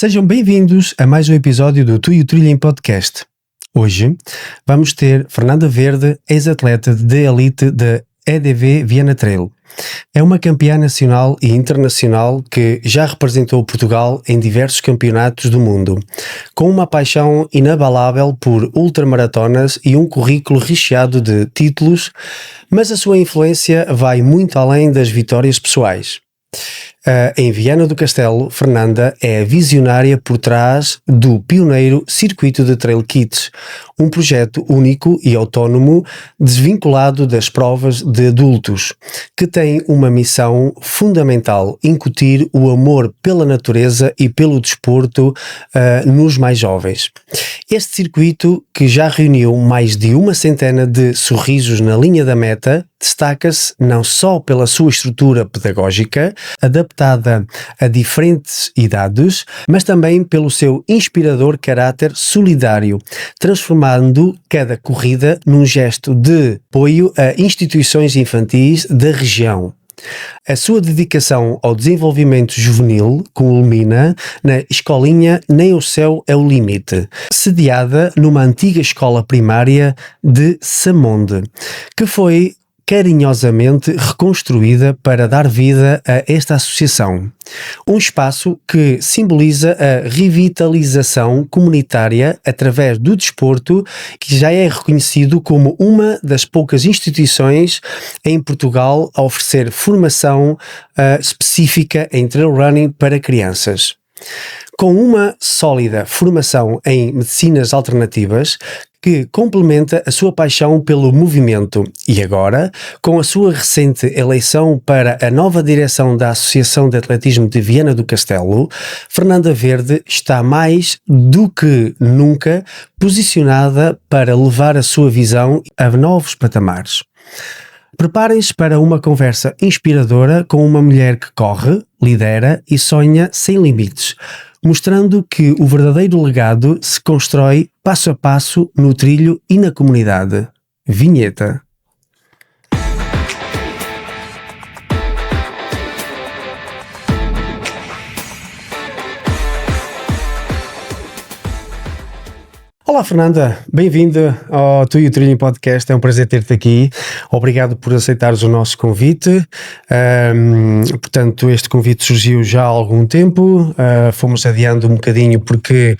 Sejam bem-vindos a mais um episódio do Tu e o Trilhem Podcast. Hoje vamos ter Fernanda Verde, ex-atleta de elite da EDV Viana Trail. É uma campeã nacional e internacional que já representou Portugal em diversos campeonatos do mundo, com uma paixão inabalável por ultramaratonas e um currículo recheado de títulos, mas a sua influência vai muito além das vitórias pessoais. Em Viana do Castelo, Fernanda é a visionária por trás do pioneiro Circuito de Trail Kids, um projeto único e autónomo desvinculado das provas de adultos, que tem uma missão fundamental: incutir o amor pela natureza e pelo desporto nos mais jovens. Este circuito, que já reuniu mais de uma centena de sorrisos na linha da meta, destaca-se não só pela sua estrutura pedagógica, adaptada a diferentes idades, mas também pelo seu inspirador caráter solidário, transformando cada corrida num gesto de apoio a instituições infantis da região. A sua dedicação ao desenvolvimento juvenil culmina na escolinha Nem o Céu é o Limite, sediada numa antiga escola primária de Samonde, que foi carinhosamente reconstruída para dar vida a esta associação. Um espaço que simboliza a revitalização comunitária através do desporto, que já é reconhecido como uma das poucas instituições em Portugal a oferecer formação específica em trail running para crianças. Com uma sólida formação em medicinas alternativas, que complementa a sua paixão pelo movimento, e agora, com a sua recente eleição para a nova direção da Associação de Atletismo de Viana do Castelo, Fernanda Verde está mais do que nunca posicionada para levar a sua visão a novos patamares. Preparem-se para uma conversa inspiradora com uma mulher que corre, lidera e sonha sem limites, mostrando que o verdadeiro legado se constrói passo a passo no trilho e na comunidade. Vinheta. Olá Fernanda, bem-vinda ao Tu e o Trilhem Podcast, é um prazer ter-te aqui, obrigado por aceitares o nosso convite. Portanto, este convite surgiu já há algum tempo, fomos adiando um bocadinho porque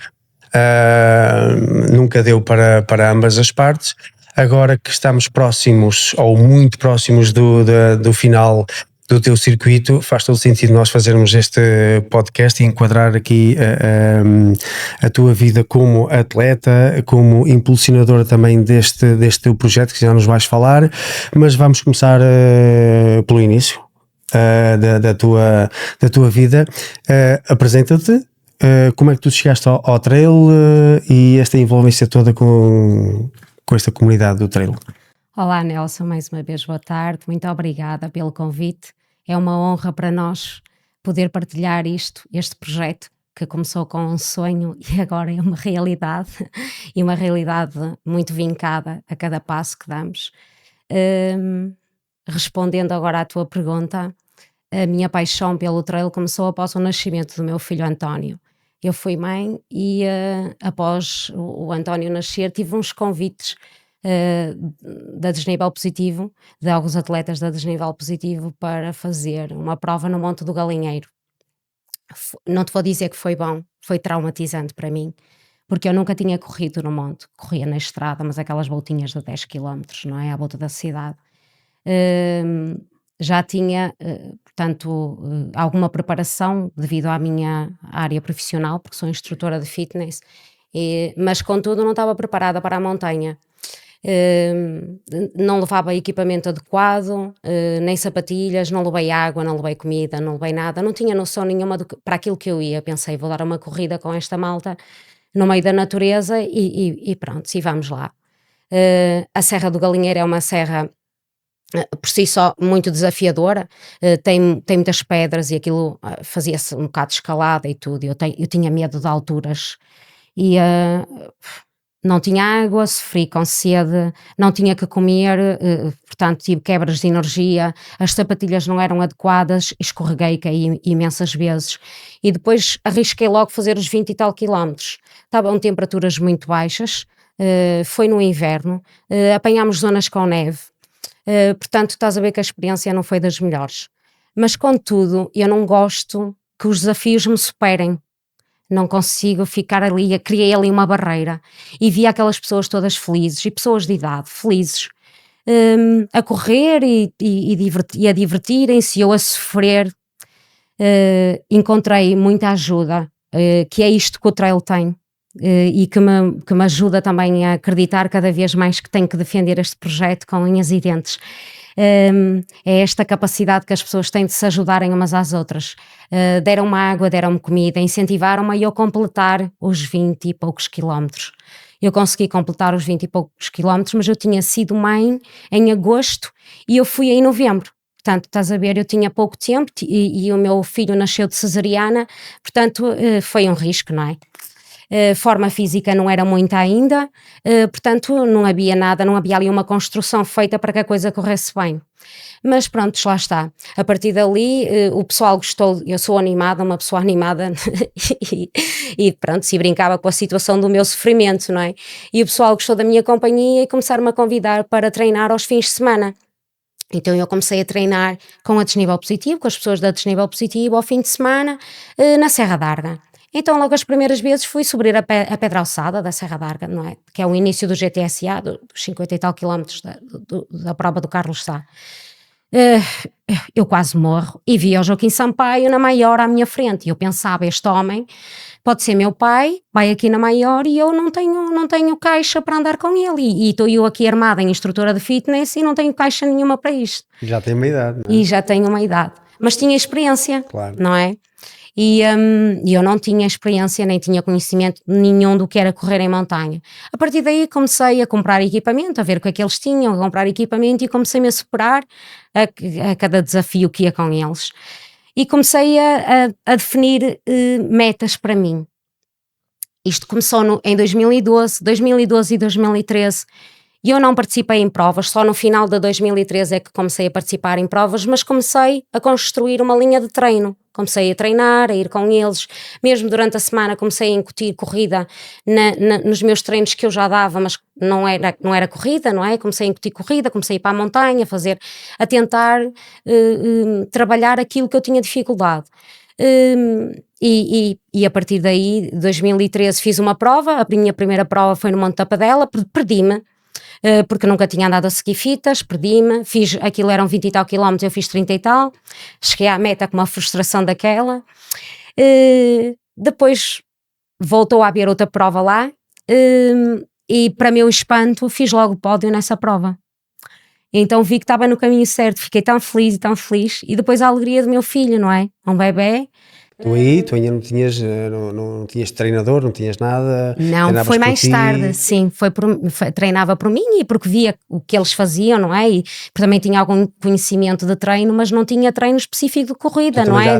nunca deu para ambas as partes. Agora que estamos próximos, ou muito próximos do final do teu circuito, faz todo sentido nós fazermos este podcast e enquadrar aqui a tua vida como atleta, como impulsionadora também deste teu projeto, que já nos vais falar, mas vamos começar pelo início da tua vida. Apresenta-te, como é que tu chegaste ao trail e esta envolvência toda com esta comunidade do trail. Olá Nelson, mais uma vez boa tarde, muito obrigada pelo convite. É uma honra para nós poder partilhar este projeto que começou com um sonho e agora é uma realidade, e uma realidade muito vincada a cada passo que damos. Respondendo agora à tua pergunta, a minha paixão pelo trail começou após o nascimento do meu filho António. Eu fui mãe e após o António nascer tive uns convites da Desnível Positivo, de alguns atletas da Desnível Positivo, para fazer uma prova no Monte do Galinheiro. Não te vou dizer que foi bom, foi traumatizante para mim, porque eu nunca tinha corrido no monte, corria na estrada, mas aquelas voltinhas de 10 km, não é? À volta da cidade. Já tinha, portanto, alguma preparação devido à minha área profissional, porque sou instrutora de fitness, mas contudo não estava preparada para a montanha. Não levava equipamento adequado, nem sapatilhas, não levei água, não levei comida, não levei nada, não tinha noção nenhuma para aquilo que eu ia. Pensei, vou dar uma corrida com esta malta no meio da natureza e pronto, e vamos lá. A Serra do Galinheiro é uma serra por si só muito desafiadora, tem muitas pedras e aquilo fazia-se um bocado de escalada e tudo. Eu tinha medo de alturas e não tinha água, sofri com sede, não tinha que comer, portanto tive quebras de energia, as sapatilhas não eram adequadas, escorreguei, caí imensas vezes e depois arrisquei logo fazer os 20 e tal quilómetros. Estavam temperaturas muito baixas, foi no inverno, apanhámos zonas com neve, portanto estás a ver que a experiência não foi das melhores. Mas contudo, eu não gosto que os desafios me superem. Não consigo ficar ali, criei ali uma barreira e vi aquelas pessoas todas felizes e pessoas de idade felizes, a correr e a divertirem-se, eu a sofrer. Encontrei muita ajuda, que é isto que o trail tem, e que me ajuda também a acreditar cada vez mais que tenho que defender este projeto com unhas e dentes. É esta capacidade que as pessoas têm de se ajudarem umas às outras. Deram-me água, deram-me comida, incentivaram-me a eu completar os 20 e poucos quilómetros. Eu consegui completar os 20 e poucos quilómetros, mas eu tinha sido mãe em agosto e eu fui em novembro. Portanto, estás a ver, eu tinha pouco tempo e o meu filho nasceu de cesariana, portanto foi um risco, não é? Forma física não era muita ainda, portanto não havia nada, não havia ali uma construção feita para que a coisa corresse bem. Mas pronto, lá está. A partir dali o pessoal gostou, eu sou animada, uma pessoa animada e pronto, se brincava com a situação do meu sofrimento, não é? E o pessoal gostou da minha companhia e começaram-me a convidar para treinar aos fins de semana. Então eu comecei a treinar com a Desnível Positivo, com as pessoas da Desnível Positivo ao fim de semana na Serra d'Arga. Então logo as primeiras vezes fui subir a Pedra Alçada da Serra d'Arga, não é? Que é o início do GTSA, dos 50 e tal quilómetros da prova do Carlos Sá. Eu quase morro e vi o Joaquim Sampaio na maior à minha frente e eu pensava, este homem pode ser meu pai, vai aqui na maior e eu não tenho caixa para andar com ele e estou eu aqui armada em instrutora de fitness e não tenho caixa nenhuma para isto. Já tem uma idade, não é? E já tenho uma idade, mas tinha experiência, Claro. não é? E eu não tinha experiência nem tinha conhecimento nenhum do que era correr em montanha. A partir daí comecei a comprar equipamento, a ver o que é que eles tinham, a comprar equipamento e comecei-me a superar a cada desafio que ia com eles. E comecei a definir metas para mim. Isto começou em 2012 e 2013. E eu não participei em provas, só no final de 2013 é que comecei a participar em provas, mas comecei a construir uma linha de treino. Comecei a treinar, a ir com eles, mesmo durante a semana comecei a incutir corrida nos meus treinos que eu já dava, mas não era corrida, não é? Comecei a incutir corrida, comecei a ir para a montanha, a tentar trabalhar aquilo que eu tinha dificuldade. E a partir daí, 2013 fiz uma prova, a minha primeira prova foi no Monte da Padela, perdi-me. Porque nunca tinha andado a seguir fitas, perdi-me, aquilo eram 20 e tal quilómetros, eu fiz 30 e tal, cheguei à meta com uma frustração daquela, depois voltou a haver outra prova lá, e para meu espanto fiz logo pódio nessa prova, então vi que estava no caminho certo, fiquei tão feliz, e depois a alegria do meu filho, não é? Um bebê. Tu ainda não tinhas treinador, não tinhas nada? Não, foi mais tarde, sim, treinava por mim e porque via o que eles faziam, não é? E também tinha algum conhecimento de treino, mas não tinha treino específico de corrida, não é?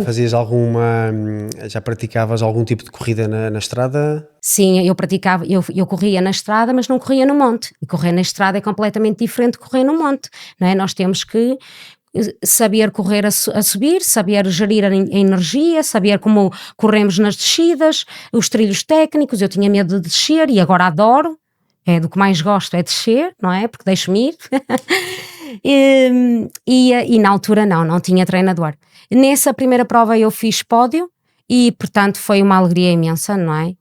Já praticavas algum tipo de corrida na estrada? Sim, eu corria na estrada, mas não corria no monte. E correr na estrada é completamente diferente de correr no monte, não é? Nós temos que saber correr a subir, saber gerir a energia, saber como corremos nas descidas, os trilhos técnicos. Eu tinha medo de descer e agora adoro, é do que mais gosto é descer, não é? Porque deixo-me ir. E na altura não tinha treinador. Nessa primeira prova eu fiz pódio e portanto foi uma alegria imensa, não é?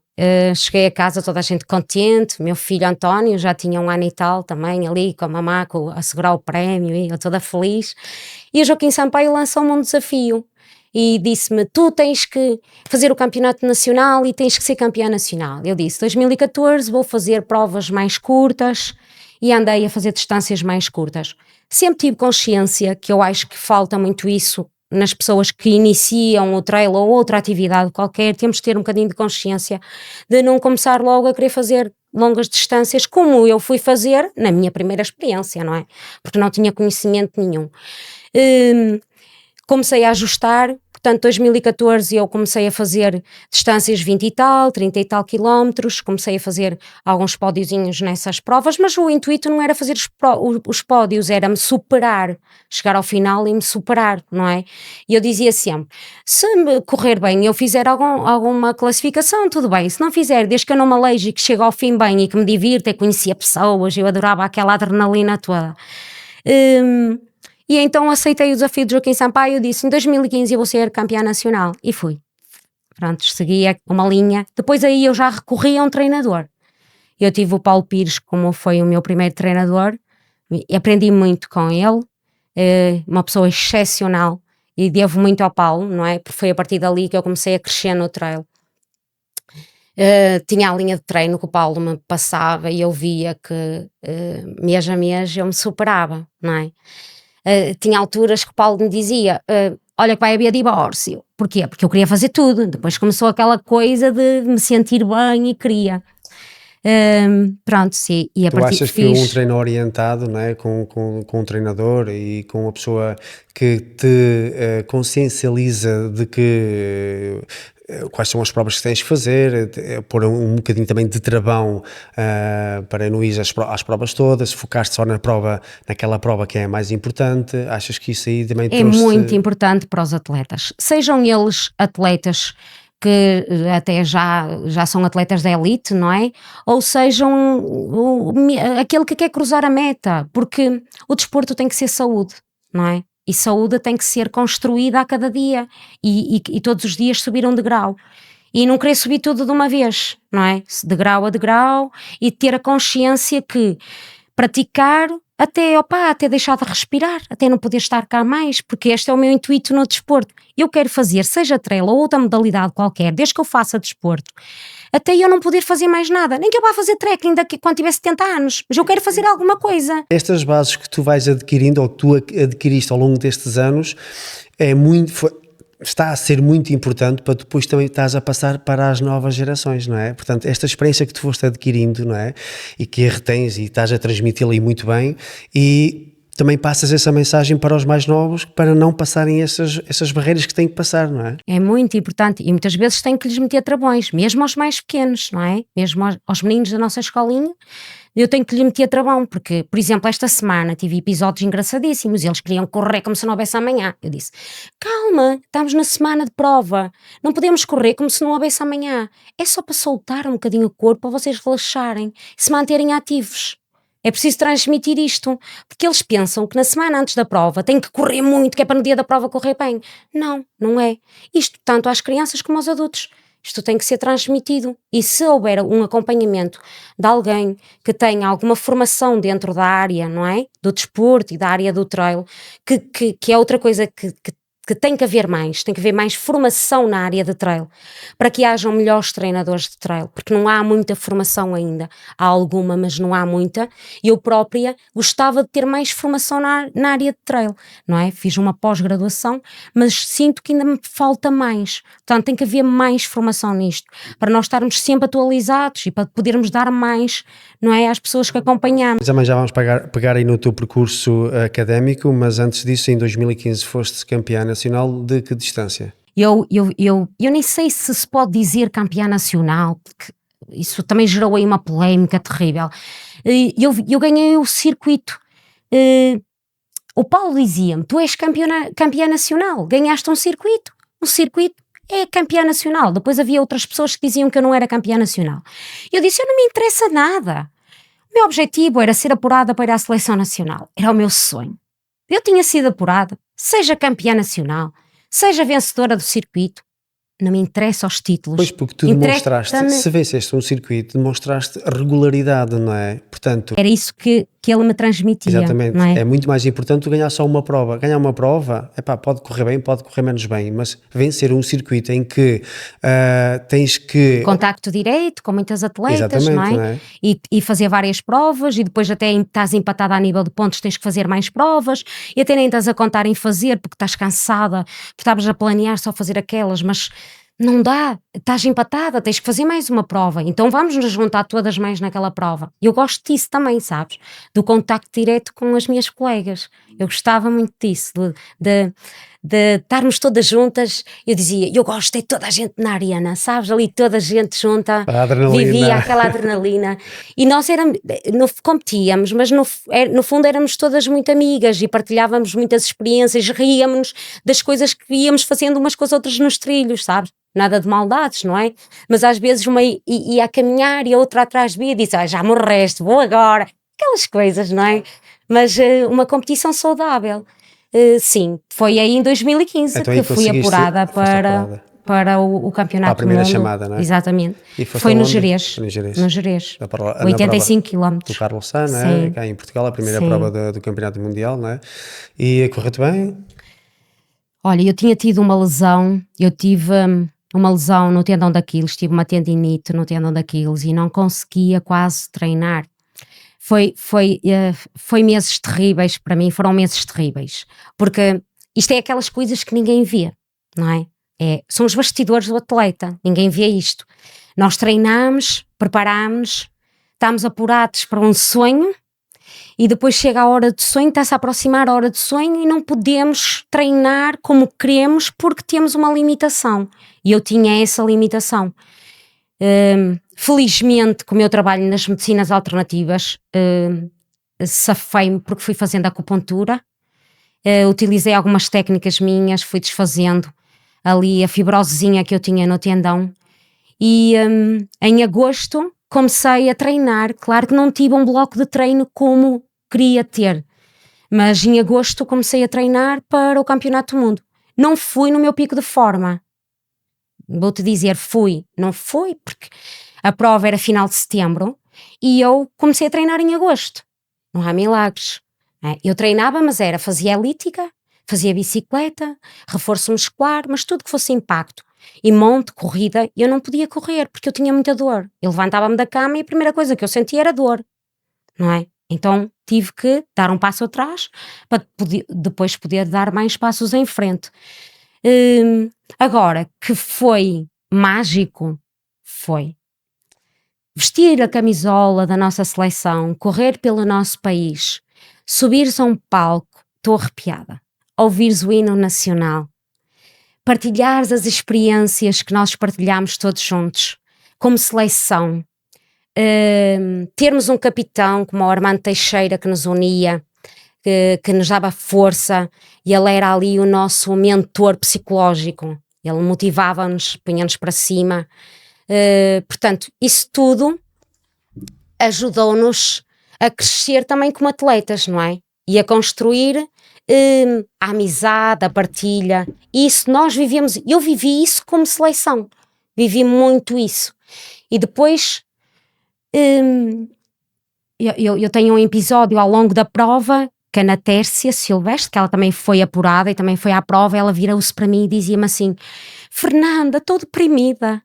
Cheguei a casa toda a gente contente, meu filho António já tinha 1 ano e tal também ali com a mamá a segurar o prémio e eu toda feliz, e o Joaquim Sampaio lançou-me um desafio e disse-me, tu tens que fazer o campeonato nacional e tens que ser campeã nacional. Eu disse, 2014 vou fazer provas mais curtas e andei a fazer distâncias mais curtas. Sempre tive consciência que eu acho que falta muito isso nas pessoas que iniciam o trail ou outra atividade qualquer, temos de ter um bocadinho de consciência de não começar logo a querer fazer longas distâncias como eu fui fazer na minha primeira experiência, não é? Porque não tinha conhecimento nenhum. Comecei a ajustar, portanto 2014 eu comecei a fazer distâncias 20 e tal, 30 e tal quilómetros, comecei a fazer alguns pódiozinhos nessas provas, mas o intuito não era fazer os pódios, era me superar, chegar ao final e me superar, não é? E eu dizia sempre, se me correr bem e eu fizer alguma classificação, tudo bem, se não fizer, desde que eu não me aleije e que chegue ao fim bem e que me divirta, e conhecia pessoas, eu adorava aquela adrenalina toda. E então aceitei o desafio de Joaquim Sampaio, disse, em 2015 eu vou ser campeã nacional, e fui. Pronto, seguia uma linha, depois aí eu já recorri a um treinador. Eu tive o Paulo Pires como foi o meu primeiro treinador, e aprendi muito com ele, uma pessoa excepcional, e devo muito ao Paulo, não é? Porque foi a partir dali que eu comecei a crescer no trail. Tinha a linha de treino que o Paulo me passava e eu via que mês a mês eu me superava, não é? Tinha alturas que o Paulo me dizia, olha que vai haver divórcio. Porquê? Porque eu queria fazer tudo, depois começou aquela coisa de me sentir bem e queria. Pronto, sim, e a Tu partir achas que um treino orientado, não é? com um treinador e com uma pessoa que te consciencializa de que quais são as provas que tens que fazer, pôr um bocadinho também de travão para não ir às provas todas, focar-te só naquela prova que é a mais importante, achas que isso aí também é muito importante para os atletas, sejam eles atletas que até já são atletas da elite, não é? Ou sejam aquele que quer cruzar a meta, porque o desporto tem que ser saúde, não é? E saúde tem que ser construída a cada dia e todos os dias subir um degrau. E não querer subir tudo de uma vez, não é? Degrau a degrau, e ter a consciência que praticar até deixar de respirar, até não poder estar cá mais, porque este é o meu intuito no desporto. Eu quero fazer, seja trail ou outra modalidade qualquer, desde que eu faça desporto, até eu não poder fazer mais nada, nem que eu vá fazer trekking quando tiver 70 anos, mas eu quero fazer alguma coisa. Estas bases que tu vais adquirindo, ou que tu adquiriste ao longo destes anos, está a ser muito importante para depois também estás a passar para as novas gerações, não é? Portanto, esta experiência que tu foste adquirindo, não é? E que a retens e estás a transmiti-la aí muito bem, e também passas essa mensagem para os mais novos, para não passarem essas barreiras que têm que passar, não é? É muito importante, e muitas vezes tem que lhes meter travões, mesmo aos mais pequenos, não é? Mesmo aos meninos da nossa escolinha, eu tenho que lhe meter travão, porque, por exemplo, esta semana tive episódios engraçadíssimos, eles queriam correr como se não houvesse amanhã. Eu disse, calma, estamos na semana de prova, não podemos correr como se não houvesse amanhã, é só para soltar um bocadinho o corpo, para vocês relaxarem, se manterem ativos. É preciso transmitir isto, porque eles pensam que na semana antes da prova têm que correr muito, que é para no dia da prova correr bem. Não, não é. Isto tanto às crianças como aos adultos. Isto tem que ser transmitido, e se houver um acompanhamento de alguém que tenha alguma formação dentro da área, não é? Do desporto e da área do trail, que é outra coisa que tem que haver mais formação na área de trail, para que hajam melhores treinadores de trail, porque não há muita formação ainda, há alguma, mas não há muita. Eu própria gostava de ter mais formação na área de trail, não é? Fiz uma pós-graduação, mas sinto que ainda me falta mais, portanto tem que haver mais formação nisto, para nós estarmos sempre atualizados e para podermos dar mais, não é, às pessoas que acompanhamos. Também já vamos pegar aí no teu percurso académico, mas antes disso, em 2015 foste campeã nacional de que distância? Eu nem sei se pode dizer campeã nacional, porque isso também gerou aí uma polémica terrível. Eu ganhei o circuito. O Paulo dizia-me, tu és campeã nacional, ganhaste um circuito é campeã nacional. Depois havia outras pessoas que diziam que eu não era campeã nacional. Eu disse, eu não me interessa nada. O meu objetivo era ser apurada para ir à seleção nacional, era o meu sonho. Eu tinha sido apurada, seja campeã nacional, seja vencedora do circuito, não me interessa os títulos. Pois, porque tu demonstraste, se venceste um circuito, demonstraste regularidade, não é? Portanto, era isso que ele me transmitia. Exatamente, não é? É muito mais importante tu ganhar só uma prova. Ganhar uma prova, pode correr bem, pode correr menos bem, mas vencer um circuito em que tens que... Contacto direito com muitas atletas, Exatamente, não é? E fazer várias provas, e depois até estás empatada a nível de pontos, tens que fazer mais provas, e até nem estás a contar em fazer, porque estás cansada, porque estavas a planear só fazer aquelas, mas não dá, estás empatada, tens que fazer mais uma prova, então vamos nos juntar todas mais naquela prova. Eu gosto disso também, sabes? Do contacto direto com as minhas colegas. Eu gostava muito disso, de estarmos todas juntas. Eu dizia, eu gosto de toda a gente na arena, sabes? Ali toda a gente junta, A adrenalina. vivia aquela adrenalina. E nós competíamos, mas no fundo éramos todas muito amigas e partilhávamos muitas experiências, ríamos das coisas que íamos fazendo umas com as outras nos trilhos, sabes? Nada de maldades, não é? Mas às vezes uma ia a caminhar e a outra atrás de mim e disse, já morreste, vou agora. Aquelas coisas, não é? Mas uma competição saudável. Sim, foi aí em 2015 Então, que fui apurada para o Campeonato para a primeira do Mundo. chamada, não é? Exatamente. E foste Foi no aonde? Gerês. Foi no Gerês. No Gerês. Na prova- 85 na prova km. do Carlos Sainz, não é? Sim. Cá em Portugal, a primeira Sim. prova do Campeonato Mundial, não é? E correu-te bem? Olha, eu tinha tido uma lesão, eu tive uma lesão no tendão daqueles, tive uma tendinite no tendão daqueles e não conseguia quase treinar. Foi meses terríveis para mim, foram meses terríveis, porque isto é aquelas coisas que ninguém vê, não é? São os bastidores do atleta, ninguém vê isto. Nós treinamos, preparamos, estamos apurados para um sonho e depois chega a hora do sonho, está-se a aproximar a hora do sonho e não podemos treinar como queremos porque temos uma limitação. E eu tinha essa limitação. Felizmente, como eu trabalho nas medicinas alternativas, safei-me porque fui fazendo acupuntura, utilizei algumas técnicas minhas, fui desfazendo ali a fibrosezinha que eu tinha no tendão e em agosto comecei a treinar. Claro que não tive um bloco de treino como queria ter, mas em agosto comecei a treinar para o Campeonato do Mundo. Não fui no meu pico de forma, vou-te dizer, não fui porque a prova era final de setembro e eu comecei a treinar em agosto. Não há milagres. Eu treinava, mas fazia elíptica, fazia bicicleta, reforço muscular, mas tudo que fosse impacto. E monte, corrida, eu não podia correr porque eu tinha muita dor. Eu levantava-me da cama e a primeira coisa que eu sentia era dor, não é? Então tive que dar um passo atrás para depois poder dar mais passos em frente. Agora, que foi mágico, foi vestir a camisola da nossa seleção, correr pelo nosso país, subires a um palco, estou arrepiada, ouvires o hino nacional, partilhares as experiências que nós partilhamos todos juntos, como seleção, termos um capitão como o Armando Teixeira que nos unia, que nos dava força, e ele era ali o nosso mentor psicológico, ele motivava-nos, punha-nos para cima. Portanto, isso tudo ajudou-nos a crescer também como atletas, não é? E a construir a amizade, a partilha. Isso nós vivemos, eu vivi isso como seleção, vivi muito isso. E depois eu tenho um episódio ao longo da prova que a Ana Tércia Silvestre, que ela também foi apurada e também foi à prova, ela virou-se para mim e dizia-me assim: Fernanda, estou deprimida.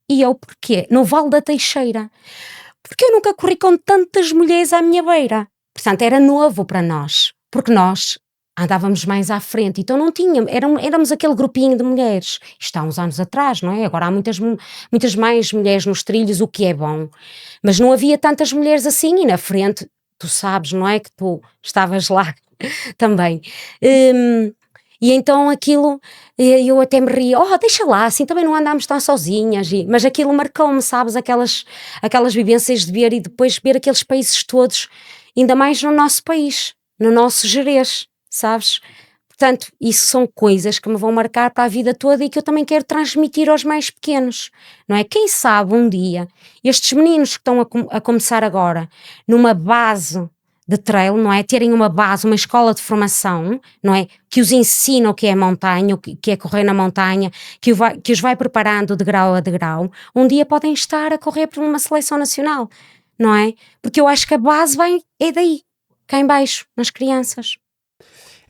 E eu, porquê? No Vale da Teixeira. Porque eu nunca corri com tantas mulheres à minha beira. Portanto, era novo para nós, porque nós andávamos mais à frente, então não tínhamos, éramos aquele grupinho de mulheres. Isto há uns anos atrás, não é? Agora há muitas mais mulheres nos trilhos, o que é bom. Mas não havia tantas mulheres assim, e na frente, tu sabes, não é? Que tu estavas lá também. E então aquilo, eu até me ria, deixa lá, assim também não andámos tão sozinhas, mas aquilo marcou-me, sabes, aquelas vivências de ver e depois ver aqueles países todos, ainda mais no nosso país, no nosso Gerês, sabes? Portanto, isso são coisas que me vão marcar para a vida toda e que eu também quero transmitir aos mais pequenos, não é? Quem sabe um dia, estes meninos que estão a começar agora, numa base de trail, não é? Terem uma base, uma escola de formação, não é? Que os ensina o que é montanha, o que é correr na montanha, que os vai preparando de grau a degrau, um dia podem estar a correr por uma seleção nacional, não é? Porque eu acho que a base é daí, cá em baixo, nas crianças.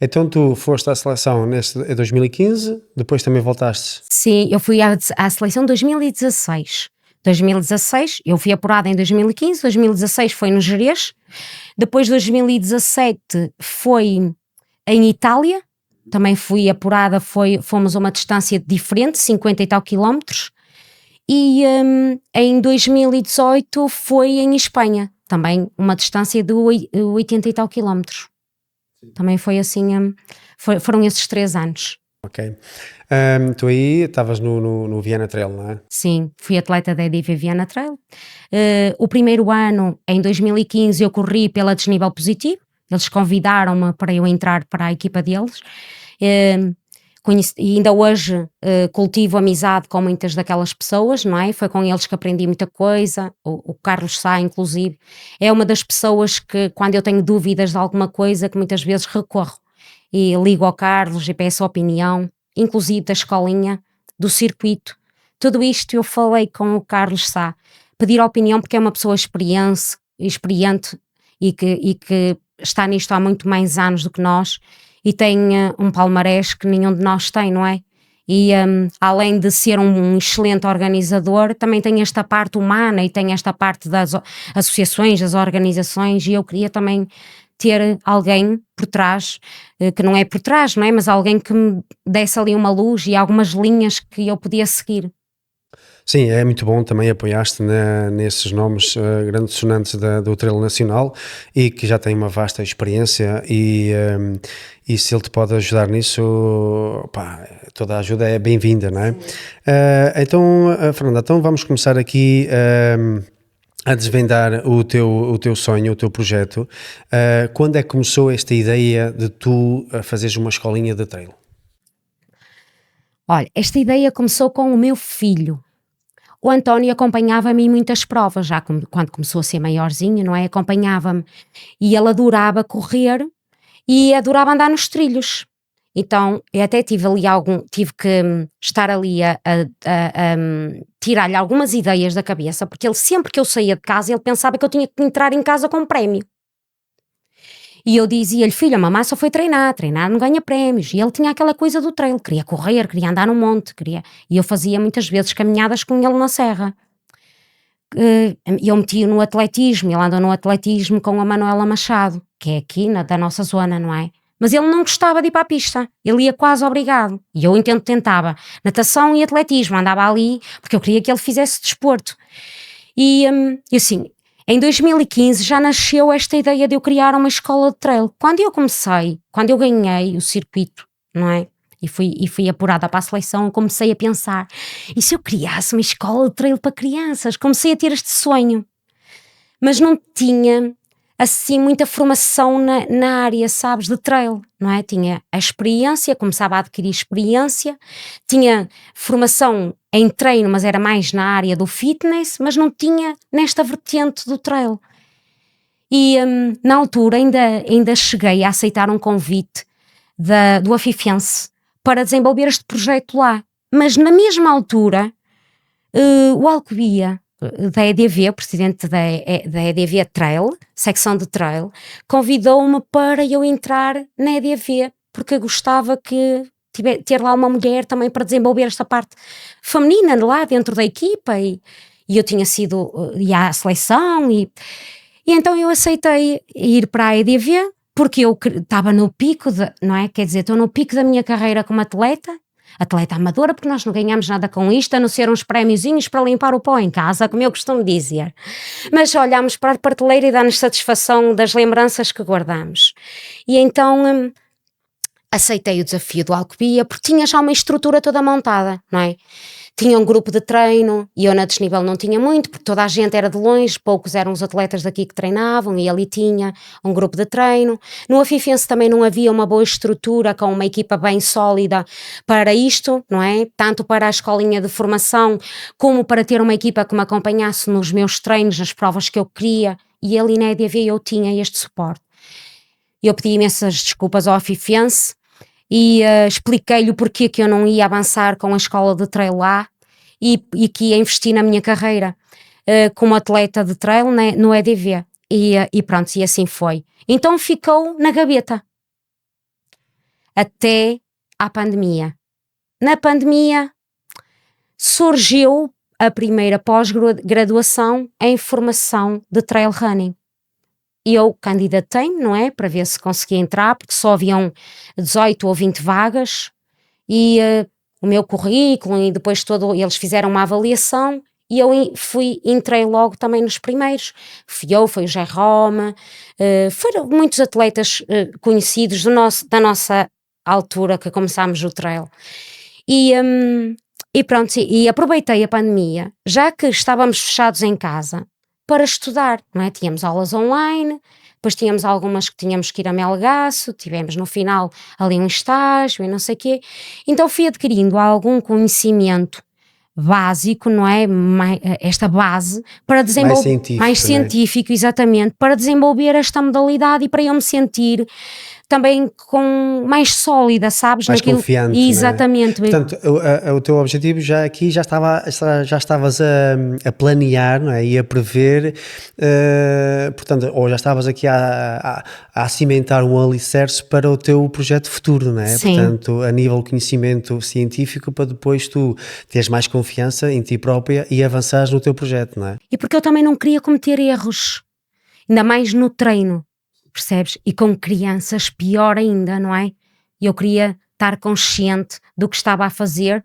Então tu foste à seleção em 2015, depois também voltaste? Sim, eu fui à seleção em 2016. 2016, eu fui apurada em 2015, 2016 foi no Gerês, depois 2017 foi em Itália, também fui apurada, fomos a uma distância diferente, 50 e tal quilómetros, e em 2018 foi em Espanha, também uma distância de 80 e tal quilómetros. Também foi assim, foram esses 3 anos. Ok. Tu aí estavas no Viana Trail, não é? Sim, fui atleta da EDV Viana Trail. O primeiro ano, em 2015, eu corri pela Desnível Positivo. Eles convidaram-me para eu entrar para a equipa deles. E ainda hoje cultivo amizade com muitas daquelas pessoas, não é? Foi com eles que aprendi muita coisa. O Carlos Sá, inclusive, é uma das pessoas que, quando eu tenho dúvidas de alguma coisa, que muitas vezes recorro e ligo ao Carlos e peço opinião, inclusive da escolinha, do circuito. Tudo isto eu falei com o Carlos Sá, pedir opinião, porque é uma pessoa experiente e que está nisto há muito mais anos do que nós e tem um palmarés que nenhum de nós tem, não é? E além de ser um excelente organizador, também tem esta parte humana e tem esta parte das associações, das organizações, e eu queria também ter alguém por trás, que não é por trás, não é? Mas alguém que me desse ali uma luz e algumas linhas que eu podia seguir. Sim, é muito bom também apoiar-te nesses nomes grandes sonantes do trail nacional e que já têm uma vasta experiência e se ele te pode ajudar nisso, pá, toda a ajuda é bem-vinda, não é? Então, Fernanda, então vamos começar aqui a desvendar o teu sonho, o teu projeto. Quando é que começou esta ideia de tu fazeres uma escolinha de trail? Olha, esta ideia começou com o meu filho. O António acompanhava-me em muitas provas, já quando começou a ser maiorzinho, não é? Acompanhava-me. E ele adorava correr e adorava andar nos trilhos. Então, eu até tive que estar ali a tirar-lhe algumas ideias da cabeça, porque ele sempre que eu saía de casa, ele pensava que eu tinha que entrar em casa com um prémio. E eu dizia-lhe, filho, a mamãe só foi treinar não ganha prémios. E ele tinha aquela coisa do trail, queria correr, queria andar no monte, e eu fazia muitas vezes caminhadas com ele na serra. Eu metia no atletismo, ele anda no atletismo com a Manuela Machado, que é aqui da nossa zona, não é? Mas ele não gostava de ir para a pista, ele ia quase obrigado. E eu tentava natação e atletismo, andava ali, porque eu queria que ele fizesse desporto. E assim, em 2015 já nasceu esta ideia de eu criar uma escola de trail. Quando eu ganhei o circuito, não é? E fui apurada para a seleção, comecei a pensar, e se eu criasse uma escola de trail para crianças? Comecei a ter este sonho. Mas não tinha, assim, muita formação na área, sabes, de trail, não é? Tinha a experiência, começava a adquirir experiência, tinha formação em treino, mas era mais na área do fitness, mas não tinha nesta vertente do trail. E na altura ainda cheguei a aceitar um convite do Afifense para desenvolver este projeto lá. Mas na mesma altura, o Alcobia, da EDV, o presidente da EDV Trail, secção de Trail, convidou-me para eu entrar na EDV, porque gostava que ter lá uma mulher também para desenvolver esta parte feminina lá dentro da equipa, e eu tinha sido à seleção, e então eu aceitei ir para a EDV, porque eu estava no pico, não é? Quer dizer, estou no pico da minha carreira como atleta amadora, porque nós não ganhamos nada com isto, a não ser uns prémiozinhos para limpar o pó em casa, como eu costumo dizer. Mas olhamos para a prateleira e dá-nos satisfação das lembranças que guardamos. E então aceitei o desafio do Alcobia, porque tinha já uma estrutura toda montada, não é? Tinha um grupo de treino, e eu na desnível não tinha muito, porque toda a gente era de longe, poucos eram os atletas daqui que treinavam, e ali tinha um grupo de treino. No Afifense também não havia uma boa estrutura, com uma equipa bem sólida para isto, não é? Tanto para a escolinha de formação, como para ter uma equipa que me acompanhasse nos meus treinos, nas provas que eu queria, e ali na EDV eu tinha este suporte. Eu pedi imensas desculpas ao Afifense, e expliquei-lhe o porquê que eu não ia avançar com a escola de trail lá, e que ia investir na minha carreira como atleta de trail, né, no EDV, e pronto, e assim foi. Então ficou na gaveta até à pandemia. Na pandemia surgiu a primeira pós-graduação em formação de trail running. Eu candidatei-me, não é? Para ver se conseguia entrar, porque só haviam 18 ou 20 vagas, e o meu currículo, e depois eles fizeram uma avaliação, e eu entrei logo também nos primeiros. Foi o Jerome, foram muitos atletas conhecidos da nossa altura que começámos o trail. E pronto, e aproveitei a pandemia, já que estávamos fechados em casa, para estudar, não é? Tínhamos aulas online, depois tínhamos algumas que tínhamos que ir a Melgaço, tivemos no final ali um estágio e não sei o quê. Então fui adquirindo algum conhecimento básico, não é? Esta base para desenvolver mais científico, exatamente, para desenvolver esta modalidade e para eu me sentir também mais sólida, sabes? Mais confiante. Exatamente. Não é? Portanto, o teu objetivo já estavas a planear, não é? E a prever, portanto, ou já estavas aqui a cimentar um alicerce para o teu projeto futuro, não é? Sim. Portanto, a nível de conhecimento científico, para depois tu teres mais confiança em ti própria e avançares no teu projeto, não é? E porque eu também não queria cometer erros, ainda mais no treino. Percebes? E com crianças pior ainda, não é? Eu queria estar consciente do que estava a fazer,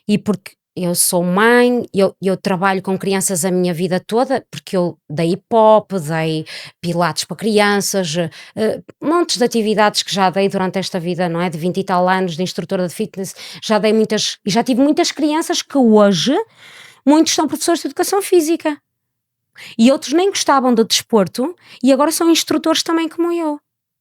e porque eu sou mãe, eu trabalho com crianças a minha vida toda, porque eu dei hip-hop, dei pilates para crianças, montes de atividades que já dei durante esta vida, não é? De 20 e tal anos de instrutora de fitness, já dei muitas, e já tive muitas crianças que hoje, muitos são professores de educação física. E outros nem gostavam do desporto e agora são instrutores também como eu,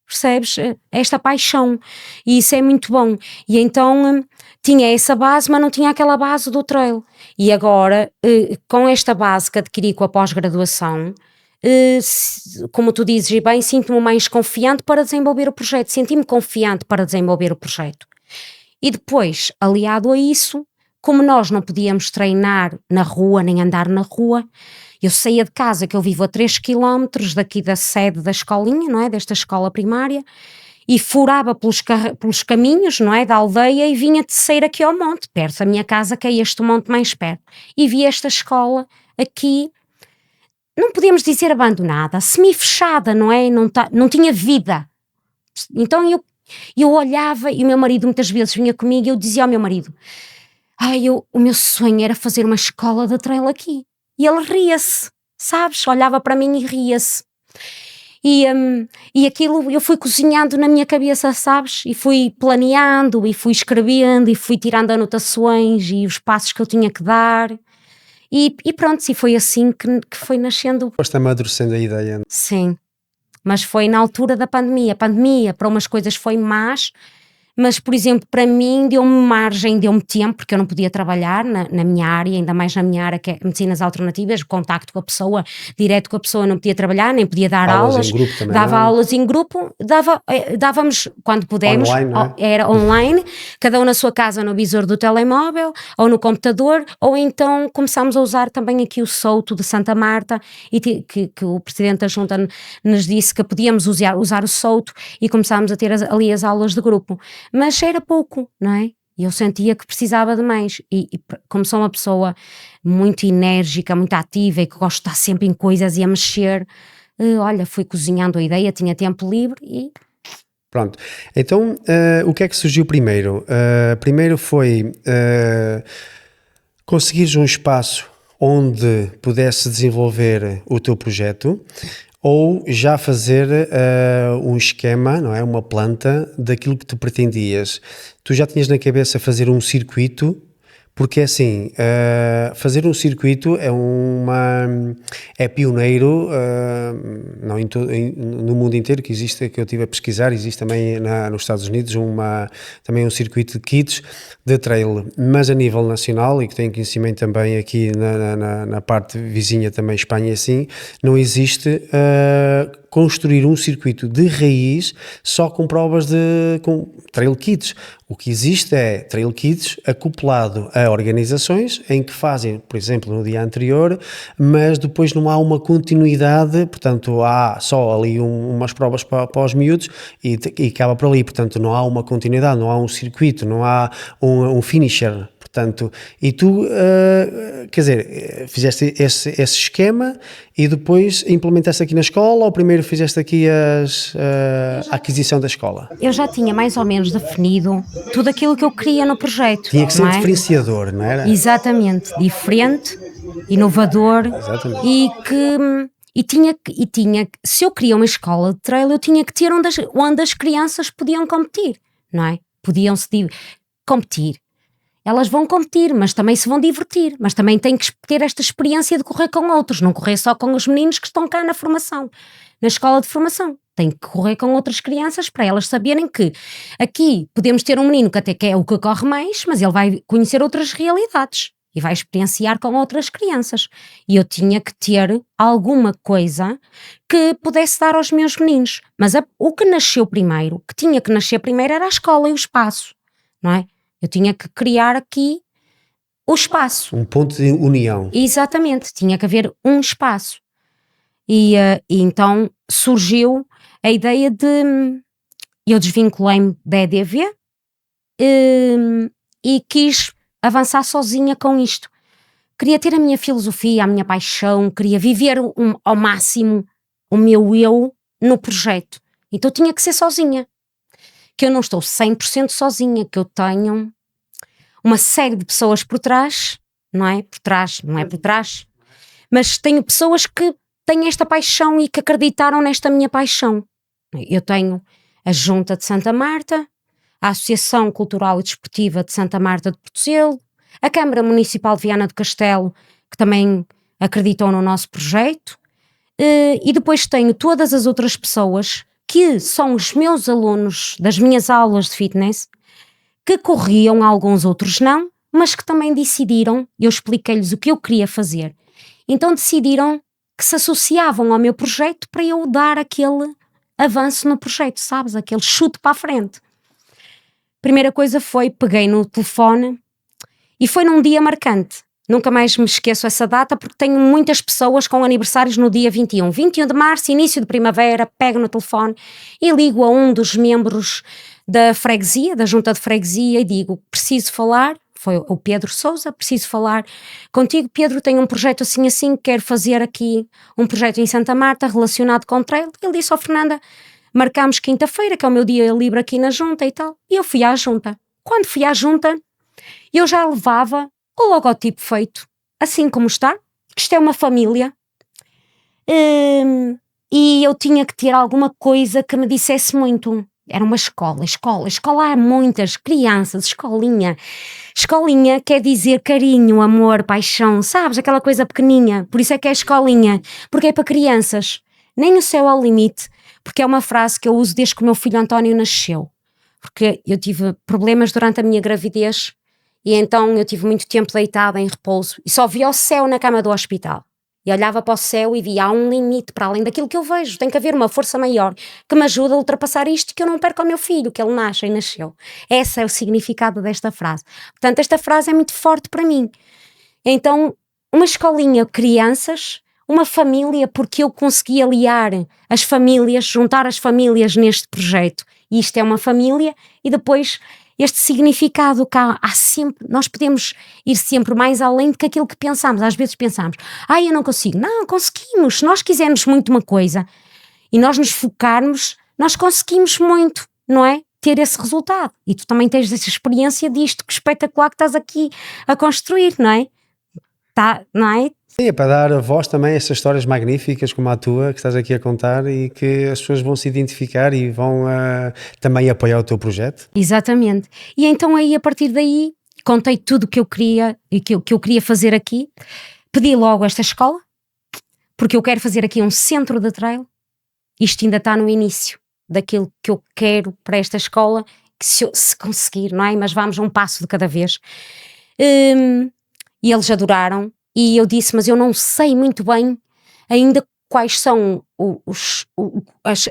percebes? Esta paixão, e isso é muito bom. E então tinha essa base, mas não tinha aquela base do trail. E agora, com esta base que adquiri com a pós-graduação, como tu dizes e bem, sinto-me mais confiante para desenvolver o projeto, senti-me confiante para desenvolver o projeto. E depois, aliado a isso, como nós não podíamos treinar na rua, nem andar na rua, eu saía de casa, que eu vivo a 3 km daqui da sede da escolinha, não é? Desta escola primária, e furava pelos caminhos, não é? Da aldeia, e vinha descer aqui ao monte, perto da minha casa, que é este monte mais perto. E vi esta escola aqui, não podemos dizer abandonada, semi-fechada, não é? Não tinha vida. Então eu olhava, e o meu marido muitas vezes vinha comigo, e eu dizia ao meu marido, o meu sonho era fazer uma escola de trail aqui. E ele ria-se, sabes? Olhava para mim e ria-se. E aquilo eu fui cozinhando na minha cabeça, sabes? E fui planeando, e fui escrevendo, e fui tirando anotações e os passos que eu tinha que dar. E pronto, e foi assim que foi nascendo. Foste amadurecendo a ideia. Sim, mas foi na altura da pandemia. A pandemia para umas coisas foi más, mas, por exemplo, para mim deu-me margem, deu-me tempo, porque eu não podia trabalhar na minha área, ainda mais na minha área que é medicinas alternativas, contacto com a pessoa, direto com a pessoa, não podia trabalhar, nem podia dar aulas. Em grupo também, dava aulas em grupo, dávamos quando pudemos, online, não é? Era online, cada um na sua casa, no visor do telemóvel, ou no computador, ou então começámos a usar também aqui o Souto de Santa Marta, e que o Presidente da Junta nos disse que podíamos usar o Souto, e começámos a ter ali as aulas de grupo. Mas era pouco, não é? E eu sentia que precisava de mais. E como sou uma pessoa muito enérgica, muito ativa e que gosto de estar sempre em coisas e a mexer, olha, fui cozinhando a ideia, tinha tempo livre e... Pronto. Então, o que é que surgiu primeiro? Primeiro foi conseguires um espaço onde pudesse desenvolver o teu projeto, ou já fazer um esquema, não é? Uma planta daquilo que tu pretendias. Tu já tinhas na cabeça fazer um circuito, porque assim, fazer um circuito é pioneiro, não no mundo inteiro, que existe, que eu estive a pesquisar, existe também nos Estados Unidos também um circuito de kits de trail, mas a nível nacional, e que tenho conhecimento também aqui na parte vizinha também, Espanha, assim, não existe construir um circuito de raiz só com provas com trail kits. O que existe é trail kits acoplado a organizações em que fazem, por exemplo, no dia anterior, mas depois não há uma continuidade, portanto há só ali umas provas para os miúdos e acaba por ali, portanto não há uma continuidade, não há um circuito, não há um finisher. Portanto, e tu, quer dizer, fizeste esse esquema e depois implementaste aqui na escola, ou primeiro fizeste aqui a aquisição da escola? Eu já tinha mais ou menos definido tudo aquilo que eu queria no projeto. Tinha que ser diferenciador, não era? Exatamente, diferente inovador. Exatamente. E tinha, se eu queria uma escola de trail, eu tinha que ter onde as crianças podiam competir, não é? Podiam-se competir. Elas vão competir, mas também se vão divertir, mas também têm que ter esta experiência de correr com outros, não correr só com os meninos que estão cá na formação, na escola de formação. Tem que correr com outras crianças para elas saberem que aqui podemos ter um menino que até que é o que corre mais, mas ele vai conhecer outras realidades e vai experienciar com outras crianças. E eu tinha que ter alguma coisa que pudesse dar aos meus meninos. Mas o que nasceu primeiro, o que tinha que nascer primeiro era a escola e o espaço, não é? Eu tinha que criar aqui o espaço. Um ponto de união. Exatamente, tinha que haver um espaço. E então surgiu a ideia de... Eu desvinculei-me da EDV e quis avançar sozinha com isto. Queria ter a minha filosofia, a minha paixão, queria viver ao máximo o meu eu no projeto. Então tinha que ser sozinha. Que eu não estou 100% sozinha, que eu tenho uma série de pessoas por trás, não é? Por trás, não é por trás, mas tenho pessoas que têm esta paixão e que acreditaram nesta minha paixão. Eu tenho a Junta de Santa Marta, a Associação Cultural e Desportiva de Santa Marta de Portoselo, a Câmara Municipal de Viana do Castelo, que também acreditou no nosso projeto, e depois tenho todas as outras pessoas que são os meus alunos das minhas aulas de fitness, que corriam, alguns outros não, mas que também decidiram, eu expliquei-lhes o que eu queria fazer, então decidiram que se associavam ao meu projeto para eu dar aquele avanço no projeto, sabes? Aquele chute para a frente. Primeira coisa foi, peguei no telefone e foi num dia marcante. Nunca mais me esqueço essa data porque tenho muitas pessoas com aniversários no dia 21. 21 de março, início de primavera, pego no telefone e ligo a um dos membros da freguesia, da junta de freguesia, e digo, preciso falar, foi o Pedro Sousa, preciso falar contigo, Pedro, tenho um projeto assim, quero fazer aqui um projeto em Santa Marta relacionado com trail. Ele disse, Fernanda, marcámos quinta-feira, que é o meu dia livre aqui na junta e tal, e eu fui à junta. Quando fui à junta, eu já levava o logotipo feito, assim como está, que isto é uma família, e eu tinha que ter alguma coisa que me dissesse muito. Era uma escola há muitas crianças, escolinha quer dizer carinho, amor, paixão, sabes, aquela coisa pequeninha, por isso é que é escolinha, porque é para crianças, nem o céu ao limite, porque é uma frase que eu uso desde que o meu filho António nasceu, porque eu tive problemas durante a minha gravidez, e então eu tive muito tempo deitada em repouso e só via o céu na cama do hospital. E olhava para o céu e via, há um limite para além daquilo que eu vejo. Tem que haver uma força maior que me ajude a ultrapassar isto e que eu não perca o meu filho, que ele nasce e nasceu. Esse é o significado desta frase. Portanto, esta frase é muito forte para mim. Então, uma escolinha, crianças, uma família, porque eu consegui aliar as famílias, juntar as famílias neste projeto. E isto é uma família e depois... este significado que há sempre, nós podemos ir sempre mais além do que aquilo que pensamos. Às vezes pensamos, eu não consigo. Não, conseguimos. Se nós quisermos muito uma coisa e nós nos focarmos, nós conseguimos muito, não é? Ter esse resultado. E tu também tens essa experiência disto, que espetacular que estás aqui a construir, não é? Não é? Sim, é para dar voz também a estas histórias magníficas como a tua, que estás aqui a contar e que as pessoas vão se identificar e vão também apoiar o teu projeto. Exatamente. E então aí, a partir daí, contei tudo o que eu queria e que eu queria fazer aqui. Pedi logo esta escola, porque eu quero fazer aqui um centro de trail. Isto ainda está no início daquilo que eu quero para esta escola, que se conseguir, não é? Mas vamos um passo de cada vez. E eles adoraram. E eu disse, mas eu não sei muito bem ainda quais são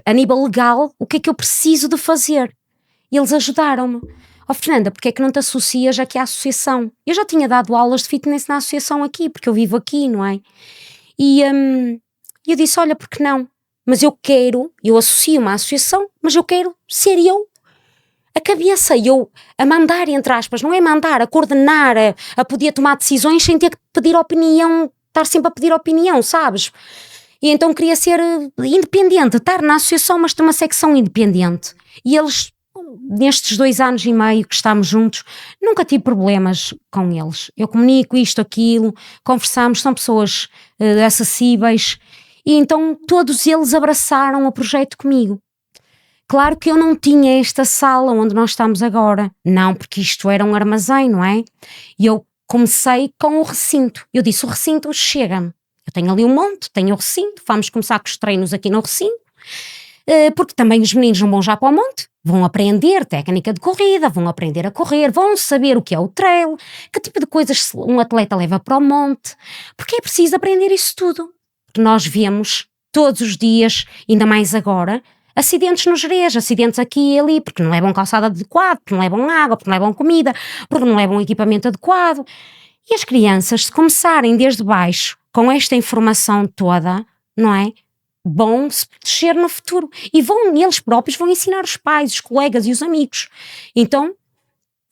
a nível legal, o que é que eu preciso de fazer. E eles ajudaram-me. Fernanda, porque é que não te associas aqui à associação? Eu já tinha dado aulas de fitness na associação aqui, porque eu vivo aqui, não é? E eu disse, olha, porque não? Mas eu associo-me à associação, mas eu quero ser eu a cabeça, eu a mandar, entre aspas, não é mandar, a coordenar, a poder tomar decisões sem ter que pedir opinião, estar sempre a pedir opinião, sabes? E então queria ser independente, estar na associação, mas ter uma secção independente. E eles, nestes 2 anos e meio que estamos juntos, nunca tive problemas com eles. Eu comunico isto, aquilo, conversamos, são pessoas acessíveis, e então todos eles abraçaram o projeto comigo. Claro que eu não tinha esta sala onde nós estamos agora, não, porque isto era um armazém, não é? E eu comecei com o recinto. Eu disse, o recinto chega-me. Eu tenho ali um monte, tenho o recinto, vamos começar com os treinos aqui no recinto, porque também os meninos não vão já para o monte, vão aprender técnica de corrida, vão aprender a correr, vão saber o que é o trail, que tipo de coisas um atleta leva para o monte, porque é preciso aprender isso tudo. Porque nós vemos todos os dias, ainda mais agora, acidentes no Gerês, acidentes aqui e ali, porque não levam calçado adequado, porque não levam água, porque não levam comida, porque não levam equipamento adequado. E as crianças, se começarem desde baixo, com esta informação toda, não é? Vão se proteger no futuro. E eles próprios vão ensinar os pais, os colegas e os amigos. Então,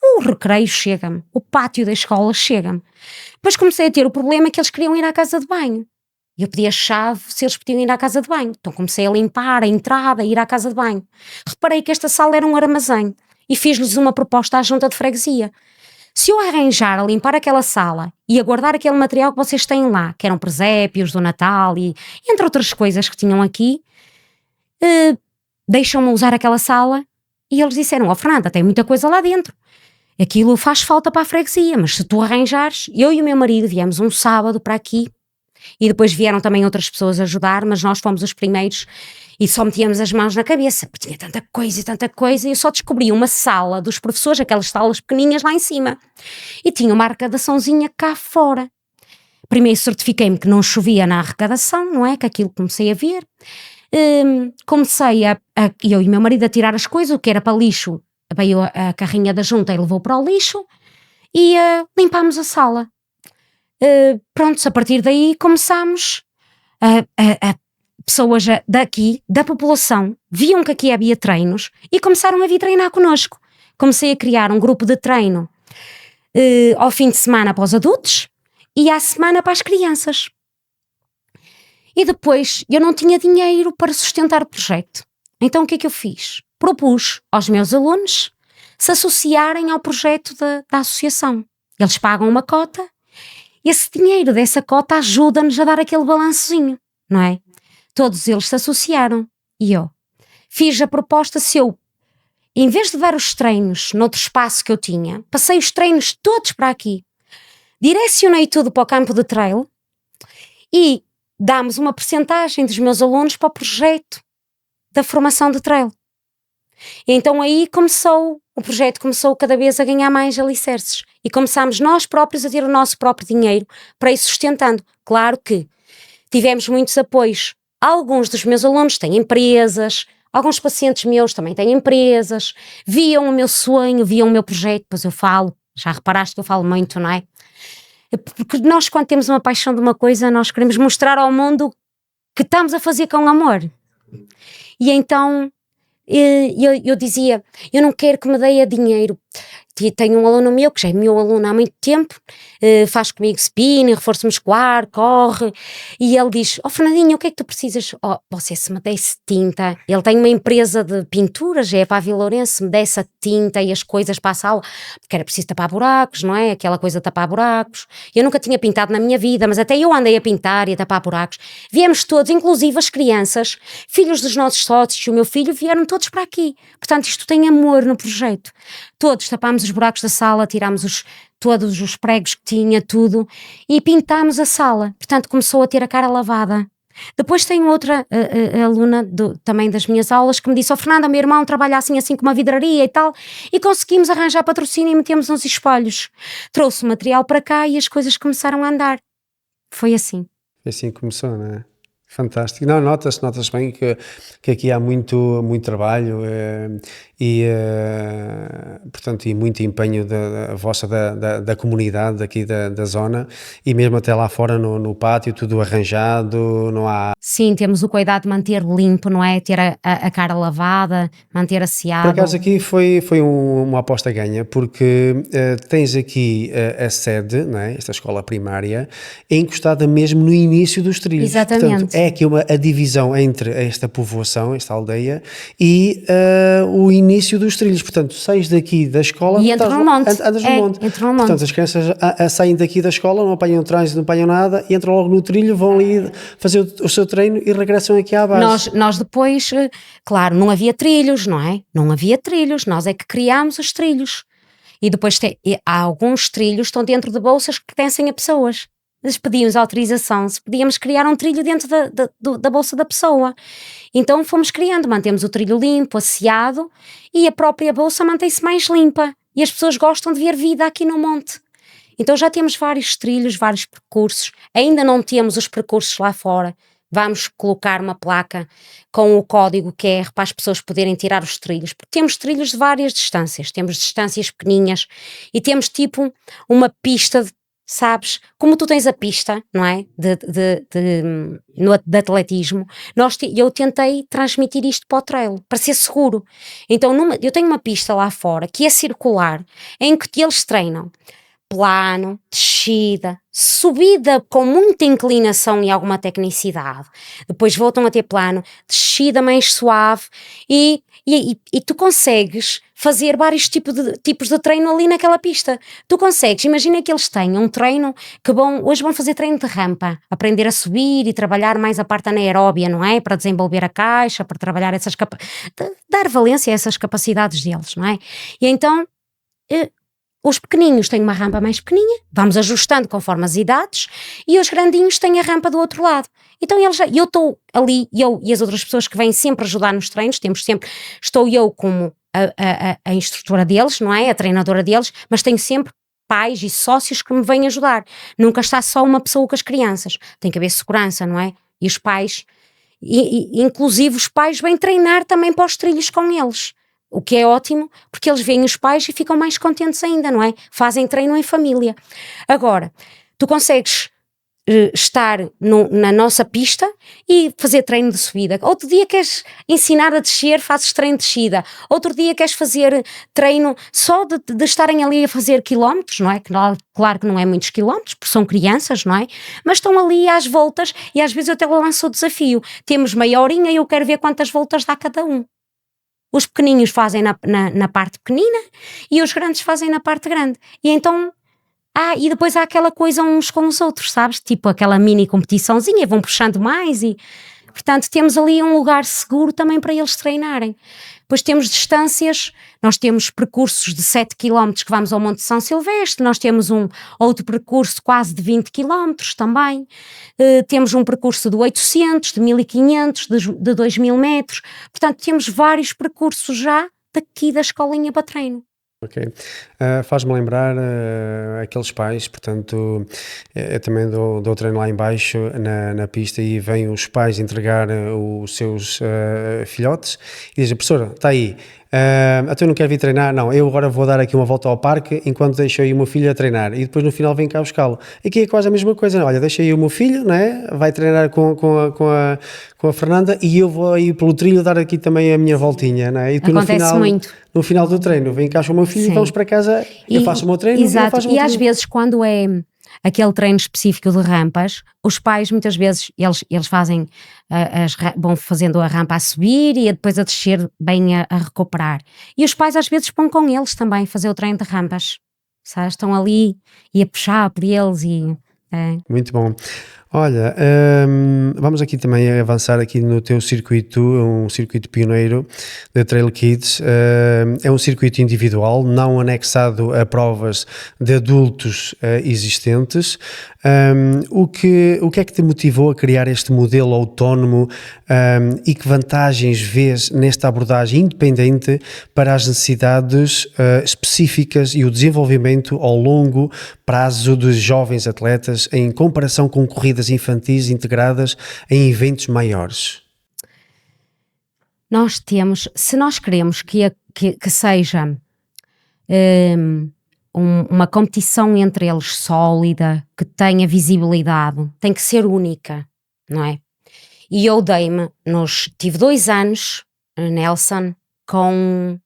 o recreio chega-me, o pátio da escola chega-me. Depois comecei a ter o problema que eles queriam ir à casa de banho. E eu pedi a chave se eles podiam ir à casa de banho. Então comecei a limpar a entrada, a ir à casa de banho. Reparei que esta sala era um armazém e fiz-lhes uma proposta à junta de freguesia. Se eu arranjar a limpar aquela sala e a guardar aquele material que vocês têm lá, que eram presépios do Natal e entre outras coisas que tinham aqui, deixam-me usar aquela sala. E eles disseram, Fernanda, tem muita coisa lá dentro. Aquilo faz falta para a freguesia, mas se tu arranjares, eu e o meu marido viemos um sábado para aqui, e depois vieram também outras pessoas ajudar, mas nós fomos os primeiros e só metíamos as mãos na cabeça, porque tinha tanta coisa, e eu só descobri uma sala dos professores, aquelas salas pequeninhas lá em cima, e tinha uma arrecadaçãozinha cá fora. Primeiro certifiquei-me que não chovia na arrecadação, não é? Que aquilo comecei a ver. Comecei eu e meu marido a tirar as coisas, o que era para lixo, veio a carrinha da junta e levou para o lixo, e limpámos a sala. Pronto, a partir daí começámos a pessoas daqui, da população, viam que aqui havia treinos e começaram a vir treinar connosco. Comecei a criar um grupo de treino ao fim de semana para os adultos e à semana para as crianças. E depois eu não tinha dinheiro para sustentar o projeto. Então o que é que eu fiz? Propus aos meus alunos se associarem ao projeto da associação. Eles pagam uma cota. Esse dinheiro dessa cota ajuda-nos a dar aquele balançozinho, não é? Todos eles se associaram e eu fiz a proposta, se eu, em vez de dar os treinos noutro espaço que eu tinha, passei os treinos todos para aqui, direcionei tudo para o campo de trail e dámos uma percentagem dos meus alunos para o projeto da formação de trail. E então aí o projeto começou cada vez a ganhar mais alicerces e começámos nós próprios a ter o nosso próprio dinheiro para ir sustentando. Claro que tivemos muitos apoios. Alguns dos meus alunos têm empresas, alguns pacientes meus também têm empresas, viam o meu sonho, viam o meu projeto, pois eu falo, já reparaste que eu falo muito, não é? Porque nós, quando temos uma paixão de uma coisa, nós queremos mostrar ao mundo que estamos a fazer com amor. E então eu dizia, eu não quero que me deem dinheiro. Tenho um aluno meu, que já é meu aluno há muito tempo, faz comigo spinning, reforço muscular, corre, e ele diz, Fernandinho, o que é que tu precisas? Você se me desse tinta, ele tem uma empresa de pinturas, é para a Vila Lourenço, se me desse a tinta e as coisas para a sala, porque era preciso tapar buracos, não é? Aquela coisa de tapar buracos. Eu nunca tinha pintado na minha vida, mas até eu andei a pintar e a tapar buracos. Viemos todos, inclusive as crianças, filhos dos nossos sócios, o meu filho, vieram todos para aqui. Portanto, isto tem amor no projeto. Todos tapámos os buracos da sala, tirámos todos os pregos que tinha, tudo, e pintámos a sala. Portanto, começou a ter a cara lavada. Depois tenho outra aluna também das minhas aulas que me disse, Fernanda, meu irmão trabalha assim com uma vidraria e tal, e conseguimos arranjar patrocínio e metemos uns espelhos. Trouxe o material para cá e as coisas começaram a andar. Foi assim. Foi assim que começou, não é? Fantástico. Não, notas bem que aqui há muito trabalho portanto, e muito empenho da comunidade aqui da zona, e mesmo até lá fora no pátio, tudo arranjado, não há... Sim, temos o cuidado de manter limpo, não é? Ter a cara lavada, manter Por asseado. acaso aqui foi uma aposta ganha, porque tens aqui a sede, não é? Esta escola primária, encostada mesmo no início dos trilhos. Portanto, Exatamente. é aqui a divisão entre esta povoação, esta aldeia, e o início dos trilhos. Portanto, sais daqui da escola, E entro no monte. andas no monte. Entro no Portanto, monte. as crianças saem daqui da escola, não apanham trânsito, não apanham nada, entram logo no trilho, vão ali fazer o seu treino e regressam aqui à base. Nós depois, claro, não havia trilhos, não é? Não havia trilhos, nós é que criámos os trilhos. E depois há alguns trilhos que estão dentro de bolsas que pertencem a pessoas. Eles pedíamos autorização, se podíamos criar um trilho dentro da bolsa da pessoa. Então fomos criando, mantemos o trilho limpo, asseado, e a própria bolsa mantém-se mais limpa. E as pessoas gostam de ver vida aqui no monte. Então já temos vários trilhos, vários percursos. Ainda não temos os percursos lá fora. Vamos colocar uma placa com o código QR para as pessoas poderem tirar os trilhos, porque temos trilhos de várias distâncias, temos distâncias pequeninhas e temos tipo uma pista, sabes, como tu tens a pista, não é, de atletismo, eu tentei transmitir isto para o trail, para ser seguro. Então eu tenho uma pista lá fora que é circular, em que eles treinam plano, descida, subida com muita inclinação e alguma tecnicidade, depois voltam a ter plano, descida mais suave e tu consegues fazer vários tipos de treino ali naquela pista. Tu consegues, imagina que eles têm um treino que hoje vão fazer treino de rampa, aprender a subir e trabalhar mais a parte anaeróbia, não é? Para desenvolver a caixa, para trabalhar dar valência a essas capacidades deles, não é? E então os pequeninhos têm uma rampa mais pequeninha, vamos ajustando conforme as idades, e os grandinhos têm a rampa do outro lado. Então eu estou ali, eu e as outras pessoas que vêm sempre ajudar nos treinos, estou eu como a instrutora deles, não é? A treinadora deles, mas tenho sempre pais e sócios que me vêm ajudar. Nunca está só uma pessoa com as crianças, tem que haver segurança, não é? E os pais, inclusive os pais vêm treinar também para os trilhos com eles. O que é ótimo, porque eles veem os pais e ficam mais contentes ainda, não é? Fazem treino em família. Agora, tu consegues estar na nossa pista e fazer treino de subida. Outro dia queres ensinar a descer, fazes treino de descida. Outro dia queres fazer treino só de estarem ali a fazer quilómetros, não é? Claro que não é muitos quilómetros, porque são crianças, não é? Mas estão ali às voltas e às vezes eu até lanço o desafio. Temos meia horinha e eu quero ver quantas voltas dá cada um. Os pequeninos fazem na parte pequenina e os grandes fazem na parte grande. E então, e depois há aquela coisa uns com os outros, sabes? Tipo aquela mini competiçãozinha, vão puxando mais e... Portanto, temos ali um lugar seguro também para eles treinarem. Depois temos distâncias, nós temos percursos de 7 km que vamos ao Monte São Silvestre, nós temos outro percurso quase de 20 km também, temos um percurso de 800, de 1500, de 2000 metros, portanto temos vários percursos já daqui da escolinha para treino. Ok. Faz-me lembrar aqueles pais, portanto, eu também dou treino lá em baixo na pista e vêm os pais entregar os seus filhotes e dizem, professora, está aí, até eu não quero vir treinar, não, eu agora vou dar aqui uma volta ao parque enquanto deixo aí o meu filho a treinar e depois no final vem cá buscá-lo. Aqui é quase a mesma coisa, não? Olha, deixa aí o meu filho, não é? Vai treinar com a Fernanda e eu vou aí pelo trilho dar aqui também a minha voltinha, não é? E Acontece muito. No final do treino, vem cá com o meu filho. Sim. E vamos para casa, eu faço o meu treino. Exato, e às vezes quando é aquele treino específico de rampas, os pais muitas vezes, eles fazem, vão fazendo a rampa a subir e depois a descer bem a recuperar. E os pais às vezes vão com eles também fazer o treino de rampas, sabes? Estão ali e a puxar por eles e... Muito bom. Olha, vamos aqui também avançar aqui no teu circuito, um circuito pioneiro da Trail Kids. É um circuito individual, não anexado a provas de adultos existentes. O que é que te motivou a criar este modelo autónomo e que vantagens vês nesta abordagem independente para as necessidades específicas e o desenvolvimento ao longo prazo dos jovens atletas em comparação com corridas infantis integradas em eventos maiores? Nós temos, se nós queremos que seja uma competição entre eles sólida, que tenha visibilidade, tem que ser única, não é? E eu tive 2 anos, Nelson, com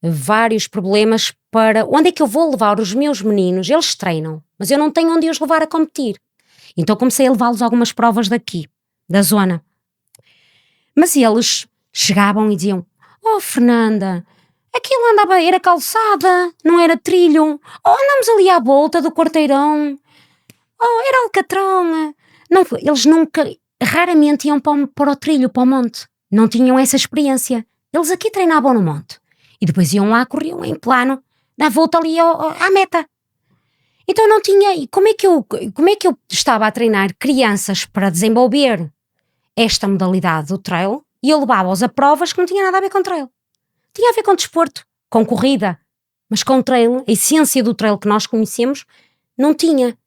vários problemas para onde é que eu vou levar os meus meninos. Eles treinam, mas eu não tenho onde os levar a competir. Então comecei a levá-los a algumas provas daqui, da zona. Mas eles chegavam e diziam: "Oh, Fernanda, aquilo andava, era calçada, não era trilho. Oh, andamos ali à volta do quarteirão. Oh, era alcatrão." Não, eles raramente iam para o trilho, para o monte. Não tinham essa experiência. Eles aqui treinavam no monte. E depois iam lá, corriam em plano, na volta ali à meta. Então não tinha. E como é que eu estava a treinar crianças para desenvolver esta modalidade do trail e eu levava-os a provas que não tinha nada a ver com trail? Tinha a ver com desporto, com corrida, mas com trail, a essência do trail que nós conhecemos, não tinha.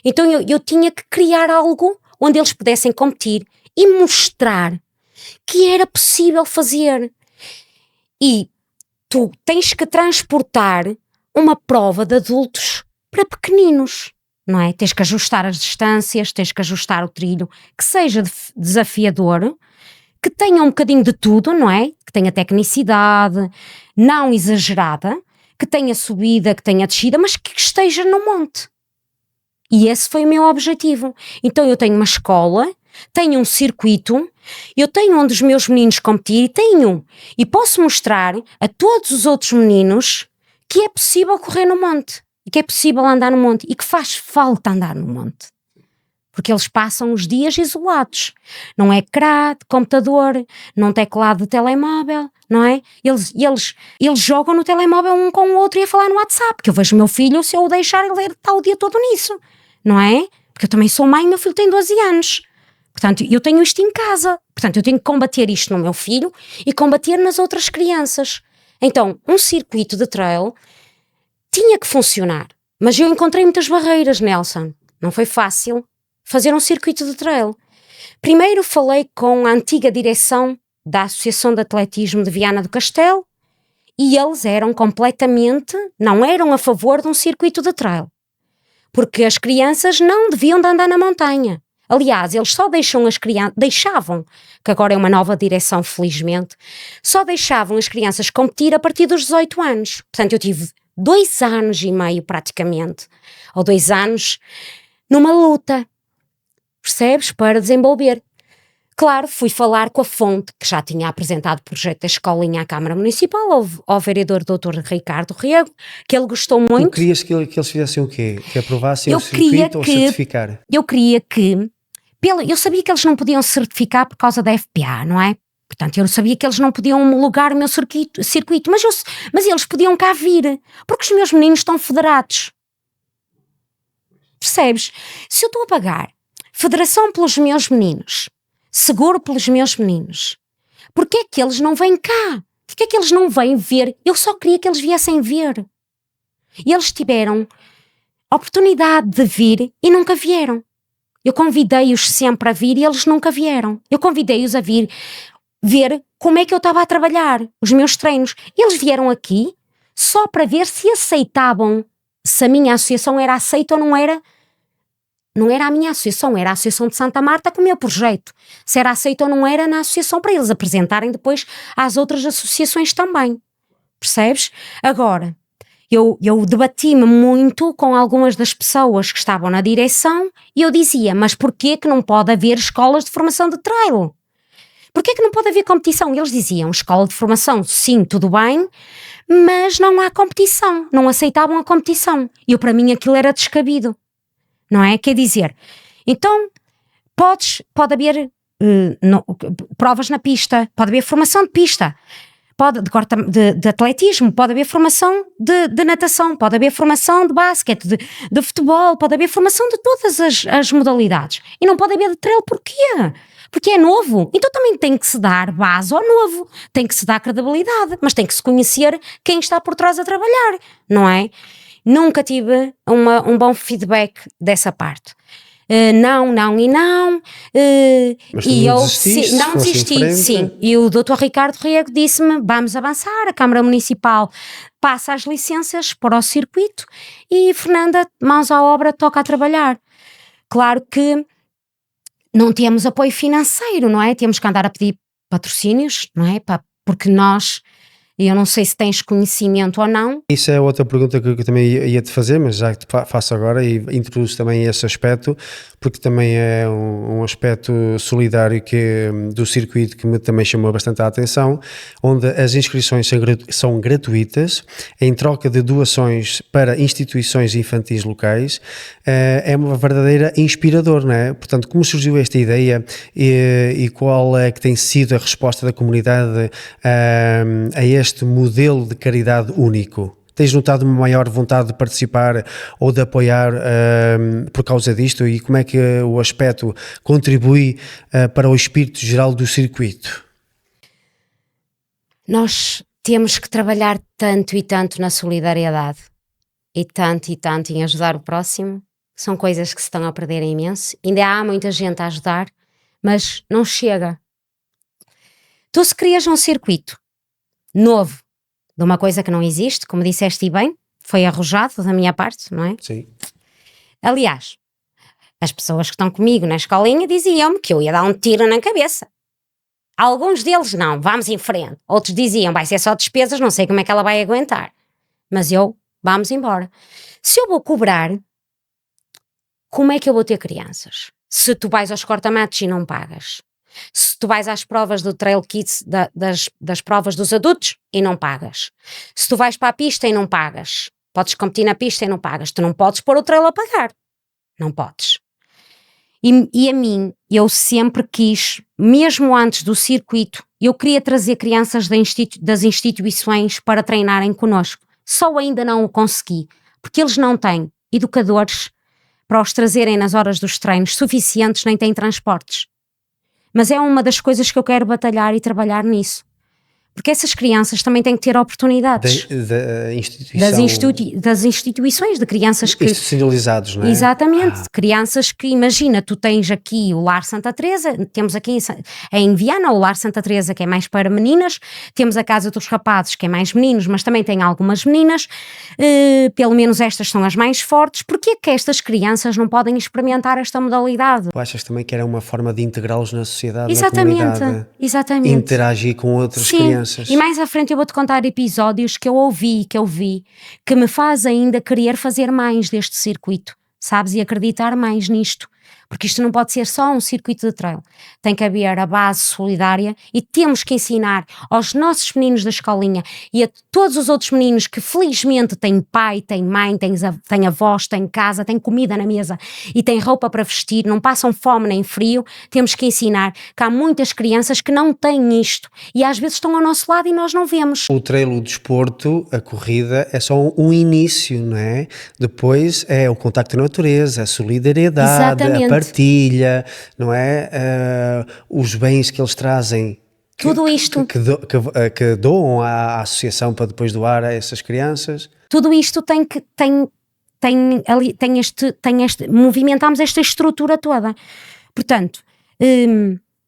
Então eu tinha que criar algo onde eles pudessem competir e mostrar que era possível fazer. E tu tens que transportar uma prova de adultos para pequeninos, não é? Tens que ajustar as distâncias, tens que ajustar o trilho, que seja desafiador, que tenha um bocadinho de tudo, não é? Que tenha tecnicidade, não exagerada, que tenha subida, que tenha descida, mas que esteja no monte. E esse foi o meu objetivo. Então eu tenho uma escola, tenho um circuito, eu tenho onde os meus meninos competir, e posso mostrar a todos os outros meninos que é possível correr no monte, e que é possível andar no monte, e que faz falta andar no monte. Porque eles passam os dias isolados. Não é ecrã de computador, não teclado de telemóvel, não é? Eles jogam no telemóvel um com o outro e a falar no WhatsApp, porque eu vejo o meu filho, se eu o deixar, ele está o dia todo nisso, não é? Porque eu também sou mãe, meu filho tem 12 anos. Portanto, eu tenho isto em casa. Portanto, eu tenho que combater isto no meu filho e combater nas outras crianças. Então, um circuito de trail tinha que funcionar. Mas eu encontrei muitas barreiras, Nelson. Não foi fácil fazer um circuito de trail. Primeiro falei com a antiga direção da Associação de Atletismo de Viana do Castelo e eles não eram a favor de um circuito de trail. Porque as crianças não deviam de andar na montanha. Aliás, eles só deixavam, que agora é uma nova direção, felizmente, só deixavam as crianças competir a partir dos 18 anos. Portanto, eu tive 2 anos e meio praticamente, ou 2 anos, numa luta, percebes? Para desenvolver. Claro, fui falar com a Fonte, que já tinha apresentado o projeto da escolinha à Câmara Municipal, ao vereador Dr. Ricardo Rego, que ele gostou muito. Tu querias que eles fizessem o quê? Que aprovassem o circuito ou certificar? Eu queria que... eu sabia que eles não podiam certificar por causa da FPA, não é? Portanto, eu sabia que eles não podiam homologar o meu circuito, mas eles podiam cá vir, porque os meus meninos estão federados. Percebes? Se eu estou a pagar federação pelos meus meninos, seguro pelos meus meninos, porquê é que eles não vêm cá? Porquê é que eles não vêm ver? Eu só queria que eles viessem ver. E eles tiveram oportunidade de vir e nunca vieram. Eu convidei-os sempre a vir e eles nunca vieram. Eu convidei-os a vir ver como é que eu estava a trabalhar os meus treinos. Eles vieram aqui só para ver se aceitavam, se a minha associação era aceita ou não era. Não era a minha associação, era a Associação de Santa Marta com o meu projeto. Se era aceito ou não era na associação, para eles apresentarem depois às outras associações também. Percebes? Agora, eu debati-me muito com algumas das pessoas que estavam na direção e eu dizia, mas porquê que não pode haver escolas de formação de trail? Porquê que não pode haver competição? E eles diziam, escola de formação, sim, tudo bem, mas não há competição, não aceitavam a competição. E para mim aquilo era descabido. Não é? Quer dizer, então pode haver provas na pista, pode haver formação de pista, de atletismo, pode haver formação de natação, pode haver formação de basquete, de futebol, pode haver formação de todas as modalidades. E não pode haver de trail, porquê? Porque é novo. Então também tem que se dar base ao novo, tem que se dar credibilidade, mas tem que se conhecer quem está por trás a trabalhar, não é? Nunca tive um bom feedback dessa parte. Não. Mas e não desisti, sim. E o Dr. Ricardo Rego disse-me, vamos avançar, a Câmara Municipal passa as licenças para o circuito e Fernanda, mãos à obra, toca a trabalhar. Claro que não temos apoio financeiro, não é? Temos que andar a pedir patrocínios, não é? Porque nós, eu não sei se tens conhecimento ou não. Isso é outra pergunta que eu também ia-te fazer, mas já que te faço agora e introduzo também esse aspecto, porque também é um aspecto solidário do circuito que me também chamou bastante a atenção, onde as inscrições são gratuitas, em troca de doações para instituições infantis locais. É uma verdadeira inspirador, não é? Portanto, como surgiu esta ideia e qual é que tem sido a resposta da comunidade a este modelo de caridade único? Tens notado uma maior vontade de participar ou de apoiar por causa disto, e como é que o aspecto contribui para o espírito geral do circuito? Nós temos que trabalhar tanto e tanto na solidariedade e tanto em ajudar o próximo. São coisas que se estão a perder imenso. Ainda há muita gente a ajudar, mas não chega. Tu, se crias um circuito novo de uma coisa que não existe, como disseste e bem, foi arrojado da minha parte, não é? Sim. Aliás, as pessoas que estão comigo na escolinha diziam-me que eu ia dar um tiro na cabeça. Alguns deles não, vamos em frente. Outros diziam, vai ser só despesas, não sei como é que ela vai aguentar. Mas vamos embora. Se eu vou cobrar, como é que eu vou ter crianças? Se tu vais aos cortamatos e não pagas. Se tu vais às provas do Trail Kids, das provas dos adultos e não pagas. Se tu vais para a pista e não pagas. Podes competir na pista e não pagas. Tu não podes pôr o trail a pagar. Não podes. E a mim, eu sempre quis, mesmo antes do circuito, eu queria trazer crianças das instituições para treinarem connosco. Só ainda não o consegui, porque eles não têm educadores para os trazerem nas horas dos treinos suficientes, nem têm transportes. Mas é uma das coisas que eu quero batalhar e trabalhar nisso. Porque essas crianças também têm que ter oportunidades das instituições, de crianças que... Institucionalizados, não é? Exatamente, crianças que, imagina, tu tens aqui o Lar Santa Teresa, temos aqui em Viana o Lar Santa Teresa, que é mais para meninas, temos a Casa dos Rapazes, que é mais meninos, mas também tem algumas meninas, pelo menos estas são as mais fortes. Porquê que estas crianças não podem experimentar esta modalidade? Tu achas também que era uma forma de integrá-los na sociedade, Exatamente, na comunidade? exatamente. Interagir com outras crianças. E mais à frente eu vou-te contar episódios que eu ouvi, que eu vi, que me faz ainda querer fazer mais deste circuito, sabes? E acreditar mais nisto. Porque isto não pode ser só um circuito de trail. Tem que haver a base solidária e temos que ensinar aos nossos meninos da escolinha e a todos os outros meninos que felizmente têm pai, têm mãe, têm avós, têm casa, têm comida na mesa e têm roupa para vestir, não passam fome nem frio. Temos que ensinar que há muitas crianças que não têm isto e às vezes estão ao nosso lado e nós não vemos. O trail, o desporto, a corrida é só um início, não é? Depois é o contacto com a natureza, a solidariedade, a partilha, não é? Os bens que eles trazem, tudo isto que doam à associação para depois doar a essas crianças. Tudo isto movimentamos esta estrutura toda. Portanto,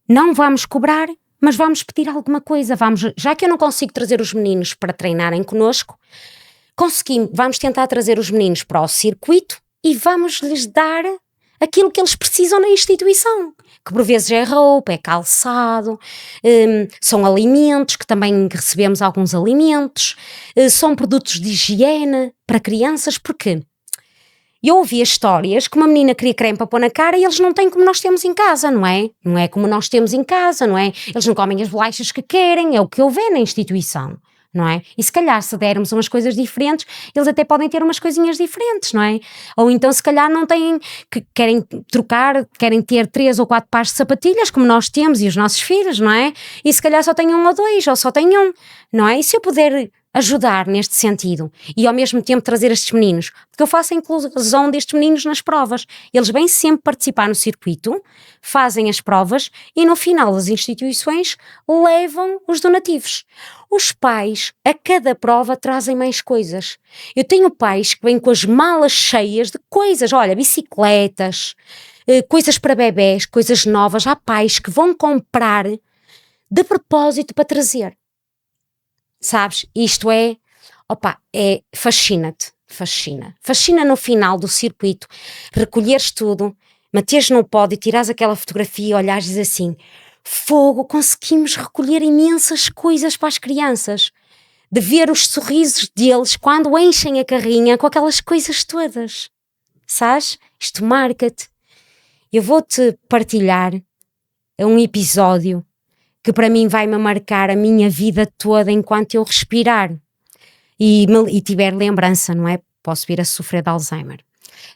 não vamos cobrar, mas vamos pedir alguma coisa. Já que eu não consigo trazer os meninos para treinarem connosco, vamos tentar trazer os meninos para o circuito e vamos lhes dar aquilo que eles precisam na instituição, que por vezes é roupa, é calçado, são alimentos, que também recebemos alguns alimentos, são produtos de higiene para crianças. Porque eu ouvia histórias que uma menina queria creme para pôr na cara e eles não têm como nós temos em casa, não é? Não é como nós temos em casa, não é? Eles não comem as bolachas que querem, é o que houver na instituição. Não é? E se calhar se dermos umas coisas diferentes, eles até podem ter umas coisinhas diferentes, não é? Ou então se calhar não têm, que querem trocar, querem ter 3 ou 4 pares de sapatilhas, como nós temos e os nossos filhos, não é? E se calhar só têm 1 ou 2, ou só têm 1, não é? E se eu puder ajudar neste sentido e ao mesmo tempo trazer estes meninos, porque eu faço a inclusão destes meninos nas provas, eles vêm sempre participar no circuito, fazem as provas e no final as instituições levam os donativos. Os pais a cada prova trazem mais coisas. Eu tenho pais que vêm com as malas cheias de coisas, olha, bicicletas, coisas para bebés, coisas novas. Há pais que vão comprar de propósito para trazer. Sabes, isto fascina-te, fascina no final do circuito, recolheres tudo, meteres no pódio e tirares aquela fotografia e olhares e dizes assim, fogo, conseguimos recolher imensas coisas para as crianças, de ver os sorrisos deles quando enchem a carrinha com aquelas coisas todas, sabes? Isto marca-te. Eu vou-te partilhar um episódio que para mim vai-me marcar a minha vida toda enquanto eu respirar e tiver lembrança, não é? Posso vir a sofrer de Alzheimer.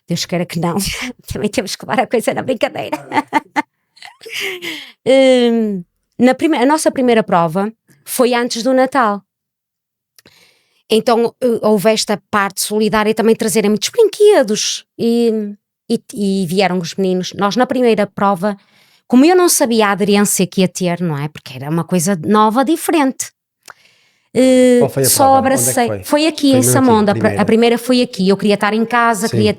Deus queira que não. Também temos que levar a coisa na brincadeira. A nossa primeira prova foi antes do Natal. Então houve esta parte solidária também trazerem muitos brinquedos e vieram os meninos. Nós na primeira prova, como eu não sabia a aderência que ia ter, não é? Porque era uma coisa nova, diferente. Qual foi a só prova? abracei. Onde é que foi aqui foi em mesmo Samonda. aqui, a primeira? A primeira foi aqui. Eu queria estar em casa, Sim. queria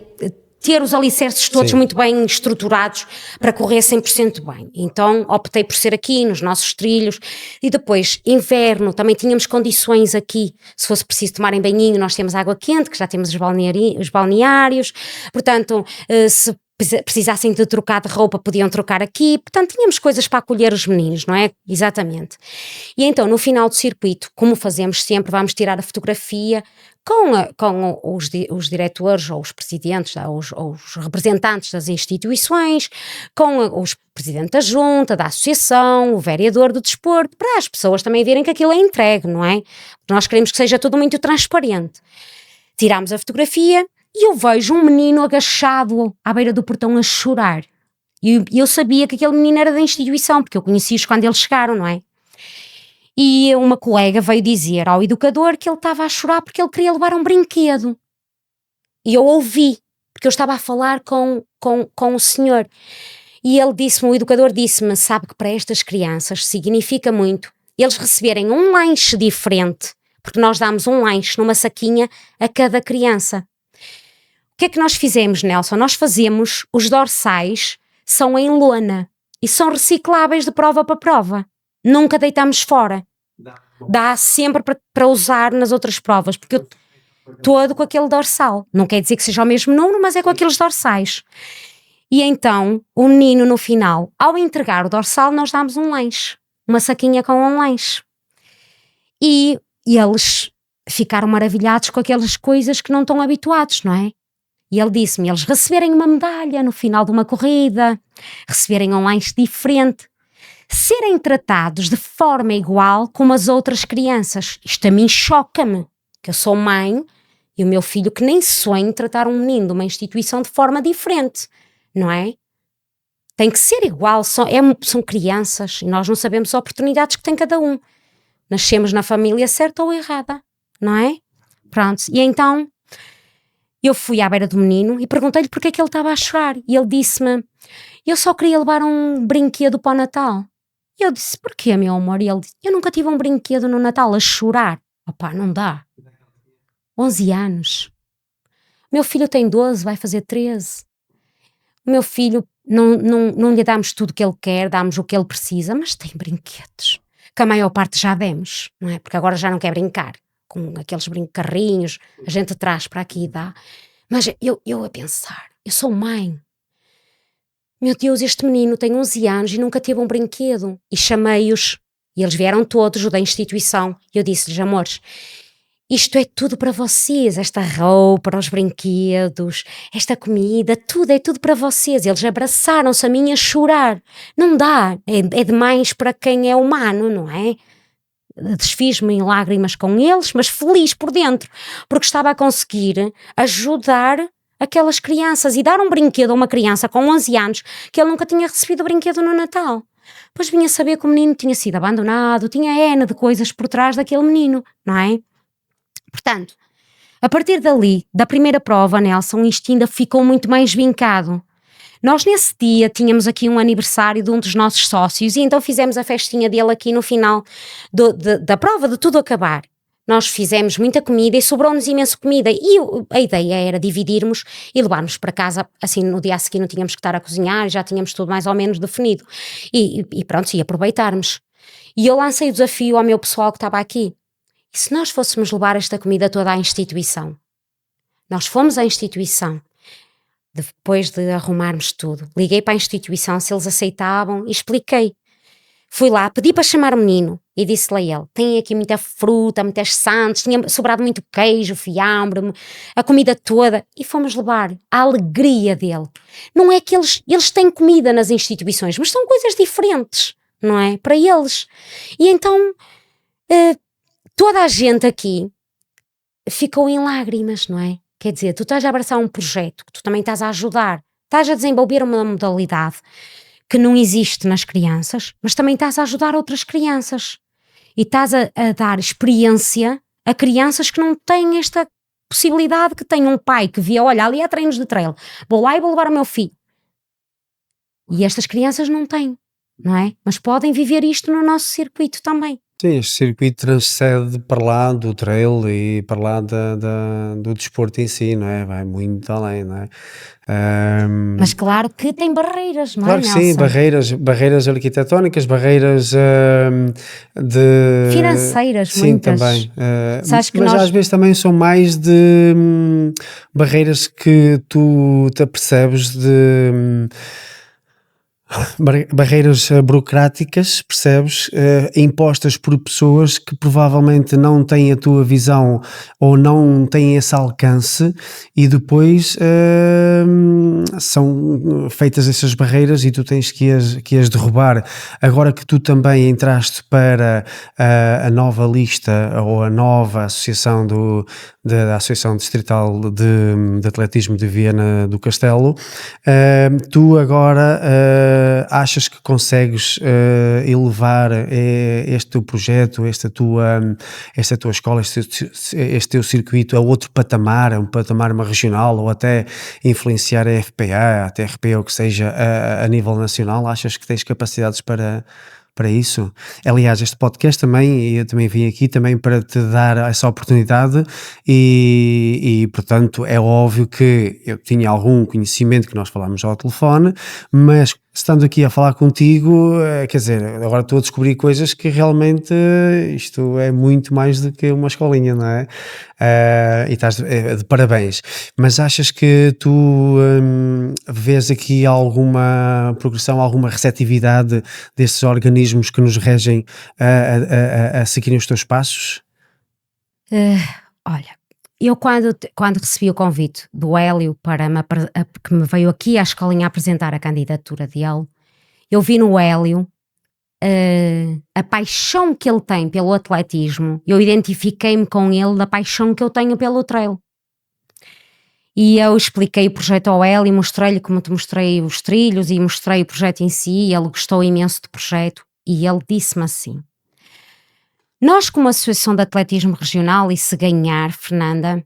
ter os alicerces todos Sim. muito bem estruturados para correr 100% bem. Então optei por ser aqui, nos nossos trilhos. E depois, inverno, também tínhamos condições aqui. Se fosse preciso tomarem banhinho, nós temos água quente, que já temos os balneários. Portanto, se precisassem de trocar de roupa, podiam trocar aqui. Portanto, tínhamos coisas para acolher os meninos, não é? Exatamente. E então, no final do circuito, como fazemos sempre, vamos tirar a fotografia com os diretores ou os presidentes, ou os representantes das instituições, com os presidentes da junta, da associação, o vereador do desporto, para as pessoas também verem que aquilo é entregue, não é? Nós queremos que seja tudo muito transparente. Tiramos a fotografia e eu vejo um menino agachado à beira do portão a chorar. E eu sabia que aquele menino era da instituição, porque eu conheci-os quando eles chegaram, não é? E uma colega veio dizer ao educador que ele estava a chorar porque ele queria levar um brinquedo. E eu ouvi, porque eu estava a falar com o senhor. E ele disse-me, o educador disse-me, sabe que para estas crianças significa muito eles receberem um lanche diferente, porque nós damos um lanche numa saquinha a cada criança. O que é que nós fizemos, Nelson? Nós fazemos, os dorsais são em lona e são recicláveis de prova para prova. Nunca deitamos fora. Dá sempre para usar nas outras provas, porque eu todo com aquele dorsal. Não quer dizer que seja o mesmo número, mas é com aqueles dorsais. E então, o menino no final, ao entregar o dorsal, nós damos um lanche. Uma saquinha com um lanche. E eles ficaram maravilhados com aquelas coisas que não estão habituados, não é? E ele disse-me, eles receberem uma medalha no final de uma corrida, receberem um lanche diferente, serem tratados de forma igual como as outras crianças. Isto a mim choca-me, que eu sou mãe e o meu filho que nem sonha tratar um menino de uma instituição de forma diferente, não é? Tem que ser igual, são crianças e nós não sabemos as oportunidades que tem cada um. Nascemos na família certa ou errada, não é? Pronto, e então eu fui à beira do menino e perguntei-lhe porque é que ele estava a chorar. E ele disse-me, eu só queria levar um brinquedo para o Natal. E eu disse, porquê, meu amor? E ele disse, eu nunca tive um brinquedo no Natal a chorar. Opá, não dá. 11 anos. Meu filho tem 12, vai fazer 13. O meu filho, não lhe damos tudo o que ele quer, damos o que ele precisa, mas tem brinquedos. Que a maior parte já demos, não é? Porque agora já não quer brincar. Com aqueles carrinhos, a gente traz para aqui e dá. Mas eu a pensar, eu sou mãe. Meu Deus, este menino tem 11 anos e nunca teve um brinquedo. E chamei-os, e eles vieram todos, o da instituição. E eu disse-lhes, amores, isto é tudo para vocês, esta roupa, os brinquedos, esta comida, tudo é tudo para vocês. Eles abraçaram-se a mim a chorar. Não dá, é demais para quem é humano, não é? Desfiz-me em lágrimas com eles, mas feliz por dentro, porque estava a conseguir ajudar aquelas crianças e dar um brinquedo a uma criança com 11 anos que ele nunca tinha recebido brinquedo no Natal. Pois vinha saber que o menino tinha sido abandonado, tinha N de coisas por trás daquele menino, não é? Portanto, a partir dali, da primeira prova, Nelson, isto ainda ficou muito mais vincado. Nós nesse dia tínhamos aqui um aniversário de um dos nossos sócios e então fizemos a festinha dele aqui no final da prova, de tudo acabar. Nós fizemos muita comida e sobrou-nos imensa comida e a ideia era dividirmos e levarmos para casa, assim no dia a seguir não tínhamos que estar a cozinhar, já tínhamos tudo mais ou menos definido e pronto, e aproveitarmos. E eu lancei o desafio ao meu pessoal que estava aqui. E se nós fôssemos levar esta comida toda à instituição? Nós fomos à instituição. depois de arrumarmos tudo, liguei para a instituição se eles aceitavam e expliquei. Fui lá, pedi para chamar o menino e disse-lhe a ele: tem aqui muita fruta, muitas sandes, tinha sobrado muito queijo, fiambre, a comida toda, e fomos levar a alegria dele. Não é que eles têm comida nas instituições, mas são coisas diferentes, não é? Para eles. E então toda a gente aqui ficou em lágrimas, não é? Quer dizer, tu estás a abraçar um projeto que tu também estás a ajudar, estás a desenvolver uma modalidade que não existe nas crianças, mas também estás a ajudar outras crianças e estás a dar experiência a crianças que não têm esta possibilidade, que têm um pai que via, olha, ali há treinos de trail, vou lá e vou levar o meu filho. E estas crianças não têm, não é? Mas podem viver isto no nosso circuito também. Sim, este circuito transcende para lá do trail e para lá do desporto em si, não é? Vai muito além, não é? Mas claro que tem barreiras, não Claro é, que sim, Nelson? barreiras arquitetónicas, barreiras Financeiras, sim, muitas. também. Sabes que Mas nós... às vezes também são mais de barreiras que tu te apercebes de barreiras burocráticas, percebes? Impostas por pessoas que provavelmente não têm a tua visão ou não têm esse alcance, e depois são feitas essas barreiras e tu tens que as derrubar. Agora que tu também entraste para a nova lista ou a nova associação da Associação Distrital de Atletismo de Viana do Castelo, tu agora achas que consegues elevar este teu projeto, esta tua escola, este teu circuito a outro patamar, a um patamar regional, ou até influenciar a FPA, a TRP, ou que seja, a nível nacional? Achas que tens capacidades para isso? Aliás, este podcast também, eu também vim aqui também para te dar essa oportunidade e portanto é óbvio que eu tinha algum conhecimento, que nós falámos ao telefone, mas estando aqui a falar contigo, quer dizer, agora estou a descobrir coisas que realmente isto é muito mais do que uma escolinha, não é? E estás de parabéns. Mas achas que tu vês aqui alguma progressão, alguma receptividade desses organismos que nos regem a seguirem os teus passos? Olha, eu quando recebi o convite do Hélio que me veio aqui à escolinha apresentar a candidatura dele, eu vi no Hélio a paixão que ele tem pelo atletismo. Eu identifiquei-me com ele da paixão que eu tenho pelo trail. E eu expliquei o projeto ao Hélio e mostrei-lhe, como te mostrei os trilhos, e mostrei o projeto em si, e ele gostou imenso do projeto, e ele disse-me assim: nós, como Associação de Atletismo Regional, e se ganhar, Fernanda,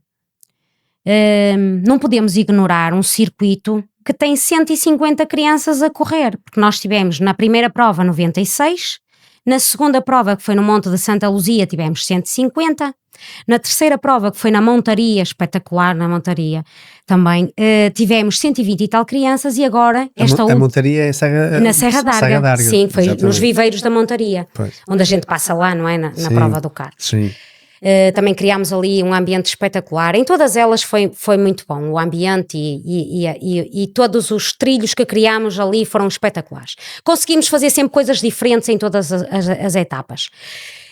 não podemos ignorar um circuito que tem 150 crianças a correr, porque nós tivemos na primeira prova 96, na segunda prova, que foi no Monte de Santa Luzia, tivemos 150, na terceira prova, que foi na Montaria, espetacular na Montaria, também tivemos 120 e tal crianças, e agora A Montaria é na Serra d'Arga, sim, foi exatamente. nos viveiros da Montaria, Pois. onde a gente passa lá, não é? Na prova do kart. Sim. Também criámos ali um ambiente espetacular. Em todas elas foi muito bom. O ambiente e todos os trilhos que criámos ali foram espetaculares. Conseguimos fazer sempre coisas diferentes em todas as etapas.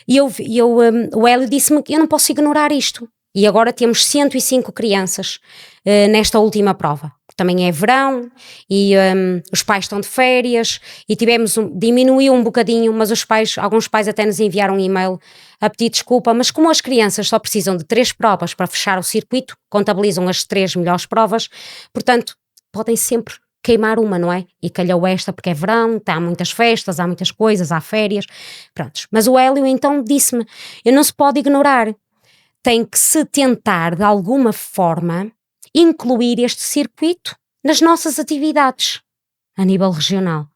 E o Hélio disse-me que eu não posso ignorar isto. E agora temos 105 crianças nesta última prova. Também é verão e os pais estão de férias e diminuiu um bocadinho, mas alguns pais até nos enviaram um e-mail a pedir desculpa, mas como as crianças só precisam de 3 provas para fechar o circuito, contabilizam as 3 melhores provas, portanto podem sempre queimar uma, não é? E calhou esta porque é verão, há muitas festas, há muitas coisas, há férias, prontos. Mas o Hélio então disse-me, eu não se pode ignorar, tem que se tentar de alguma forma incluir este circuito nas nossas atividades a nível regional.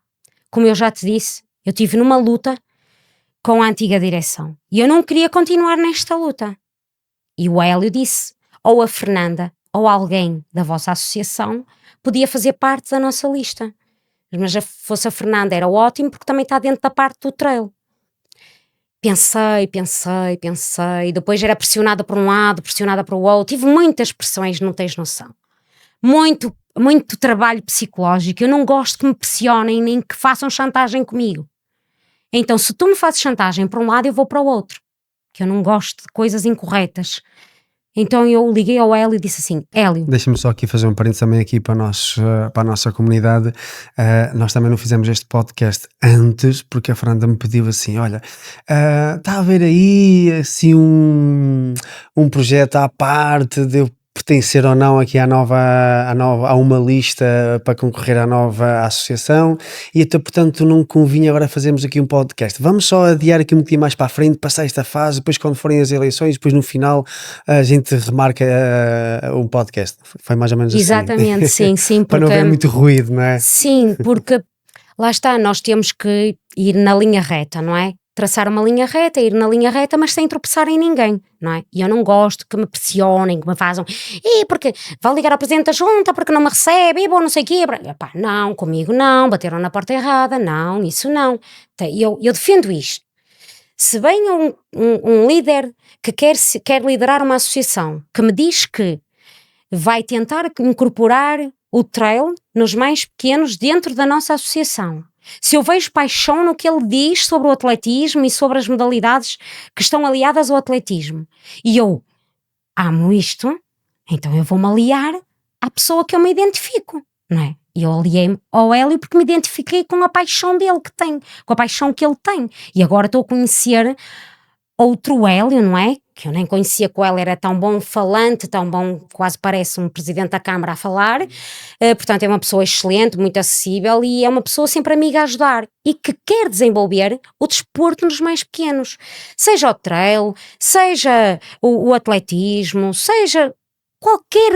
Como eu já te disse, eu estive numa luta com a antiga direção e eu não queria continuar nesta luta. E o Hélio disse, ou a Fernanda ou alguém da vossa associação podia fazer parte da nossa lista. Mas se fosse a Fernanda era ótimo, porque também está dentro da parte do trail. Pensei, depois era pressionada por um lado, pressionada para o outro, tive muitas pressões, não tens noção. Muito muito trabalho psicológico, eu não gosto que me pressionem nem que façam chantagem comigo. Então, se tu me fazes chantagem para um lado, eu vou para o outro, que eu não gosto de coisas incorretas. Então eu liguei ao Hélio e disse assim: Hélio, Deixa-me só aqui fazer um parênteses também aqui para a nossa comunidade. Nós também não fizemos este podcast antes, porque a Fernanda me pediu assim: olha, está a haver aí assim um projeto à parte de eu pertencer ou não aqui a uma lista para concorrer à nova associação, e até portanto não convinha agora fazermos aqui um podcast. Vamos só adiar aqui um bocadinho mais para a frente, passar esta fase, depois quando forem as eleições, depois no final a gente remarca um podcast. Foi mais ou menos exatamente, assim. sim, Para não haver muito ruído, não é? Sim, porque lá está, nós temos que ir na linha reta, não é? Traçar uma linha reta, ir na linha reta, mas sem tropeçar em ninguém, não é? E eu não gosto que me pressionem, que me façam, porque vai ligar ao presidente da junta porque não me recebe, bom, não sei o quê. Epá, não, comigo não, bateram na porta errada, não, isso não. Eu defendo isto. Se vem um líder que quer liderar uma associação, que me diz que vai tentar incorporar o trail nos mais pequenos dentro da nossa associação, se eu vejo paixão no que ele diz sobre o atletismo e sobre as modalidades que estão aliadas ao atletismo, e eu amo isto, então eu vou-me aliar à pessoa que eu me identifico, não é? E eu aliei-me ao Hélio porque me identifiquei com a paixão dele que tem, com a paixão que ele tem, e agora estou a conhecer outro Hélio, não é? Que eu nem conhecia, que o Hélio era tão bom falante, tão bom, quase parece um presidente da Câmara a falar, portanto é uma pessoa excelente, muito acessível e é uma pessoa sempre amiga a ajudar e que quer desenvolver o desporto nos mais pequenos, seja o trail, seja o atletismo, seja qualquer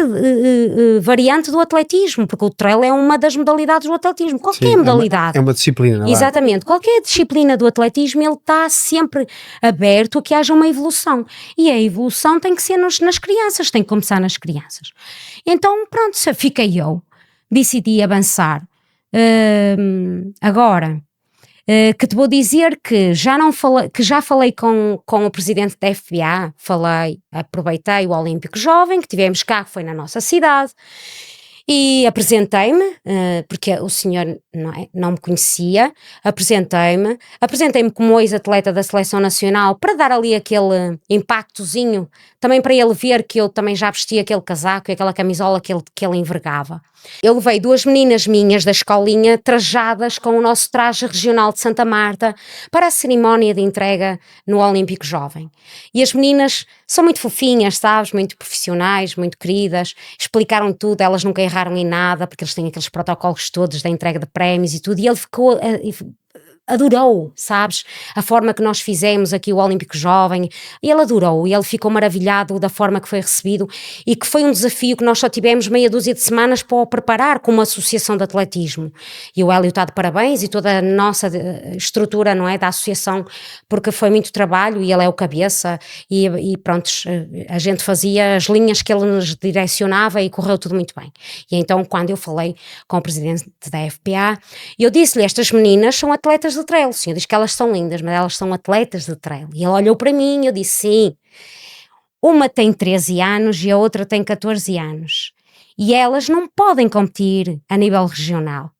variante do atletismo, porque o trail é uma das modalidades do atletismo, qualquer modalidade. É uma disciplina, não é? Exatamente, qualquer disciplina do atletismo ele está sempre aberto a que haja uma evolução, e a evolução tem que ser nas crianças, tem que começar nas crianças. Então pronto, fiquei eu, decidi avançar. Agora, que te vou dizer que já falei com o presidente da FPA, aproveitei o Olímpico Jovem, que tivemos cá, que foi na nossa cidade, e apresentei-me, porque o senhor não me conhecia, apresentei-me como ex-atleta da Seleção Nacional para dar ali aquele impactozinho, também para ele ver que eu também já vestia aquele casaco e aquela camisola que ele envergava. Eu levei 2 meninas minhas da escolinha trajadas com o nosso traje regional de Santa Marta para a cerimónia de entrega no Olímpico Jovem. E as meninas são muito fofinhas, sabes? Muito profissionais, muito queridas, explicaram tudo, elas nunca erraram em nada, porque eles têm aqueles protocolos todos da entrega de prémios e tudo, e ele adorou, sabes, a forma que nós fizemos aqui o Olímpico Jovem, e ele adorou, e ele ficou maravilhado da forma que foi recebido, e que foi um desafio que nós só tivemos meia dúzia de semanas para o preparar como associação de atletismo, e o Hélio está de parabéns, e toda a nossa estrutura, não é, da associação, porque foi muito trabalho, e ele é o cabeça, e pronto, a gente fazia as linhas que ele nos direcionava, e correu tudo muito bem. E então, quando eu falei com o presidente da FPA, eu disse-lhe, estas meninas são atletas de trail. O senhor diz que elas são lindas, mas elas são atletas de trail. E ele olhou para mim e eu disse, sim, uma tem 13 anos e a outra tem 14 anos. E elas não podem competir a nível regional,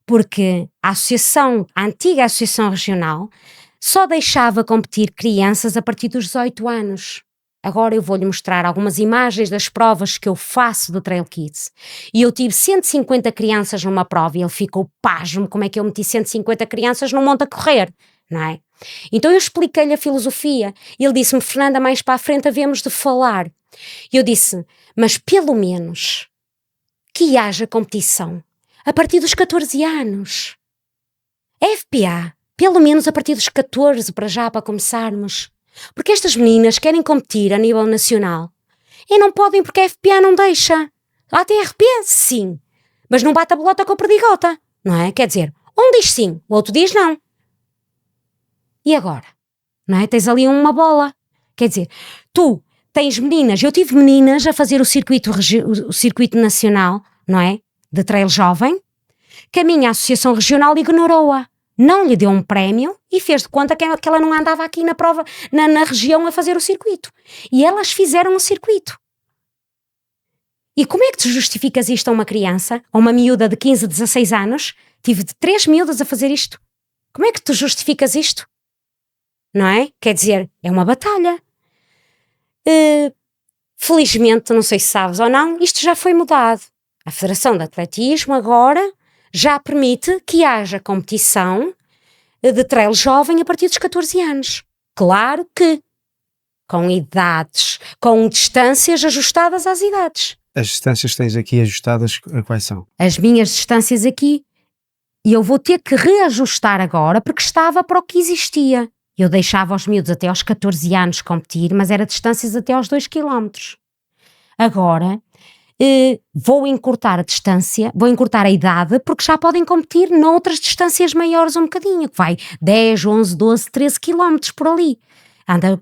porque a antiga associação regional só deixava competir crianças a partir dos 18 anos. Agora eu vou-lhe mostrar algumas imagens das provas que eu faço do Trail Kids. E eu tive 150 crianças numa prova e ele ficou pasmo como é que eu meti 150 crianças num monte a correr, não é? Então eu expliquei-lhe a filosofia e ele disse-me, Fernanda, mais para a frente havemos de falar. E eu disse, mas pelo menos que haja competição a partir dos 14 anos. FPA, pelo menos a partir dos 14 para começarmos. Porque estas meninas querem competir a nível nacional e não podem porque a FPA não deixa. A TRP, sim, mas não bate a bolota com a perdigota, não é? Quer dizer, um diz sim, o outro diz não. E agora? Não é? Tens ali uma bola. Quer dizer, tu tens meninas, eu tive meninas a fazer o circuito nacional, não é? De trail jovem, que a minha associação regional ignorou-a. Não lhe deu um prémio e fez de conta que ela não andava aqui na prova, na região a fazer o circuito. E elas fizeram o circuito. E como é que tu justificas isto a uma criança, a uma miúda de 15, 16 anos? Tive de 3 miúdas a fazer isto. Como é que tu justificas isto? Não é? Quer dizer, é uma batalha. Felizmente, não sei se sabes ou não, isto já foi mudado. A Federação de Atletismo agora já permite que haja competição de trail jovem a partir dos 14 anos. Claro que com idades, com distâncias ajustadas às idades. As distâncias que tens aqui ajustadas, quais são? As minhas distâncias aqui, e eu vou ter que reajustar agora porque estava para o que existia. Eu deixava os miúdos até aos 14 anos competir, mas era distâncias até aos 2 km. Agora vou encurtar a distância, vou encurtar a idade, porque já podem competir noutras distâncias maiores um bocadinho, que vai 10, 11, 12, 13 km por ali. Anda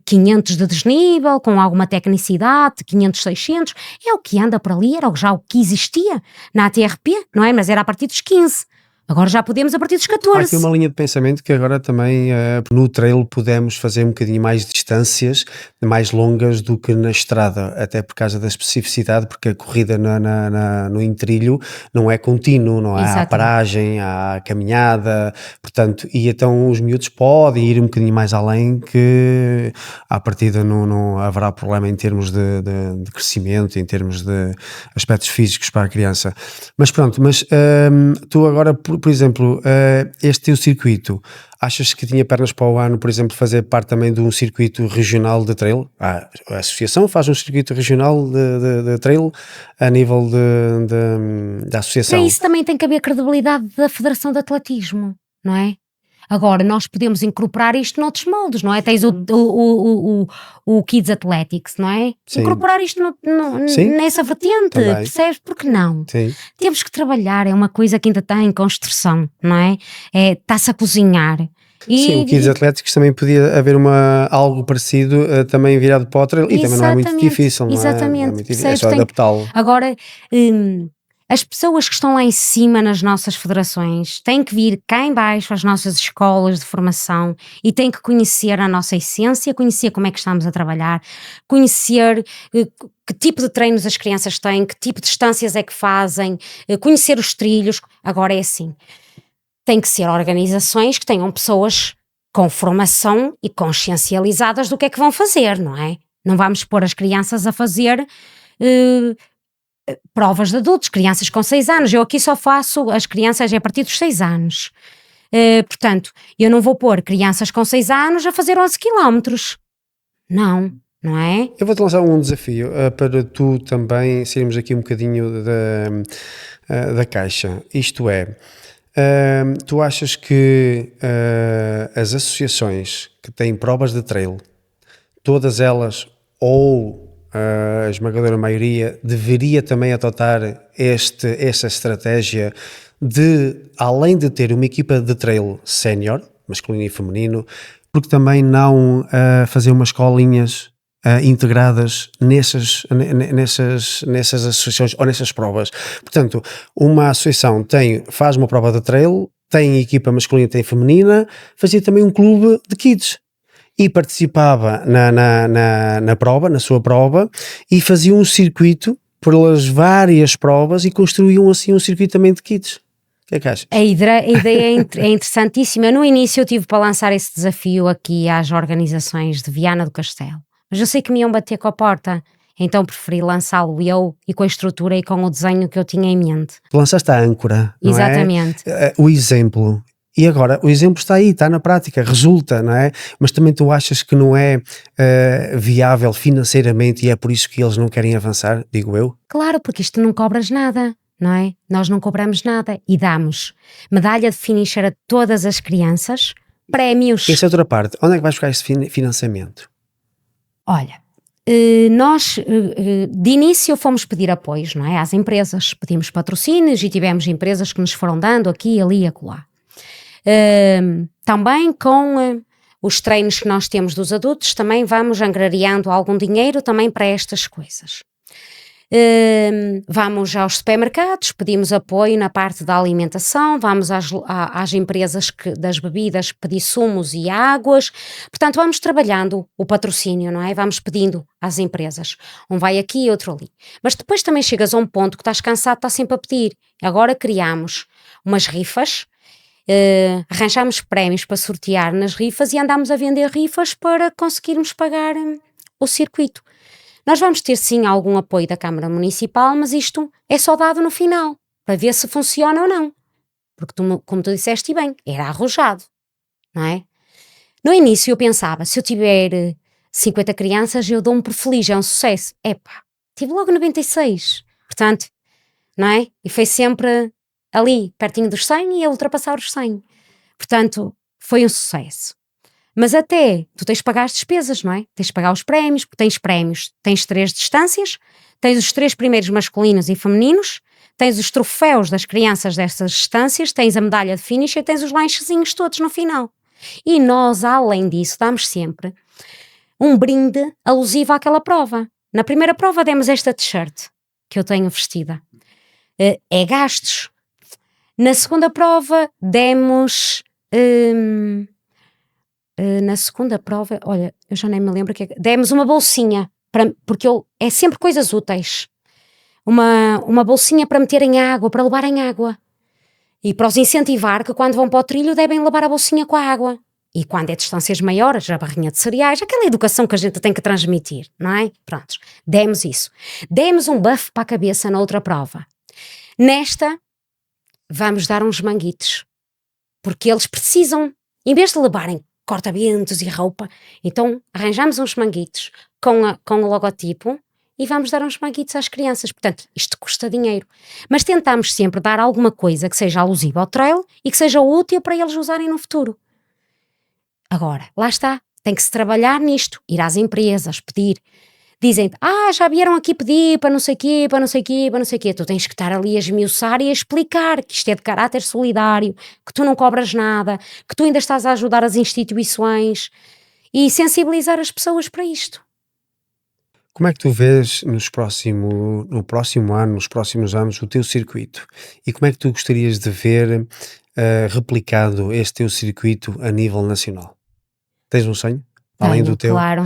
500 de desnível, com alguma tecnicidade, 500, 600, é o que anda por ali, era já o que existia na ATRP, não é? Mas era a partir dos 15. Agora já podemos a partir dos 14. Há aqui uma linha de pensamento que agora também no trail podemos fazer um bocadinho mais distâncias, mais longas do que na estrada, até por causa da especificidade, porque a corrida no intrilho não é contínuo, não há a paragem, há a caminhada, portanto, e então os miúdos podem ir um bocadinho mais além, que à partida não haverá problema em termos de crescimento, em termos de aspectos físicos para a criança. Mas pronto, tu agora, por exemplo, este teu circuito, achas que tinha pernas para o ano, por exemplo, fazer parte também de um circuito regional de trail? A associação faz um circuito regional de trail a nível da associação. Para isso também tem que haver credibilidade da Federação de Atletismo, não é? Agora, nós podemos incorporar isto noutros moldes, não é? Tens o Kids Athletics, não é? Sim. Incorporar isto nessa vertente, também. Percebes? Porque não? Sim. Temos que trabalhar, é uma coisa que ainda está em construção, não é? Está-se a cozinhar. Sim, o Kids Athletics também podia haver algo parecido também virado para o trail, e também não é muito difícil, não é? Exatamente, Não é muito difícil, é só adaptá-lo. Agora, as pessoas que estão lá em cima nas nossas federações têm que vir cá em baixo às nossas escolas de formação e têm que conhecer a nossa essência, conhecer como é que estamos a trabalhar, conhecer que tipo de treinos as crianças têm, que tipo de distâncias é que fazem, conhecer os trilhos. Agora é assim, tem que ser organizações que tenham pessoas com formação e consciencializadas do que é que vão fazer, não é? Não vamos pôr as crianças a fazer provas de adultos, crianças com 6 anos. Eu aqui só faço as crianças a partir dos 6 anos. Portanto, eu não vou pôr crianças com 6 anos a fazer 11 km. Não é? Eu vou-te lançar um desafio para tu também sairmos aqui um bocadinho da caixa. Isto é, tu achas que as associações que têm provas de trail, todas elas, ou a esmagadora maioria, deveria também adotar esta estratégia de, além de ter uma equipa de trail sénior, masculino e feminino, porque também não fazer umas escolinhas integradas nessas associações ou nessas provas. Portanto, uma associação faz uma prova de trail, tem equipa masculina e tem feminina, fazia também um clube de kids e participava na prova, na sua prova, e fazia um circuito pelas várias provas e construíam assim um circuito também de kids. O que é que achas? A ideia é interessantíssima. No início eu tive para lançar esse desafio aqui às organizações de Viana do Castelo, mas eu sei que me iam bater com a porta, então preferi lançá-lo eu e com a estrutura e com o desenho que eu tinha em mente. Tu lançaste a âncora, não Exatamente. É? O exemplo. E agora, o exemplo está aí, está na prática, resulta, não é? Mas também tu achas que não é viável financeiramente e é por isso que eles não querem avançar, digo eu? Claro, porque isto não cobras nada, não é? Nós não cobramos nada e damos medalha de finisher a todas as crianças, prémios. Essa é outra parte. Onde é que vais buscar esse financiamento? Olha, nós de início fomos pedir apoios, não é? Às empresas, pedimos patrocínios e tivemos empresas que nos foram dando aqui, ali e acolá. Também com os treinos que nós temos dos adultos, também vamos angariando algum dinheiro também para estas coisas. Vamos aos supermercados, pedimos apoio na parte da alimentação, vamos às empresas das bebidas pedir sumos e águas, portanto vamos trabalhando o patrocínio, não é? Vamos pedindo às empresas, um vai aqui e outro ali, mas depois também chegas a um ponto que estás cansado, estás sempre a pedir. Agora criamos umas rifas, arranjamos prémios para sortear nas rifas e andamos a vender rifas para conseguirmos pagar o circuito. Nós vamos ter sim algum apoio da Câmara Municipal, mas isto é só dado no final, para ver se funciona ou não. Porque como tu disseste bem, era arrojado, não é? No início eu pensava, se eu tiver 50 crianças eu dou-me por feliz, é um sucesso. Epá, tive logo 96, portanto, não é? E foi sempre ali, pertinho dos 100 e a ultrapassar os 100. Portanto, foi um sucesso. Mas até, tu tens de pagar as despesas, não é? Tens de pagar os prémios, porque tens prémios, tens 3 distâncias, tens os 3 primeiros masculinos e femininos, tens os troféus das crianças destas distâncias, tens a medalha de finish e tens os lanchezinhos todos no final. E nós, além disso, damos sempre um brinde alusivo àquela prova. Na primeira prova demos esta t-shirt, que eu tenho vestida. É gastos. Na segunda prova demos... na segunda prova, olha, eu já nem me lembro demos uma bolsinha, porque é sempre coisas úteis. Uma bolsinha para meterem água, para levarem água. E para os incentivar que quando vão para o trilho devem levar a bolsinha com a água. E quando é distâncias maiores, a barrinha de cereais, aquela educação que a gente tem que transmitir, não é? Prontos, demos isso. Demos um buff para a cabeça na outra prova. Nesta, vamos dar uns manguitos. Porque eles precisam, em vez de levarem corta-ventos e roupa, então arranjamos uns manguitos com o logotipo e vamos dar uns manguitos às crianças. Portanto, isto custa dinheiro. Mas tentamos sempre dar alguma coisa que seja alusiva ao trail e que seja útil para eles usarem no futuro. Agora, lá está, tem que se trabalhar nisto, ir às empresas, pedir. Dizem-te, já vieram aqui pedir para não sei quê, para não sei quê, para não sei quê. Tu tens que estar ali a esmiuçar e a explicar que isto é de caráter solidário, que tu não cobras nada, que tu ainda estás a ajudar as instituições e sensibilizar as pessoas para isto. Como é que tu vês no próximo ano, nos próximos anos, o teu circuito? E como é que tu gostarias de ver replicado este teu circuito a nível nacional? Tens um sonho? Além do teu? Claro.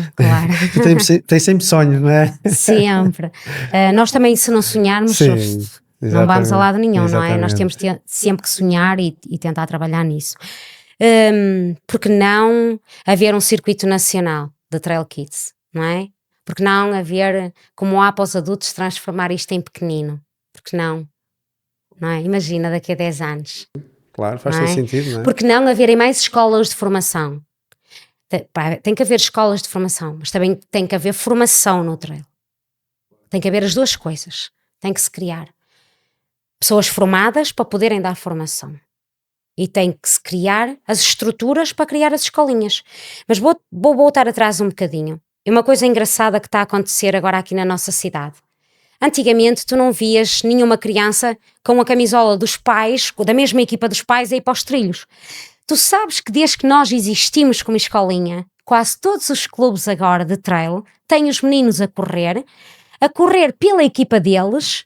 Tu tens sempre sonhos, não é? Sempre. Nós também, se não sonharmos, Sim, não vamos a lado nenhum, exatamente. não é? Nós temos sempre que sonhar e tentar trabalhar nisso. Porque não haver um circuito nacional de Trail Kids, não é? Porque não haver, como há para os adultos, transformar isto em pequenino? Porque não é? Imagina daqui a 10 anos. Claro, faz todo sentido, não é? Porque não haverem mais escolas de formação. Tem que haver escolas de formação, mas também tem que haver formação no trail. Tem que haver as duas coisas. Tem que se criar pessoas formadas para poderem dar formação. E tem que se criar as estruturas para criar as escolinhas. Mas vou voltar atrás um bocadinho. E uma coisa engraçada que está a acontecer agora aqui na nossa cidade. Antigamente tu não vias nenhuma criança com a camisola dos pais, da mesma equipa dos pais, a ir para os trilhos. Tu sabes que desde que nós existimos como escolinha, quase todos os clubes agora de trail têm os meninos a correr pela equipa deles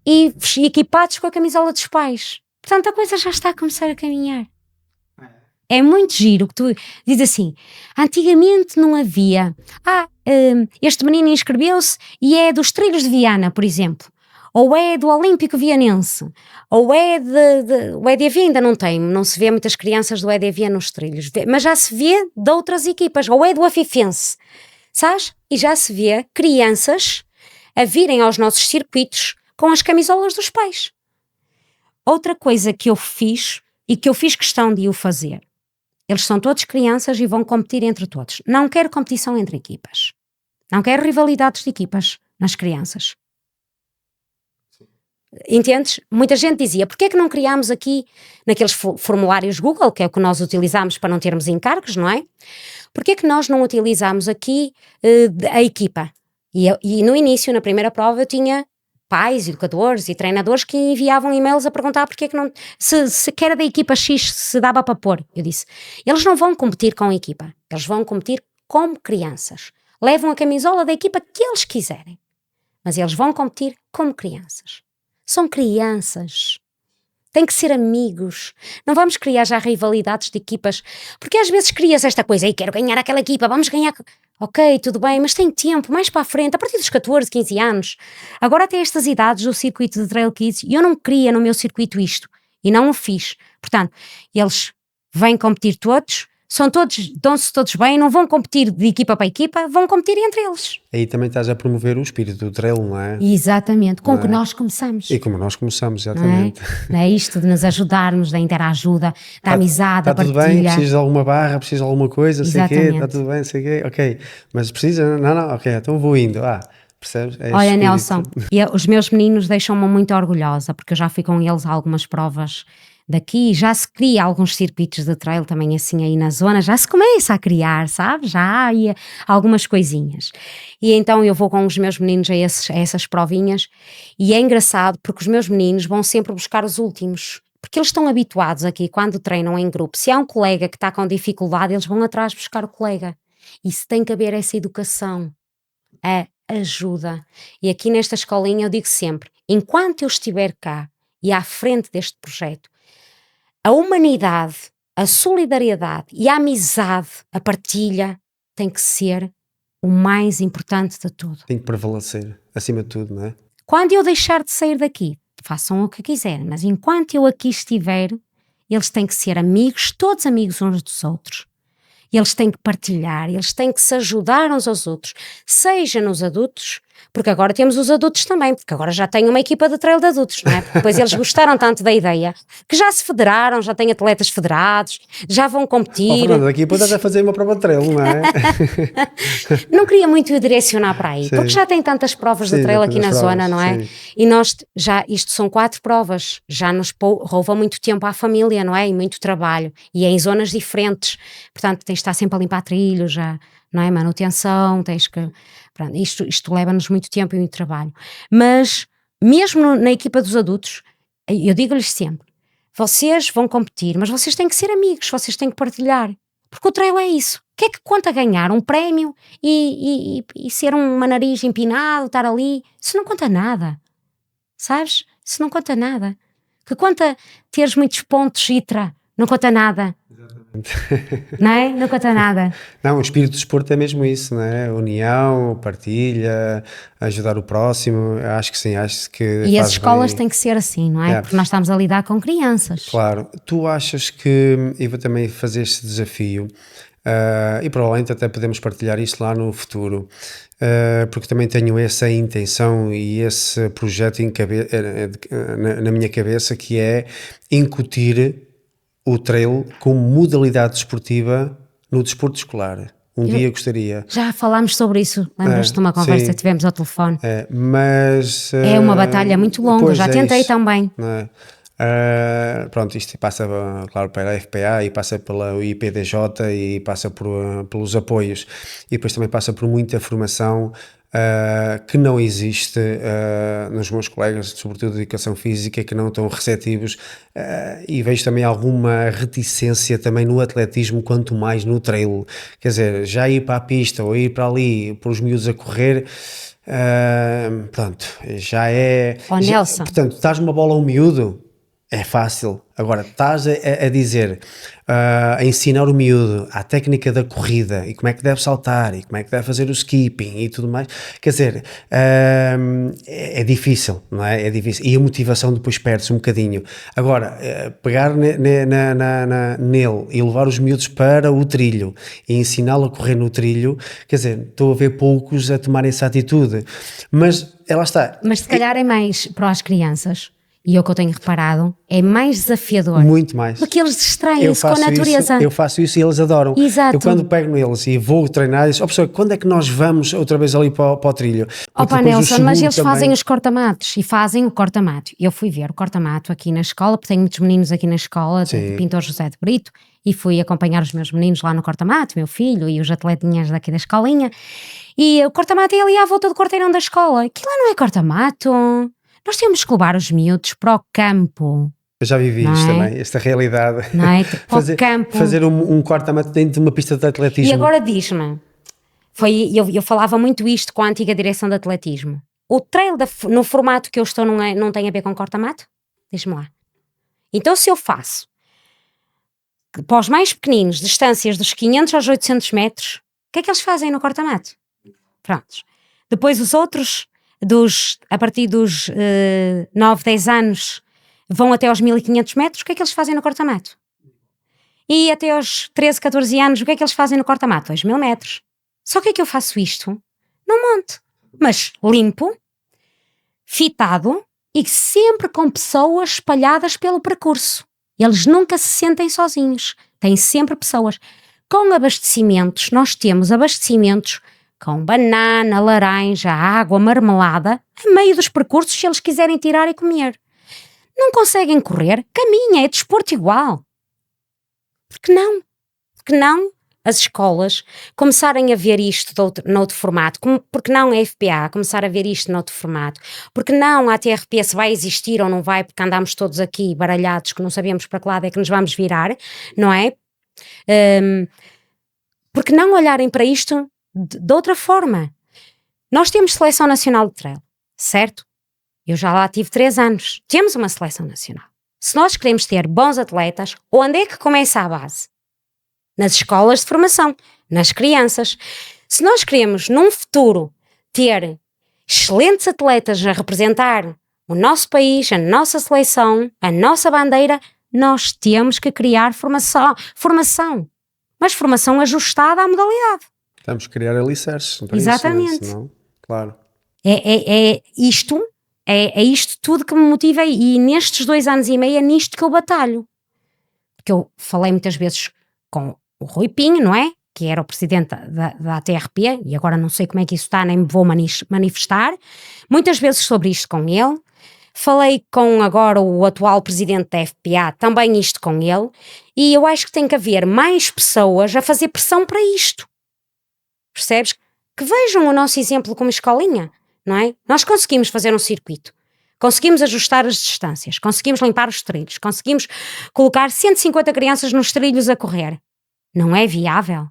e equipados com a camisola dos pais. Portanto, a coisa já está a começar a caminhar. É muito giro que tu dizes assim, antigamente não havia, este menino inscreveu-se e é dos trilhos de Viana, por exemplo. Ou é do Olímpico Vianense, ou é o EDV ainda não se vê muitas crianças do EDV nos trilhos, mas já se vê de outras equipas, ou é do Afifense, sabes? E já se vê crianças a virem aos nossos circuitos com as camisolas dos pais. Outra coisa que eu fiz, e que eu fiz questão de o fazer, eles são todos crianças e vão competir entre todos. Não quero competição entre equipas. Não quero rivalidades de equipas nas crianças. Entendes? Muita gente dizia, porquê é que não criámos aqui naqueles formulários Google, que é o que nós utilizamos para não termos encargos, não é? Porquê é que nós não utilizámos aqui a equipa? E no início, na primeira prova, eu tinha pais, educadores e treinadores que enviavam e-mails a perguntar porque é que não, se que era da equipa X, se dava para pôr. Eu disse, eles não vão competir com a equipa, eles vão competir como crianças. Levam a camisola da equipa que eles quiserem. mas eles vão competir como crianças. São crianças. Têm que ser amigos. Não vamos criar já rivalidades de equipas, porque às vezes cria-se esta coisa, quero ganhar aquela equipa, vamos ganhar. Ok, tudo bem, mas tem tempo, mais para a frente, a partir dos 14, 15 anos. Agora até estas idades do circuito de Trail Kids, eu não queria no meu circuito isto, e não o fiz. Portanto, eles vêm competir todos, dão-se todos bem, não vão competir de equipa para equipa, vão competir entre eles. Aí também estás a promover o espírito do trail, não é? Exatamente, com o que nós começamos. E como nós começamos, exatamente. Não é isto de nos ajudarmos, da interajuda, da amizade, da partilha. Está tudo bem, precisas de alguma barra, precisas de alguma coisa, sei o quê, está Exatamente. tudo bem, sei o quê, ok. Mas precisa, não, ok, então vou indo, percebes? É esse Olha, espírito. Nelson, os meus meninos deixam-me muito orgulhosa, porque eu já fui com eles a algumas provas daqui, já se cria alguns circuitos de trail também assim aí na zona, já se começa a criar, sabe? Já há aí algumas coisinhas. E então eu vou com os meus meninos a essas provinhas, e é engraçado porque os meus meninos vão sempre buscar os últimos, porque eles estão habituados aqui, quando treinam em grupo, se há um colega que está com dificuldade, eles vão atrás buscar o colega. E se tem que haver essa educação, a ajuda. E aqui nesta escolinha eu digo sempre, enquanto eu estiver cá e à frente deste projeto, a humanidade, a solidariedade e a amizade, a partilha, tem que ser o mais importante de tudo. Tem que prevalecer, acima de tudo, não é? Quando eu deixar de sair daqui, façam o que quiserem, mas enquanto eu aqui estiver, eles têm que ser amigos, todos amigos uns dos outros. Eles têm que partilhar, eles têm que se ajudar uns aos outros, seja nos adultos, porque agora temos os adultos também, porque agora já tenho uma equipa de trail de adultos, não é? Porque depois eles gostaram tanto da ideia, que já se federaram, já têm atletas federados, já vão competir. Fernando, daqui depois estás a fazer uma prova de trail, não é? Não queria muito direcionar para aí, porque já tem tantas provas de trail aqui na zona, não é? E nós, isto são 4 provas, já nos rouba muito tempo à família, não é? E muito trabalho, e é em zonas diferentes, portanto tens de estar sempre a limpar trilhos, já, não é? Manutenção, tens que... Pronto, isto leva-nos muito tempo e muito trabalho. Mas, mesmo na equipa dos adultos, eu digo-lhes sempre, vocês vão competir, mas vocês têm que ser amigos, vocês têm que partilhar. Porque o trail é isso. O que é que conta ganhar um prémio e ser uma nariz empinado, estar ali? Isso não conta nada. Sabes? Isso não conta nada. Que conta teres muitos pontos, ITRA, não conta nada. Não é? Não conta nada. Não, o espírito do desporto é mesmo isso, não é? União, partilha, ajudar o próximo, acho que sim, acho que e as escolas têm que ser assim, não é? Porque nós estamos a lidar com crianças. Claro. Tu achas que, e vou também fazer este desafio, e provavelmente até podemos partilhar isto lá no futuro, porque também tenho essa intenção e esse projeto na minha cabeça, que é incutir o trail como modalidade desportiva no desporto escolar. Dia gostaria. Já falámos sobre isso, lembras-te de uma conversa que tivemos ao telefone? Mas... é uma batalha muito longa, já tentei isso também. Pronto, isto passa, claro, pela FPA e passa pela IPDJ e passa pelos apoios, e depois também passa por muita formação que não existe nos meus colegas, sobretudo de educação física, que não estão receptivos, e vejo também alguma reticência também no atletismo, quanto mais no trail. Quer dizer, já ir para a pista ou ir para ali, para os miúdos a correr, pronto, já é... Nelson. Portanto, estás numa bola a um miúdo, é fácil. Agora, estás a dizer, a ensinar o miúdo a técnica da corrida e como é que deve saltar e como é que deve fazer o skipping e tudo mais, quer dizer, é difícil, não é? É difícil. E a motivação depois perde-se um bocadinho. Agora, pegar nele e levar os miúdos para o trilho e ensiná-lo a correr no trilho, quer dizer, estou a ver poucos a tomarem essa atitude. Mas, ela está. Mas se calhar é mais para as crianças. E o que eu tenho reparado é mais desafiador. Muito mais. Porque eles distraem-se com a natureza. Eu faço isso e eles adoram. Exato. Eu quando pego neles e vou treinar, digo, professor, quando é que nós vamos outra vez ali para o trilho? Opa, Nelson, mas eles fazem os cortamatos e fazem o cortamato. Eu fui ver o cortamato aqui na escola, porque tenho muitos meninos aqui na escola, do Pintor José de Brito, e fui acompanhar os meus meninos lá no cortamato, meu filho e os atletinhas daqui da escolinha. E o cortamato é ali à volta do quarteirão da escola. Aquilo não é cortamato. Nós temos que levar os miúdos para o campo. Eu já vivi isto também, esta realidade. Não é? Para o campo. Fazer um corta-mato dentro de uma pista de atletismo. E agora diz-me, eu falava muito isto com a antiga direção de atletismo. o trail no formato que eu estou não tem a ver com corta-mato? Diz-me lá. Então se eu faço para os mais pequeninos, distâncias dos 500 aos 800 metros, o que é que eles fazem no corta-mato? Prontos. Depois os outros, a partir dos 9, 10 anos, vão até aos 1500 metros, o que é que eles fazem no corta-mato? E até aos 13, 14 anos, o que é que eles fazem no corta-mato? 2000 metros. Só que é que eu faço isto num monte, mas limpo, fitado e sempre com pessoas espalhadas pelo percurso. Eles nunca se sentem sozinhos, têm sempre pessoas. Com abastecimentos, nós temos abastecimentos com banana, laranja, água, marmelada, a meio dos percursos se eles quiserem tirar e comer. Não conseguem correr? Caminha, é desporto igual. Por que não? Por que não as escolas começarem a ver isto noutro formato? Porque não a FPA começar a ver isto noutro formato? Porque não a TRP se vai existir ou não vai, porque andamos todos aqui baralhados que não sabemos para que lado é que nos vamos virar, não é? Porque não olharem para isto de outra forma? Nós temos Seleção Nacional de Trail, certo? Eu já lá tive 3 anos. Temos uma Seleção Nacional. Se nós queremos ter bons atletas, onde é que começa a base? Nas escolas de formação, nas crianças. Se nós queremos, num futuro, ter excelentes atletas a representar o nosso país, a nossa seleção, a nossa bandeira, nós temos que criar formação. Mas formação ajustada à modalidade. Temos que criar alicerces. Exatamente. Isso, senão, claro. É isto tudo que me motiva e nestes 2 anos e meio é nisto que eu batalho. Porque eu falei muitas vezes com o Rui Pinho, não é? Que era o presidente da TRP e agora não sei como é que isso está, nem me vou manifestar. Muitas vezes sobre isto com ele. Falei com agora o atual presidente da FPA, também isto com ele, e eu acho que tem que haver mais pessoas a fazer pressão para isto. Percebes? Que vejam o nosso exemplo como escolinha, não é? Nós conseguimos fazer um circuito, conseguimos ajustar as distâncias, conseguimos limpar os trilhos, conseguimos colocar 150 crianças nos trilhos a correr. Não é viável.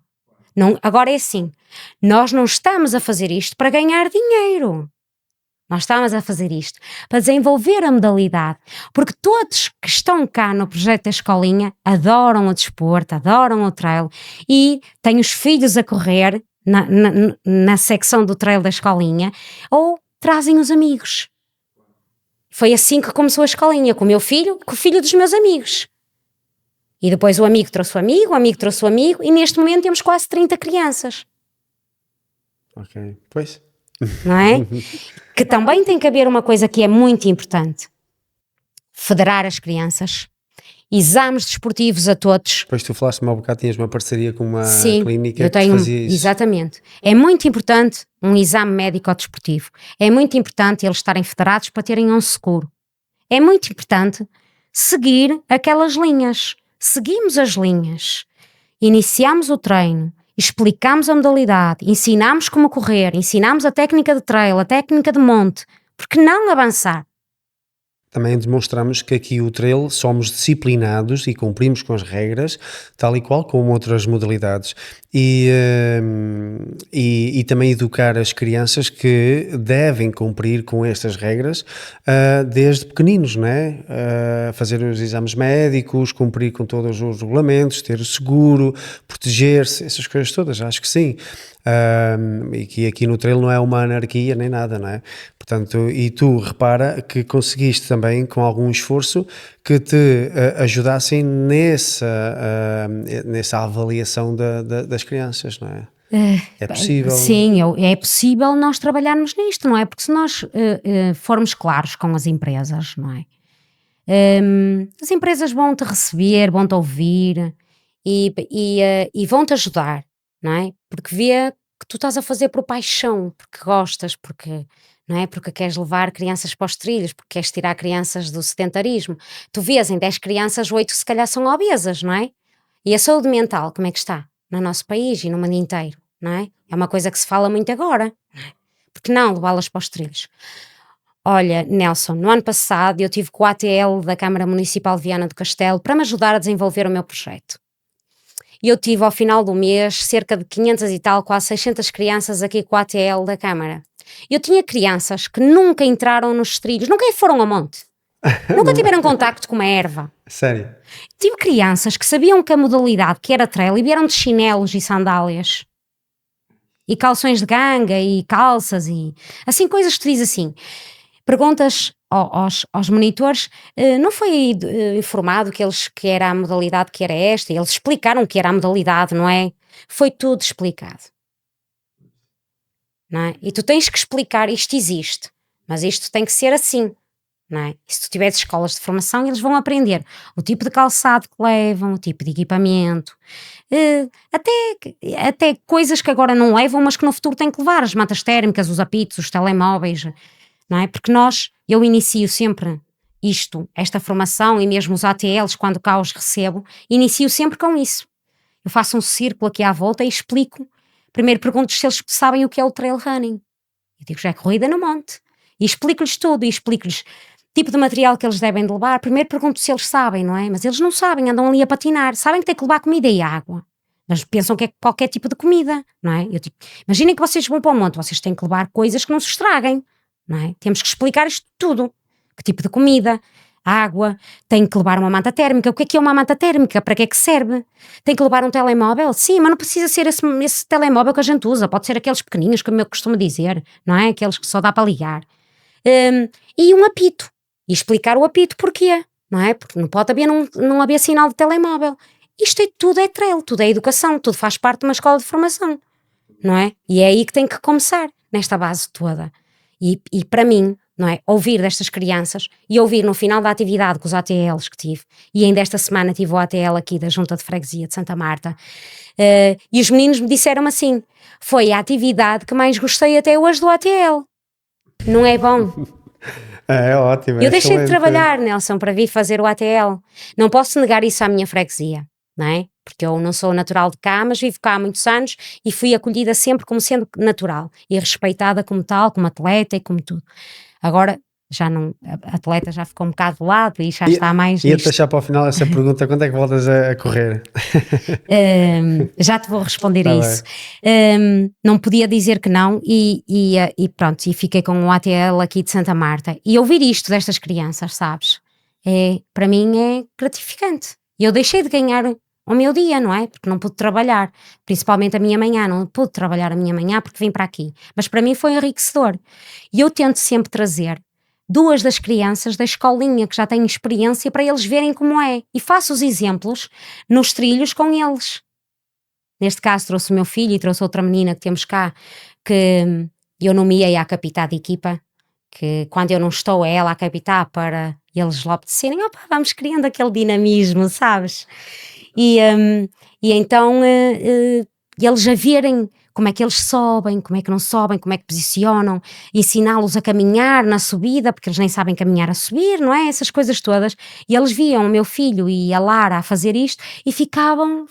Não, agora é assim, nós não estamos a fazer isto para ganhar dinheiro. Nós estamos a fazer isto para desenvolver a modalidade, porque todos que estão cá no projeto da escolinha adoram o desporto, adoram o trail e têm os filhos a correr na secção do trail da escolinha ou trazem os amigos. Foi assim que começou a escolinha, com o meu filho e com o filho dos meus amigos. E depois o amigo trouxe o amigo trouxe o amigo e neste momento temos quase 30 crianças. Ok, pois. Não é? Que também tem que haver uma coisa que é muito importante. Federar as crianças. Exames desportivos a todos. Depois tu falaste-me há um bocado, tinhas uma parceria com uma clínica eu tenho, que fazia isso. Exatamente. É muito importante um exame médico-desportivo. É muito importante eles estarem federados para terem um seguro. É muito importante seguir aquelas linhas. Seguimos as linhas. Iniciamos o treino. Explicamos a modalidade, ensinamos como correr, ensinamos a técnica de trail, a técnica de monte, porque não avançar? Também demonstramos que aqui o trail somos disciplinados e cumprimos com as regras, tal e qual como outras modalidades. E também educar as crianças que devem cumprir com estas regras desde pequeninos, não é? Fazer os exames médicos, cumprir com todos os regulamentos, ter seguro, proteger-se, essas coisas todas, acho que sim. E que aqui no trail não é uma anarquia nem nada, não é? Portanto, e tu repara que conseguiste também com algum esforço que te ajudassem nessa avaliação das crianças, não é? É possível. Sim, é possível nós trabalharmos nisto, não é? Porque se nós formos claros com as empresas, não é? As empresas vão-te receber, vão-te ouvir e vão-te ajudar, não é? Porque vê que tu estás a fazer por paixão, porque gostas, porque, não é? Porque queres levar crianças para os trilhos, porque queres tirar crianças do sedentarismo. Tu vês em 10 crianças, 8 se calhar são obesas, não é? E a saúde mental, como é que está? No nosso país e no mundo inteiro, não é? É uma coisa que se fala muito agora, não é? Porque não levá-las para os trilhos? Olha, Nelson, no ano passado eu tive com o ATL da Câmara Municipal de Viana do Castelo para me ajudar a desenvolver o meu projeto. E eu tive ao final do mês cerca de 500 e tal, quase 600 crianças aqui com o ATL da Câmara. Eu tinha crianças que nunca entraram nos trilhos, nunca foram ao monte, nunca tiveram contacto com uma erva. Sério? Tive crianças que sabiam que a modalidade que era trail e vieram de chinelos e sandálias e calções de ganga e calças e assim coisas que tu dizes assim, perguntas aos monitores, não foi informado que era a modalidade que era esta, e eles explicaram que era a modalidade, não é? Foi tudo explicado, não é? E tu tens que explicar, isto existe, mas isto tem que ser assim, não é? E se tu tiveres escolas de formação, eles vão aprender o tipo de calçado que levam, o tipo de equipamento, até coisas que agora não levam, mas que no futuro têm que levar, as mantas térmicas, os apitos, os telemóveis, não é? Porque eu inicio sempre esta formação e mesmo os ATLs, quando cá os recebo, inicio sempre com isso. Eu faço um círculo aqui à volta e explico. Primeiro pergunto-lhes se eles sabem o que é o trail running. Eu digo, já é corrida no monte. E explico-lhes tudo, e explico-lhes tipo de material que eles devem de levar. Primeiro pergunto se eles sabem, não é? Mas eles não sabem, andam ali a patinar. Sabem que têm que levar comida e água. Mas pensam que é qualquer tipo de comida, não é? Eu digo, imaginem que vocês vão para o monte, vocês têm que levar coisas que não se estraguem, não é? Temos que explicar isto tudo. Que tipo de comida, água, tem que levar uma manta térmica. O que é uma manta térmica? Para que é que serve? Tem que levar um telemóvel? Sim, mas não precisa ser esse telemóvel que a gente usa. Pode ser aqueles pequeninos, como eu costumo dizer, não é? Aqueles que só dá para ligar. E um apito. E explicar o apito porquê, não é? Porque não pode haver, não haver sinal de telemóvel. Isto tudo é trail, tudo é educação, tudo faz parte de uma escola de formação, não é? E é aí que tem que começar, nesta base toda. E para mim, não é? Ouvir destas crianças e ouvir no final da atividade com os ATLs que tive, e ainda esta semana tive o ATL aqui da Junta de Freguesia de Santa Marta, e os meninos me disseram assim, foi a atividade que mais gostei até hoje do ATL. Não é bom? É ótimo. Eu deixei de trabalhar, Nelson, para vir fazer o ATL. Não posso negar isso à minha freguesia, não é? Porque eu não sou natural de cá, mas vivo cá há muitos anos e fui acolhida sempre como sendo natural e respeitada como tal, como atleta e como tudo. Agora, já não, a atleta já ficou um bocado de lado e já está mais Ia-te deixar para o final essa pergunta, quando é que voltas a correr? Já te vou responder Tá a isso. Não podia dizer que não e pronto, e fiquei com o ATL aqui de Santa Marta. E ouvir isto destas crianças, sabes? Para mim é gratificante. E eu deixei de ganhar o meu dia, não é? Porque não pude trabalhar, principalmente a minha manhã, não pude trabalhar a minha manhã porque vim para aqui. Mas para mim foi enriquecedor. E eu tento sempre trazer 2 das crianças da escolinha que já têm experiência para eles verem como é. E faço os exemplos nos trilhos com eles. Neste caso trouxe o meu filho e trouxe outra menina que temos cá, que eu nomeei à capitã de equipa, que quando eu não estou é ela a capitã para eles lá obedecerem. Opa, vamos criando aquele dinamismo, sabes? E então eles a verem como é que eles sobem, como é que não sobem, como é que posicionam, ensiná-los a caminhar na subida, porque eles nem sabem caminhar a subir, não é? Essas coisas todas. E eles viam o meu filho e a Lara a fazer isto e ficaram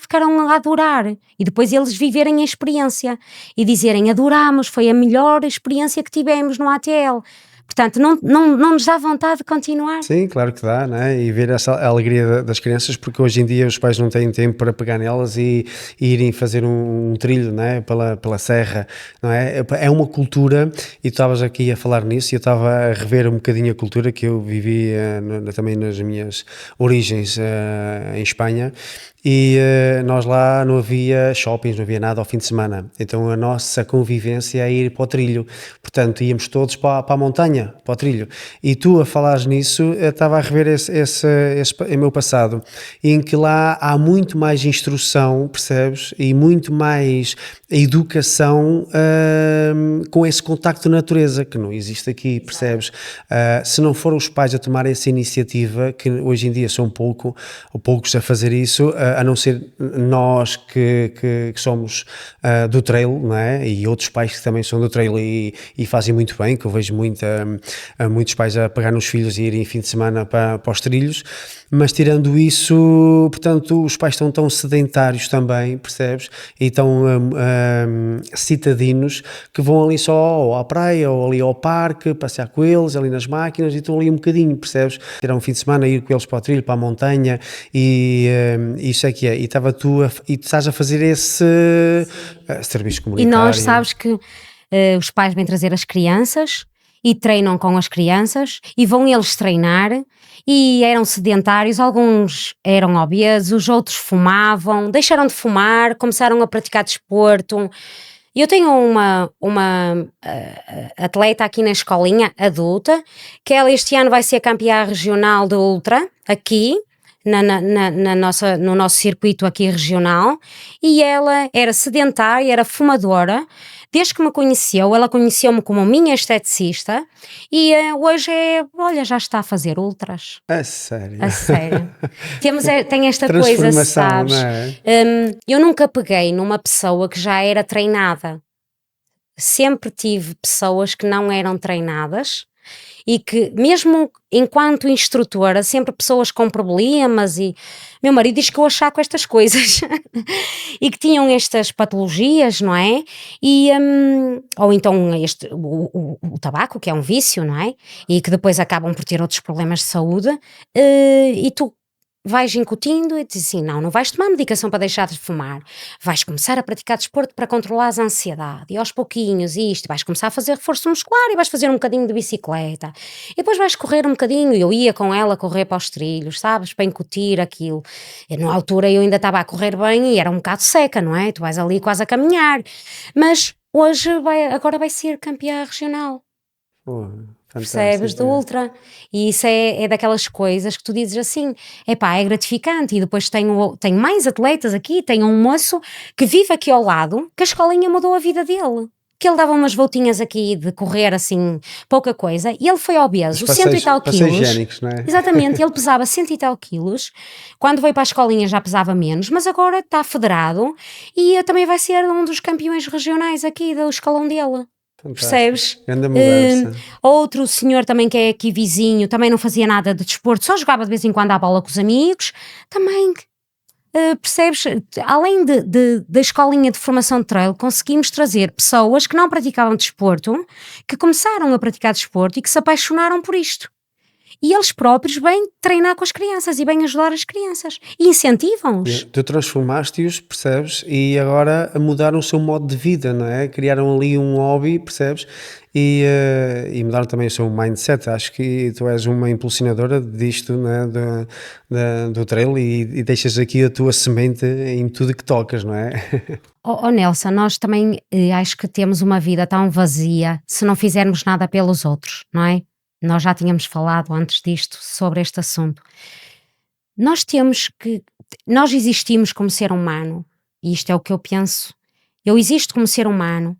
a adorar. E depois eles viverem a experiência e dizerem, adorámos, foi a melhor experiência que tivemos no ATL. Portanto, não nos dá vontade de continuar. Sim, claro que dá, né? E ver essa alegria das crianças, porque hoje em dia os pais não têm tempo para pegar nelas e irem fazer um trilho, né? Pela serra, não é? É uma cultura, e tu estavas aqui a falar nisso, e eu estava a rever um bocadinho a cultura que eu vivi também nas minhas origens em Espanha. E nós lá não havia shoppings, não havia nada ao fim de semana, então a nossa convivência é ir para o trilho, portanto íamos todos para a montanha, para o trilho, e tu a falares nisso, eu estava a rever esse meu passado, em que lá há muito mais instrução, percebes, e muito mais educação com esse contacto de natureza, que não existe aqui, percebes? Se não foram os pais a tomar essa iniciativa, que hoje em dia são poucos a fazer isso, a não ser nós que somos do trail, não é? E outros pais que também são do trail e fazem muito bem, que eu vejo muitos pais a pegar nos filhos e irem fim de semana para os trilhos, mas tirando isso, portanto, os pais estão tão sedentários também, percebes? E tão citadinos, que vão ali só ou à praia ou ali ao parque, passear com eles, ali nas máquinas, e estão ali um bocadinho, percebes? Tirar um fim de semana, ir com eles para o trilho, para a montanha, e isso é que é. E estás a fazer esse serviço comunitário. E nós, sabes que os pais vêm trazer as crianças e treinam com as crianças e vão eles treinar e eram sedentários, alguns eram obesos, outros fumavam, deixaram de fumar, começaram a praticar desporto. Eu tenho uma atleta aqui na escolinha, adulta, que ela este ano vai ser campeã regional de ultra, aqui, no nosso circuito aqui regional, e ela era sedentária, era fumadora. Desde que me conheceu, ela conheceu-me como minha esteticista e hoje olha, já está a fazer ultras. A sério? A sério. Tem esta coisa, Transformação, sabes? não é? Eu nunca peguei numa pessoa que já era treinada. Sempre tive pessoas que não eram treinadas e que, mesmo enquanto instrutora, sempre pessoas com problemas, e meu marido diz que eu achava com estas coisas e que tinham estas patologias, não é? E, ou então o tabaco, que é um vício, não é? E que depois acabam por ter outros problemas de saúde, e tu vais incutindo e dizes assim, não vais tomar medicação para deixar de fumar, vais começar a praticar desporto para controlar a ansiedade, e aos pouquinhos vais começar a fazer reforço muscular e vais fazer um bocadinho de bicicleta, e depois vais correr um bocadinho, e eu ia com ela correr para os trilhos, sabes, para incutir aquilo, e na altura eu ainda estava a correr bem e era um bocado seca, não é? Tu vais ali quase a caminhar, mas hoje agora vai ser campeã regional. Percebes, de ultra, e isso é daquelas coisas que tu dizes assim, epá, é gratificante. E depois tenho mais atletas aqui, tenho um moço que vive aqui ao lado, que a escolinha mudou a vida dele, que ele dava umas voltinhas aqui de correr assim, pouca coisa, e ele foi obeso, 100 e tal quilos, higiênicos, não é? exatamente, ele pesava 100 e tal quilos, quando veio para a escolinha já pesava menos, mas agora está federado e também vai ser um dos campeões regionais aqui do escalão dele. Percebes? Grande mudança. Outro senhor também que é aqui vizinho, também não fazia nada de desporto, só jogava de vez em quando à bola com os amigos, também, percebes? Além da escolinha de formação de trail, conseguimos trazer pessoas que não praticavam desporto, que começaram a praticar desporto e que se apaixonaram por isto. E eles próprios vêm treinar com as crianças e vêm ajudar as crianças e incentivam-os. Tu transformaste-os, percebes? E agora mudaram o seu modo de vida, não é? Criaram ali um hobby, percebes? E mudaram também o seu mindset. Acho que tu és uma impulsionadora disto, não é? Do trail, e deixas aqui a tua semente em tudo que tocas, não é? Nelson, nós também acho que temos uma vida tão vazia se não fizermos nada pelos outros, não é? Nós já tínhamos falado antes disto sobre este assunto. Nós existimos como ser humano, e isto é o que eu penso. Eu existo como ser humano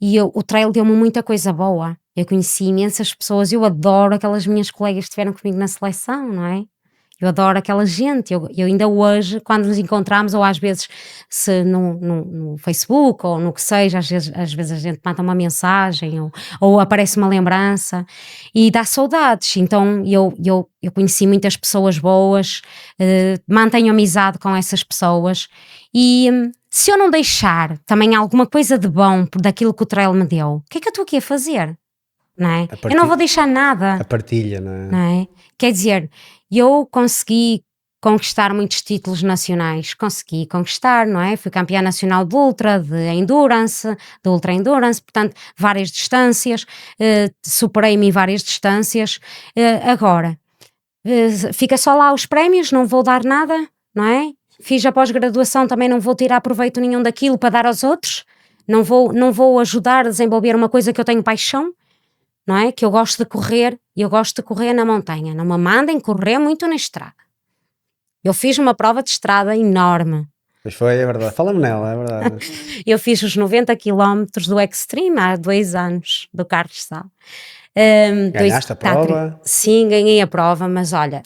e o trail deu-me muita coisa boa. Eu conheci imensas pessoas, eu adoro aquelas minhas colegas que estiveram comigo na seleção, não é? Eu adoro aquela gente, eu ainda hoje, quando nos encontramos, ou às vezes se no Facebook, ou no que seja, às vezes a gente manda uma mensagem, ou aparece uma lembrança, e dá saudades. Então eu conheci muitas pessoas boas, mantenho amizade com essas pessoas, e se eu não deixar também alguma coisa de bom daquilo que o trail me deu, o que é que eu estou aqui a fazer? Não é? Eu não vou deixar nada. A partilha, não é? Não é? Quer dizer, eu consegui conquistar muitos títulos nacionais, consegui conquistar, não é? Fui campeã nacional de ultra, de endurance, de ultra endurance, portanto, várias distâncias, superei-me em várias distâncias. Agora, fica só lá os prémios, não vou dar nada, não é? Fiz a pós-graduação, também não vou tirar proveito nenhum daquilo para dar aos outros, não vou ajudar a desenvolver uma coisa que eu tenho paixão, não é? Que eu gosto de correr, e eu gosto de correr na montanha, não me mandem correr muito na estrada. Eu fiz uma prova de estrada enorme. Pois foi, é verdade, fala-me nela, é verdade. Eu fiz os 90 km do Extreme há 2 anos, do Carlos Sal. Ganhaste a prova? Sim, ganhei a prova, mas olha,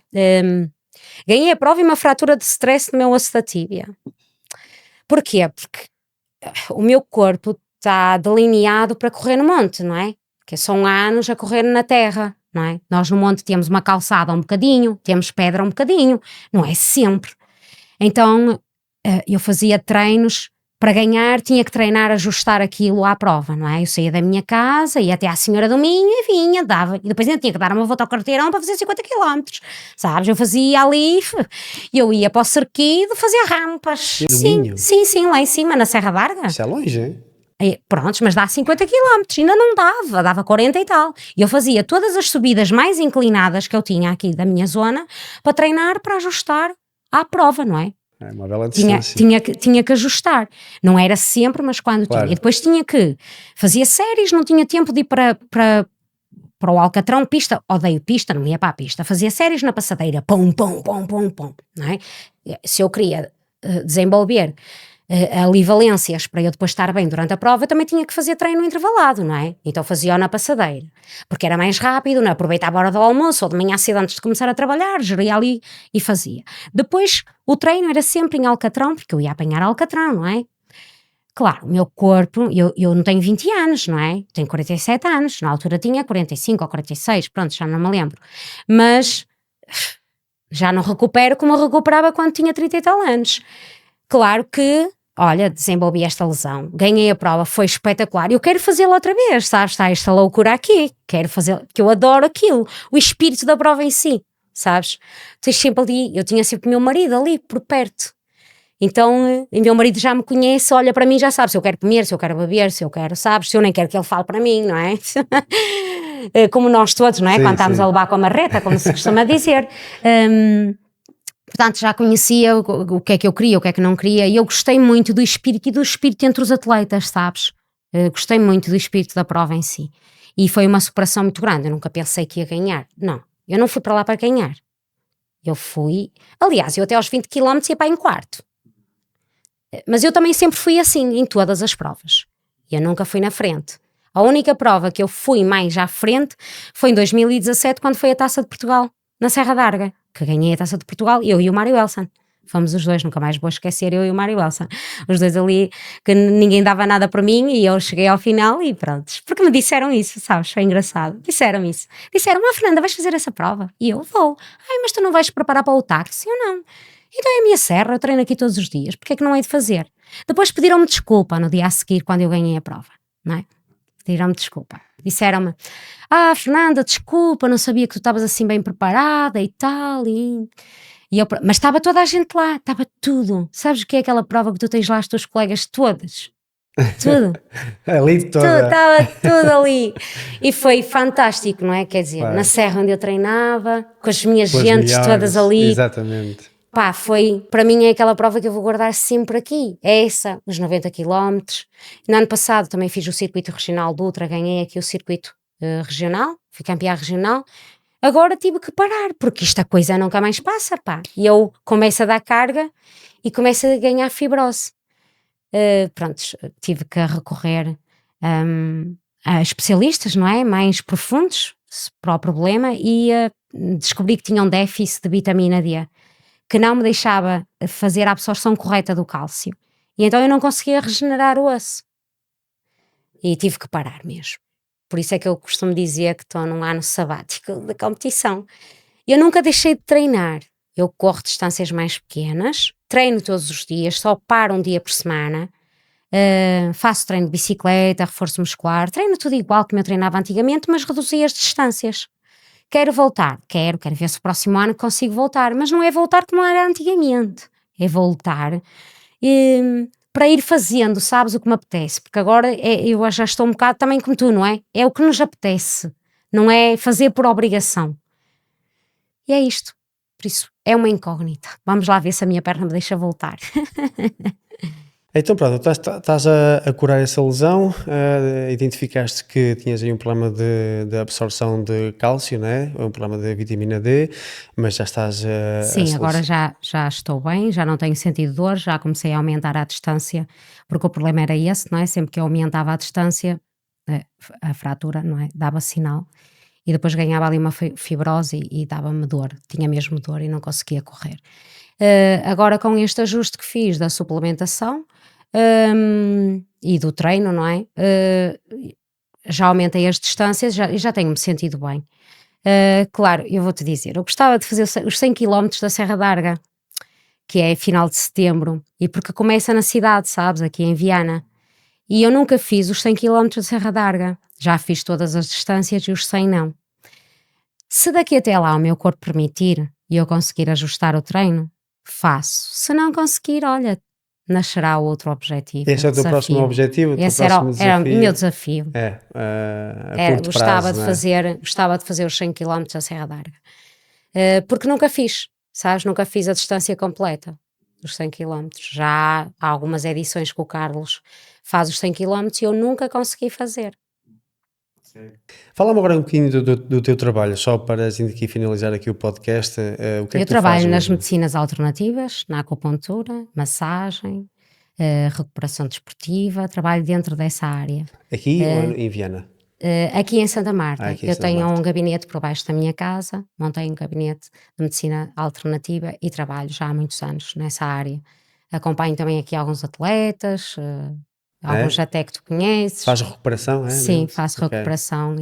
ganhei a prova e uma fratura de stress no meu osso da tíbia. Porquê? Porque o meu corpo está delineado para correr no monte, não é? Que são anos a correr na terra, não é? Nós no monte temos uma calçada um bocadinho, temos pedra um bocadinho, não é sempre. Então eu fazia treinos, para ganhar tinha que treinar, ajustar aquilo à prova, não é? Eu saía da minha casa, ia até à Senhora do Minho e vinha, dava, e depois ainda tinha que dar uma volta ao quarteirão para fazer 50 km, sabes? Eu fazia ali, eu ia para o Cerquido fazer rampas. Sim, sim, lá em cima, na Serra d'Arga. Isso é longe, hein? Prontos, mas dá 50 quilómetros, ainda não dava 40 e tal. E eu fazia todas as subidas mais inclinadas que eu tinha aqui da minha zona para treinar, para ajustar à prova, não é? É uma bela distância. Tinha que ajustar. Não era sempre, mas quando Claro. tinha. E depois fazia séries, não tinha tempo de ir para o Alcatrão, pista, odeio pista, não ia para a pista. Fazia séries na passadeira, pum, pum, pum, pum, pum, não é? Se eu queria desenvolver ali valências para eu depois estar bem durante a prova, eu também tinha que fazer treino intervalado, não é? Então fazia-o na passadeira, porque era mais rápido, não é? Aproveitava a hora do almoço ou de manhã cedo antes de começar a trabalhar, geria ali e fazia. Depois o treino era sempre em Alcatrão, porque eu ia apanhar Alcatrão, não é? Claro, o meu corpo, eu não tenho 20 anos, não é? Tenho 47 anos, na altura tinha 45 ou 46, pronto, já não me lembro. Mas já não recupero como eu recuperava quando tinha 30 e tal anos. Claro que, olha, desenvolvi esta lesão, ganhei a prova, foi espetacular. Eu quero fazê-la outra vez, sabes? Está esta loucura aqui, quero fazer, porque eu adoro aquilo, o espírito da prova em si, sabes? Tens sempre ali, eu tinha sempre o meu marido ali por perto. Então, o meu marido já me conhece, olha para mim, já sabe se eu quero comer, se eu quero beber, se eu quero, sabes? Se eu nem quero que ele fale para mim, não é? Como nós todos, não é? Sim, Quando estamos sim. a levar com a marreta, como se costuma dizer. Portanto, já conhecia o que é que eu queria, o que é que não queria, e eu gostei muito do espírito e do espírito entre os atletas, sabes? Gostei muito do espírito da prova em si. E foi uma superação muito grande, eu nunca pensei que ia ganhar. Não, eu não fui para lá para ganhar. Eu fui, aliás, eu até aos 20 km ia para em quarto. Mas eu também sempre fui assim, em todas as provas. Eu nunca fui na frente. A única prova que eu fui mais à frente foi em 2017, quando foi a Taça de Portugal, na Serra d'Arga, que ganhei a Taça de Portugal, eu e o Mário Elson. Fomos os dois, nunca mais vou esquecer, eu e o Mário Elson. Os dois ali, que ninguém dava nada para mim, e eu cheguei ao final e pronto. Porque me disseram isso, sabes? Foi engraçado. Disseram isso. Disseram, Fernanda, vais fazer essa prova? E eu vou. Mas tu não vais preparar para o táxi? Eu não. Então é a minha serra, eu treino aqui todos os dias, porque é que não hei de fazer? Depois pediram-me desculpa no dia a seguir, quando eu ganhei a prova, não é? Pediram-me desculpa. Disseram-me, Fernanda, desculpa, não sabia que tu estavas assim bem preparada e tal, mas estava toda a gente lá, estava tudo. Sabes o que é aquela prova que tu tens lá as tuas colegas todas? Tudo. Ali toda. Estava tudo ali. E foi fantástico, não é? Quer dizer, Claro. na serra onde eu treinava, com as minhas Pelas gentes milhares, todas ali. Exatamente. Pá, para mim é aquela prova que eu vou guardar sempre aqui, é essa, os 90 km. No ano passado também fiz o circuito regional do Ultra, ganhei aqui o circuito regional, fui campeã regional. Agora tive que parar, porque esta coisa nunca mais passa, pá. E eu começo a dar carga e começo a ganhar fibrose. Prontos, tive que recorrer a especialistas, não é? Mais profundos para o problema e descobri que tinha um déficit de vitamina D, que não me deixava fazer a absorção correta do cálcio. E então eu não conseguia regenerar o osso. E tive que parar mesmo. Por isso é que eu costumo dizer que estou num ano sabático de competição. Eu nunca deixei de treinar. Eu corro distâncias mais pequenas, treino todos os dias, só paro um dia por semana. Faço treino de bicicleta, reforço muscular, treino tudo igual como eu treinava antigamente, mas reduzi as distâncias. Quero voltar, quero ver se o próximo ano consigo voltar, mas não é voltar como era antigamente, é voltar para ir fazendo, sabes, o que me apetece, porque agora eu já estou um bocado também como tu, não é? É o que nos apetece, não é fazer por obrigação. E é isto, por isso é uma incógnita. Vamos lá ver se a minha perna me deixa voltar. Então pronto, estás a curar essa lesão, identificaste que tinhas aí um problema de absorção de cálcio, né? Um problema de vitamina D, mas já estás Sim, agora já estou bem, já não tenho sentido dor, já comecei a aumentar a distância, porque o problema era esse, não é? Sempre que eu aumentava a distância, a fratura, não é? Dava sinal, e depois ganhava ali uma fibrose e dava-me dor, tinha mesmo dor e não conseguia correr. Agora com este ajuste que fiz da suplementação e do treino, não é? Já aumentei as distâncias e já tenho-me sentido bem. Claro, eu vou-te dizer, eu gostava de fazer os 100 km da Serra d'Arga, que é final de setembro, e porque começa na cidade, sabes, aqui em Viana. E eu nunca fiz os 100 km da Serra d'Arga, já fiz todas as distâncias e os 100 não. Se daqui até lá o meu corpo permitir e eu conseguir ajustar o treino, faço. Se não conseguir, olha, nascerá outro objetivo, Esse é o teu próximo objetivo, o teu Esse próximo era o desafio? meu desafio. A curto prazo, não é? Gostava de fazer os 100 km da Serra d'Arga. Porque nunca fiz, sabes? Nunca fiz a distância completa dos 100 km. Já há algumas edições que o Carlos faz os 100 km e eu nunca consegui fazer. Fala-me agora um bocadinho do teu trabalho, só para a gente aqui finalizar aqui o podcast. O que é Eu que tu fazes trabalho nas hoje? medicinas alternativas, na acupuntura, massagem, recuperação desportiva, trabalho dentro dessa área. Aqui ou em Viena? Aqui em Santa Marta, Aqui em eu Santa tenho Marta. um gabinete por baixo da minha casa, montei um gabinete de medicina alternativa e trabalho já há muitos anos nessa área. Acompanho também aqui alguns atletas, alguns É? até que tu conheces. Faz recuperação, é Sim, mesmo? faço Ok. recuperação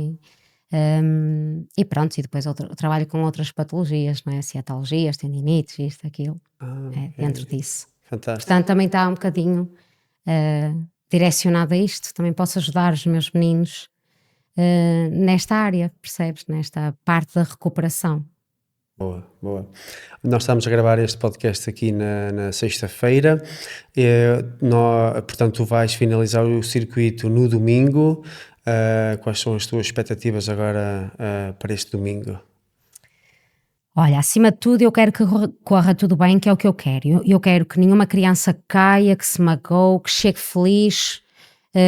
e pronto, e depois trabalho com outras patologias, não é? Ciatologias, tendinites, isto, aquilo, Ok. dentro disso. Fantástico. Portanto, também está um bocadinho direcionado a isto, também posso ajudar os meus meninos nesta área, percebes? Nesta parte da recuperação. Boa, boa. Nós estamos a gravar este podcast aqui na sexta-feira. Portanto, tu vais finalizar o circuito no domingo. Quais são as tuas expectativas agora para este domingo? Olha, acima de tudo, eu quero que corra tudo bem, que é o que eu quero. Eu quero que nenhuma criança caia, que se magoe, que chegue feliz,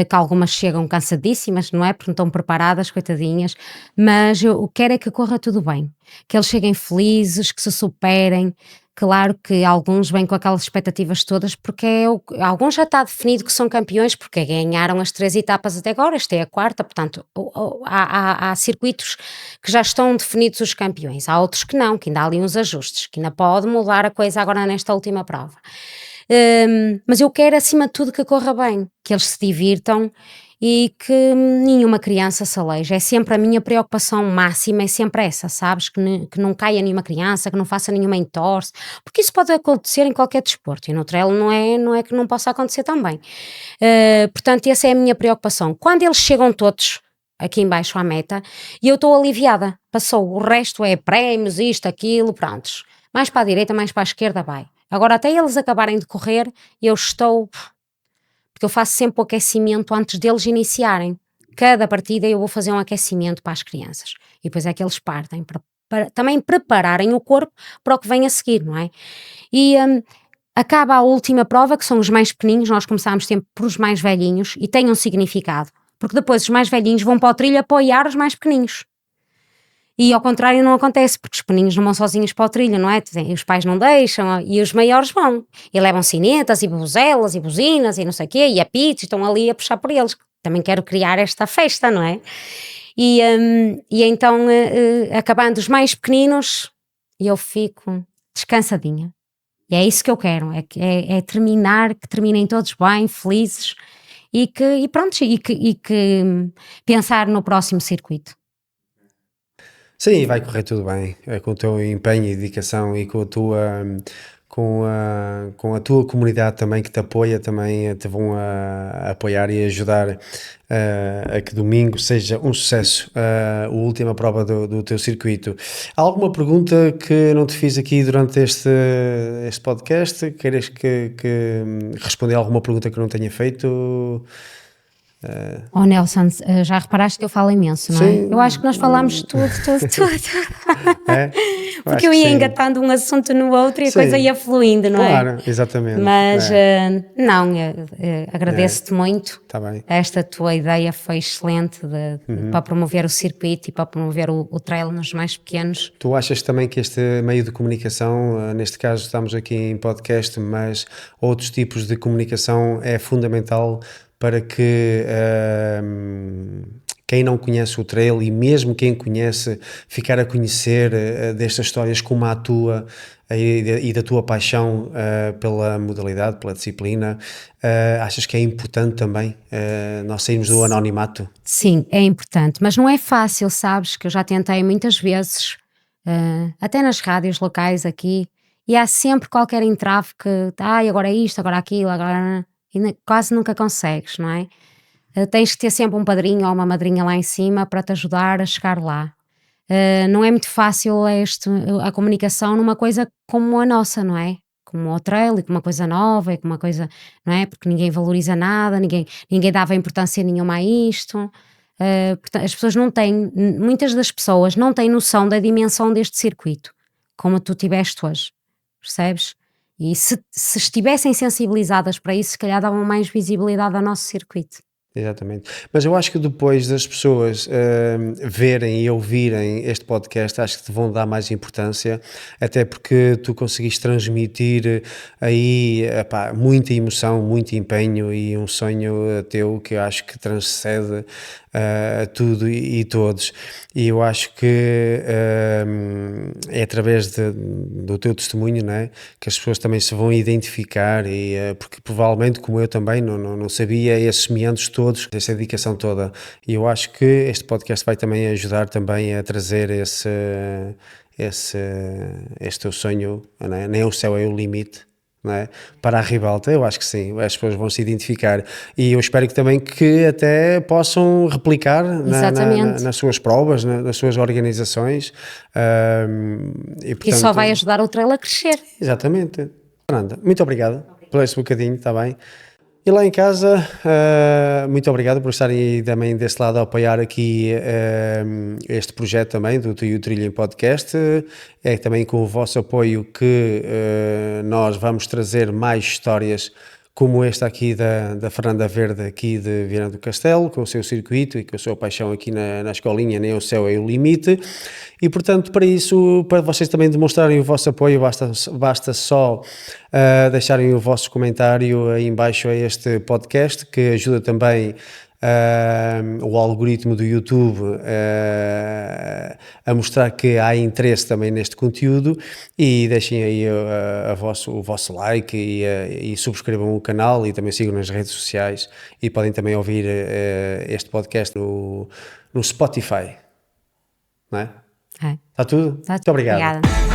que algumas chegam cansadíssimas, não é? Porque não estão preparadas, coitadinhas, mas eu quero é que corra tudo bem, que eles cheguem felizes, que se superem. Claro que alguns vêm com aquelas expectativas todas, porque alguns já está definido que são campeões, porque ganharam as 3 etapas até agora, esta é a 4ª, portanto, há circuitos que já estão definidos os campeões, há outros que não, que ainda há ali uns ajustes, que ainda pode mudar a coisa agora nesta última prova. Mas eu quero acima de tudo que corra bem, que eles se divirtam e que nenhuma criança se aleije. É sempre a minha preocupação máxima, é sempre essa, sabes? Que não caia nenhuma criança, que não faça nenhuma entorse, porque isso pode acontecer em qualquer desporto e no trail não é que não possa acontecer também. Portanto, essa é a minha preocupação. Quando eles chegam todos aqui embaixo à meta, e eu estou aliviada, passou, o resto é prémios, isto, aquilo, prontos. Mais para a direita, mais para a esquerda, vai. Agora, até eles acabarem de correr, eu estou... Porque eu faço sempre o aquecimento antes deles iniciarem. Cada partida eu vou fazer um aquecimento para as crianças. E depois é que eles partem, para também prepararem o corpo para o que vem a seguir, não é? E acaba a última prova, que são os mais pequeninhos, nós começámos sempre por os mais velhinhos, e tem um significado. Porque depois os mais velhinhos vão para o trilho apoiar os mais pequeninhos. E ao contrário não acontece, porque os pequeninos não vão sozinhos para o trilho, não é? Os pais não deixam, e os maiores vão. E levam sinetas, e buzelas, e buzinas, e não sei o quê, e apitos, e estão ali a puxar por eles. Também quero criar esta festa, não é? E então, acabando os mais pequeninos, eu fico descansadinha. E é isso que eu quero, é terminar, que terminem todos bem, felizes, e que pensar no próximo circuito. Sim, vai correr tudo bem, com o teu empenho e dedicação e com a tua comunidade também que te apoia, também te vão a apoiar e ajudar a que domingo seja um sucesso, a última prova do teu circuito. Há alguma pergunta que não te fiz aqui durante este podcast? Queres que responder a alguma pergunta que eu não tenha feito? Oh Nelson, já reparaste que eu falo imenso, não é? Sim. Eu acho que nós falámos tudo. É? Porque eu ia engatando um assunto no outro e a Sim. coisa ia fluindo, não é? Claro, exatamente. Mas não, agradeço-te muito. Tá bem. Esta tua ideia foi excelente para promover o circuito e para promover o trail nos mais pequenos. Tu achas também que este meio de comunicação, neste caso estamos aqui em podcast, mas outros tipos de comunicação é fundamental para que quem não conhece o trail e mesmo quem conhece ficar a conhecer destas histórias como a tua e da tua paixão pela modalidade, pela disciplina, achas que é importante também nós sairmos do anonimato? Sim, é importante, mas não é fácil, sabes, que eu já tentei muitas vezes, até nas rádios locais aqui, e há sempre qualquer entrave que, agora é isto, agora aquilo, agora... E quase nunca consegues, não é? Tens que ter sempre um padrinho ou uma madrinha lá em cima para te ajudar a chegar lá. Não é muito fácil a comunicação numa coisa como a nossa, não é? como o trail e como uma coisa nova e como uma coisa, não é? Porque ninguém valoriza nada, ninguém dava importância nenhuma a isto. Portanto, as pessoas não têm, muitas das pessoas não têm noção da dimensão deste circuito, como tu tiveste hoje, percebes? E se estivessem sensibilizadas para isso, se calhar davam mais visibilidade ao nosso circuito. Exatamente. Mas eu acho que depois das pessoas verem e ouvirem este podcast, acho que te vão dar mais importância, até porque tu conseguiste transmitir aí, epá, muita emoção, muito empenho e um sonho teu que eu acho que transcende tudo e todos. E eu acho que é através do teu testemunho, não é, que as pessoas também se vão identificar e porque provavelmente, como eu também, não sabia esses meandros todos, essa dedicação toda. E eu acho que este podcast vai também ajudar também a trazer este teu sonho, não é? Nem o céu é o limite, não é? Para a Ribalta, eu acho que sim, as pessoas vão se identificar e eu espero que também que até possam replicar nas suas provas, nas suas organizações e portanto, só vai ajudar o trail a crescer. Exatamente. Fernanda, muito obrigado por este bocadinho, está bem? E lá em casa, muito obrigado por estarem aí também desse lado a apoiar aqui este projeto também do Tu e o Trilha Podcast. É também com o vosso apoio que nós vamos trazer mais histórias como esta aqui da Fernanda Verde aqui de Viana do Castelo, com o seu circuito e com a sua paixão aqui na escolinha, nem o céu é o limite. E portanto, para isso, para vocês também demonstrarem o vosso apoio, basta só deixarem o vosso comentário aí em baixo a este podcast, que ajuda também o algoritmo do YouTube a mostrar que há interesse também neste conteúdo, e deixem aí o vosso like e subscrevam o canal e também sigam nas redes sociais, e podem também ouvir este podcast no Spotify, não é? Está tudo? Tá, Muito obrigado. Obrigada.